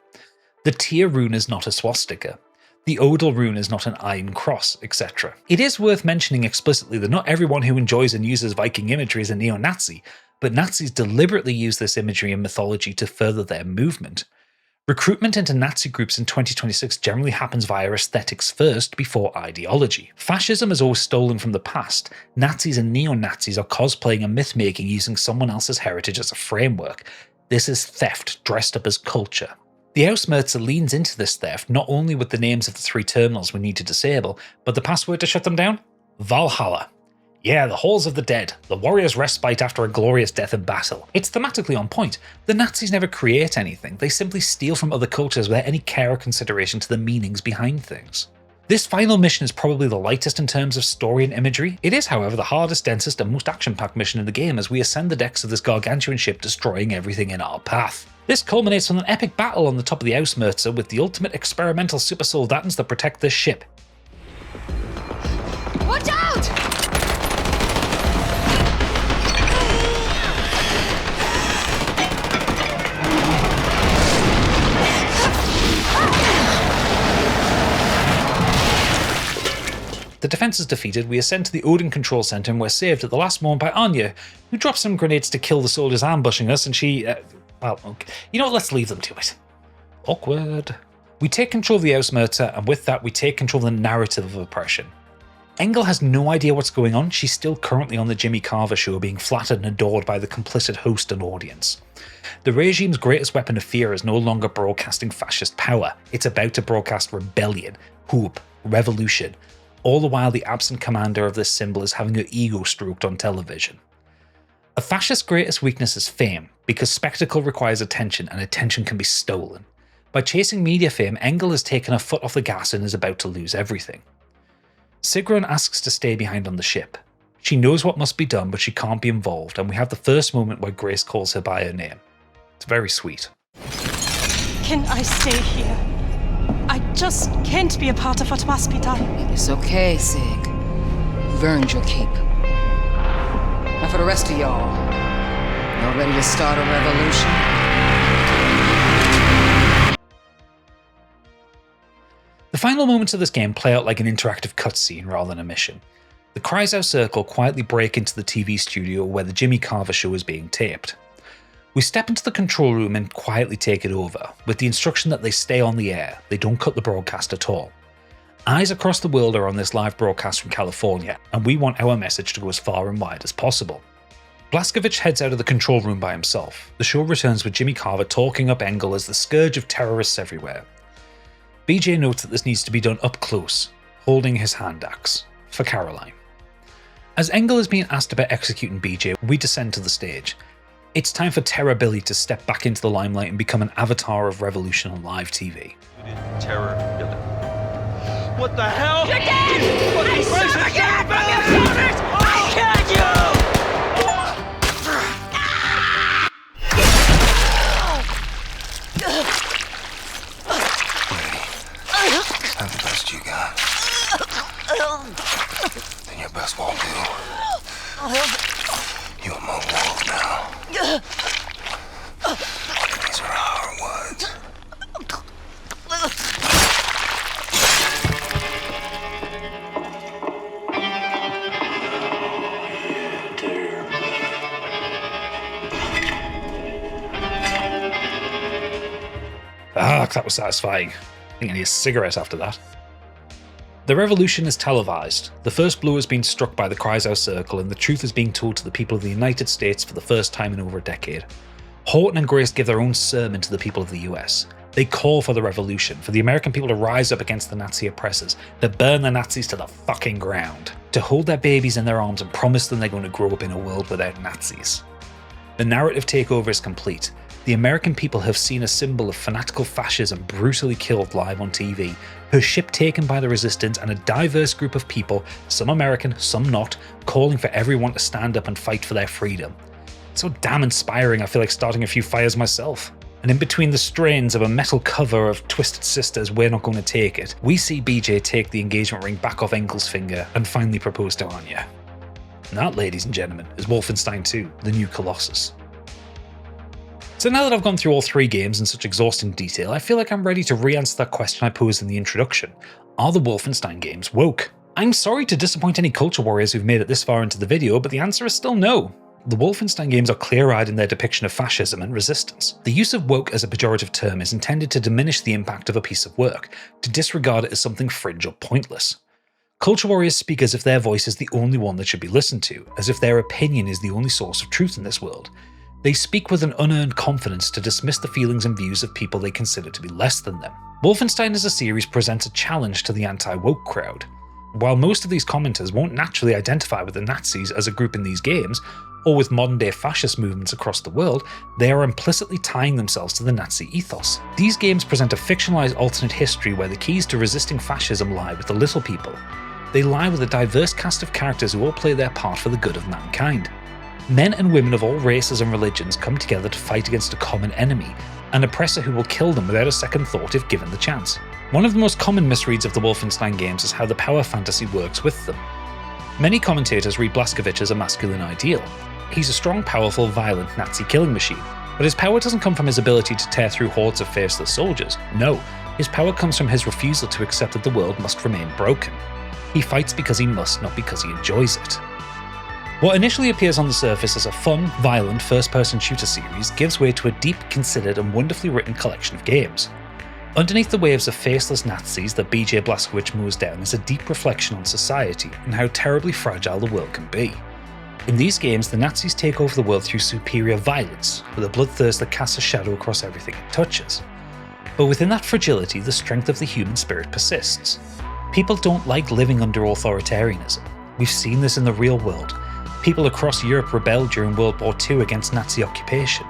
The Tyr rune is not a swastika. The Odal rune is not an iron cross, etc. It is worth mentioning explicitly that not everyone who enjoys and uses Viking imagery is a neo-Nazi, but Nazis deliberately use this imagery and mythology to further their movement. Recruitment into Nazi groups in 2026 generally happens via aesthetics first, before ideology. Fascism is always stolen from the past. Nazis and neo-Nazis are cosplaying and myth-making using someone else's heritage as a framework. This is theft dressed up as culture. The Ausmerzer leans into this theft not only with the names of the 3 terminals we need to disable, but the password to shut them down? Valhalla. Yeah, the halls of the dead, the warrior's respite after a glorious death in battle. It's thematically on point. The Nazis never create anything, they simply steal from other cultures without any care or consideration to the meanings behind things. This final mission is probably the lightest in terms of story and imagery. It is, however, the hardest, densest, and most action-packed mission in the game as we ascend the decks of this gargantuan ship, destroying everything in our path. This culminates with an epic battle on the top of the Ausmerzer with the ultimate experimental super soldatans that protect this ship. Watch out! The defense is defeated, we ascend to the Odin Control Center and we're saved at the last moment by Anya, who drops some grenades to kill the soldiers ambushing us, and she, well, okay. You know what, let's leave them to it. Awkward. We take control of the Ausmerzer, and with that we take control of the narrative of oppression. Engel has no idea what's going on, she's still currently on the Jimmy Carver show being flattered and adored by the complicit host and audience. The regime's greatest weapon of fear is no longer broadcasting fascist power, it's about to broadcast rebellion, hope, revolution, all the while the absent commander of this symbol is having her ego stroked on television. A fascist's greatest weakness is fame, because spectacle requires attention and attention can be stolen. By chasing media fame, Engel has taken her foot off the gas and is about to lose everything. Sigrun asks to stay behind on the ship. She knows what must be done, but she can't be involved, and we have the first moment where Grace calls her by her name. It's very sweet. Can I stay here? I just can't be a part of what must be done. It's okay, Sig. You've earned your keep. Now for the rest of y'all, y'all ready to start a revolution? The final moments of this game play out like an interactive cutscene rather than a mission. The Kreisau Circle quietly break into the TV studio where the Jimmy Carver show is being taped. We step into the control room and quietly take it over, with the instruction that they stay on the air, they don't cut the broadcast at all. Eyes across the world are on this live broadcast from California, and we want our message to go as far and wide as possible. Blazkowicz heads out of the control room by himself. The show returns with Jimmy Carver talking up Engel as the scourge of terrorists everywhere. BJ notes that this needs to be done up close, holding his hand axe, for Caroline. As Engel is being asked about executing BJ, we descend to the stage. It's time for Terror Billy to step back into the limelight and become an avatar of revolution on live TV. Terror Billy. What the hell? You're dead! I suffer death from your shoulders! I killed you! Have the best you got. Then your best won't do. You're my wolf now. These are our words. Ah, that was satisfying. I think I need a cigarette after that. The revolution is televised. The first blow has been struck by the Kreisau Circle, and the truth is being told to the people of the United States for the first time in over a decade. Horton and Grace give their own sermon to the people of the US. They call for the revolution, for the American people to rise up against the Nazi oppressors, to burn the Nazis to the fucking ground, to hold their babies in their arms and promise them they're going to grow up in a world without Nazis. The narrative takeover is complete. The American people have seen a symbol of fanatical fascism brutally killed live on TV, her ship taken by the resistance, and a diverse group of people, some American, some not, calling for everyone to stand up and fight for their freedom. It's so damn inspiring, I feel like starting a few fires myself. And in between the strains of a metal cover of Twisted Sister's We're Not Gonna Take It, we see BJ take the engagement ring back off Engel's finger and finally propose to Anya. And that, ladies and gentlemen, is Wolfenstein 2, the new Colossus. So now that I've gone through all three games in such exhausting detail, I feel like I'm ready to re-answer that question I posed in the introduction. Are the Wolfenstein games woke? I'm sorry to disappoint any culture warriors who've made it this far into the video, but the answer is still no. The Wolfenstein games are clear-eyed in their depiction of fascism and resistance. The use of woke as a pejorative term is intended to diminish the impact of a piece of work, to disregard it as something fringe or pointless. Culture warriors speak as if their voice is the only one that should be listened to, as if their opinion is the only source of truth in this world. They speak with an unearned confidence to dismiss the feelings and views of people they consider to be less than them. Wolfenstein as a series presents a challenge to the anti-woke crowd. While most of these commenters won't naturally identify with the Nazis as a group in these games, or with modern-day fascist movements across the world, they are implicitly tying themselves to the Nazi ethos. These games present a fictionalized alternate history where the keys to resisting fascism lie with the little people. They lie with a diverse cast of characters who all play their part for the good of mankind. Men and women of all races and religions come together to fight against a common enemy, an oppressor who will kill them without a second thought if given the chance. One of the most common misreads of the Wolfenstein games is how the power fantasy works with them. Many commentators read Blazkowicz as a masculine ideal. He's a strong, powerful, violent Nazi killing machine, but his power doesn't come from his ability to tear through hordes of faceless soldiers. No, his power comes from his refusal to accept that the world must remain broken. He fights because he must, not because he enjoys it. What initially appears on the surface as a fun, violent, first-person shooter series gives way to a deep, considered, and wonderfully written collection of games. Underneath the waves of faceless Nazis that BJ Blazkowicz mows down is a deep reflection on society and how terribly fragile the world can be. In these games, the Nazis take over the world through superior violence, with a bloodthirst that casts a shadow across everything it touches. But within that fragility, the strength of the human spirit persists. People don't like living under authoritarianism. We've seen this in the real world. People across Europe rebelled during World War II against Nazi occupation.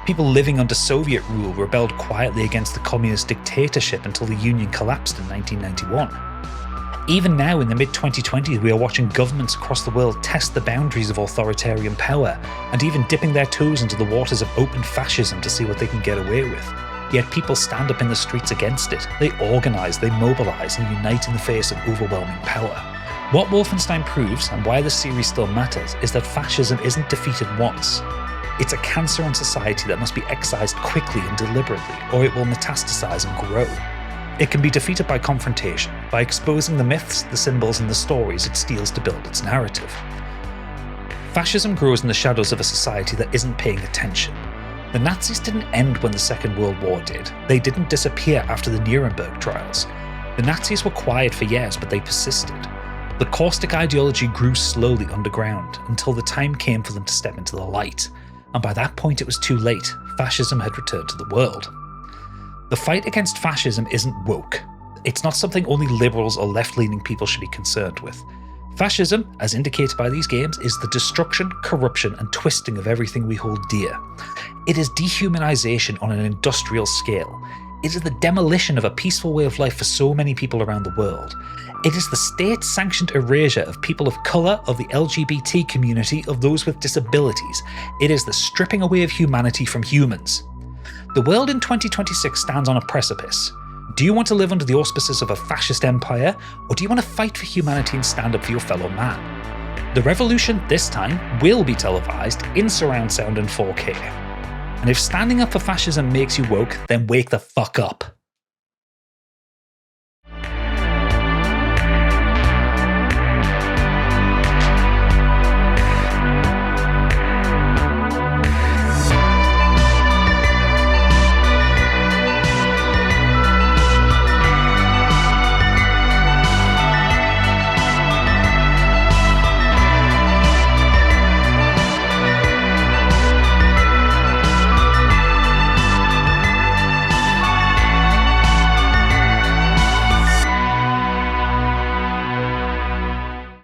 People living under Soviet rule rebelled quietly against the communist dictatorship until the Union collapsed in 1991. Even now, in the mid-2020s, we are watching governments across the world test the boundaries of authoritarian power, and even dipping their toes into the waters of open fascism to see what they can get away with. Yet people stand up in the streets against it. They organise, they mobilise, and unite in the face of overwhelming power. What Wolfenstein proves, and why the series still matters, is that fascism isn't defeated once. It's a cancer on society that must be excised quickly and deliberately, or it will metastasise and grow. It can be defeated by confrontation, by exposing the myths, the symbols, and the stories it steals to build its narrative. Fascism grows in the shadows of a society that isn't paying attention. The Nazis didn't end when the Second World War did. They didn't disappear after the Nuremberg trials. The Nazis were quiet for years, but they persisted. The caustic ideology grew slowly underground, until the time came for them to step into the light. And by that point it was too late. Fascism had returned to the world. The fight against fascism isn't woke. It's not something only liberals or left-leaning people should be concerned with. Fascism, as indicated by these games, is the destruction, corruption, and twisting of everything we hold dear. It is dehumanization on an industrial scale. It is the demolition of a peaceful way of life for so many people around the world. It is the state-sanctioned erasure of people of colour, of the LGBT community, of those with disabilities. It is the stripping away of humanity from humans. The world in 2026 stands on a precipice. Do you want to live under the auspices of a fascist empire, or do you want to fight for humanity and stand up for your fellow man? The revolution, this time, will be televised in surround sound and 4K. And if standing up for fascism makes you woke, then wake the fuck up.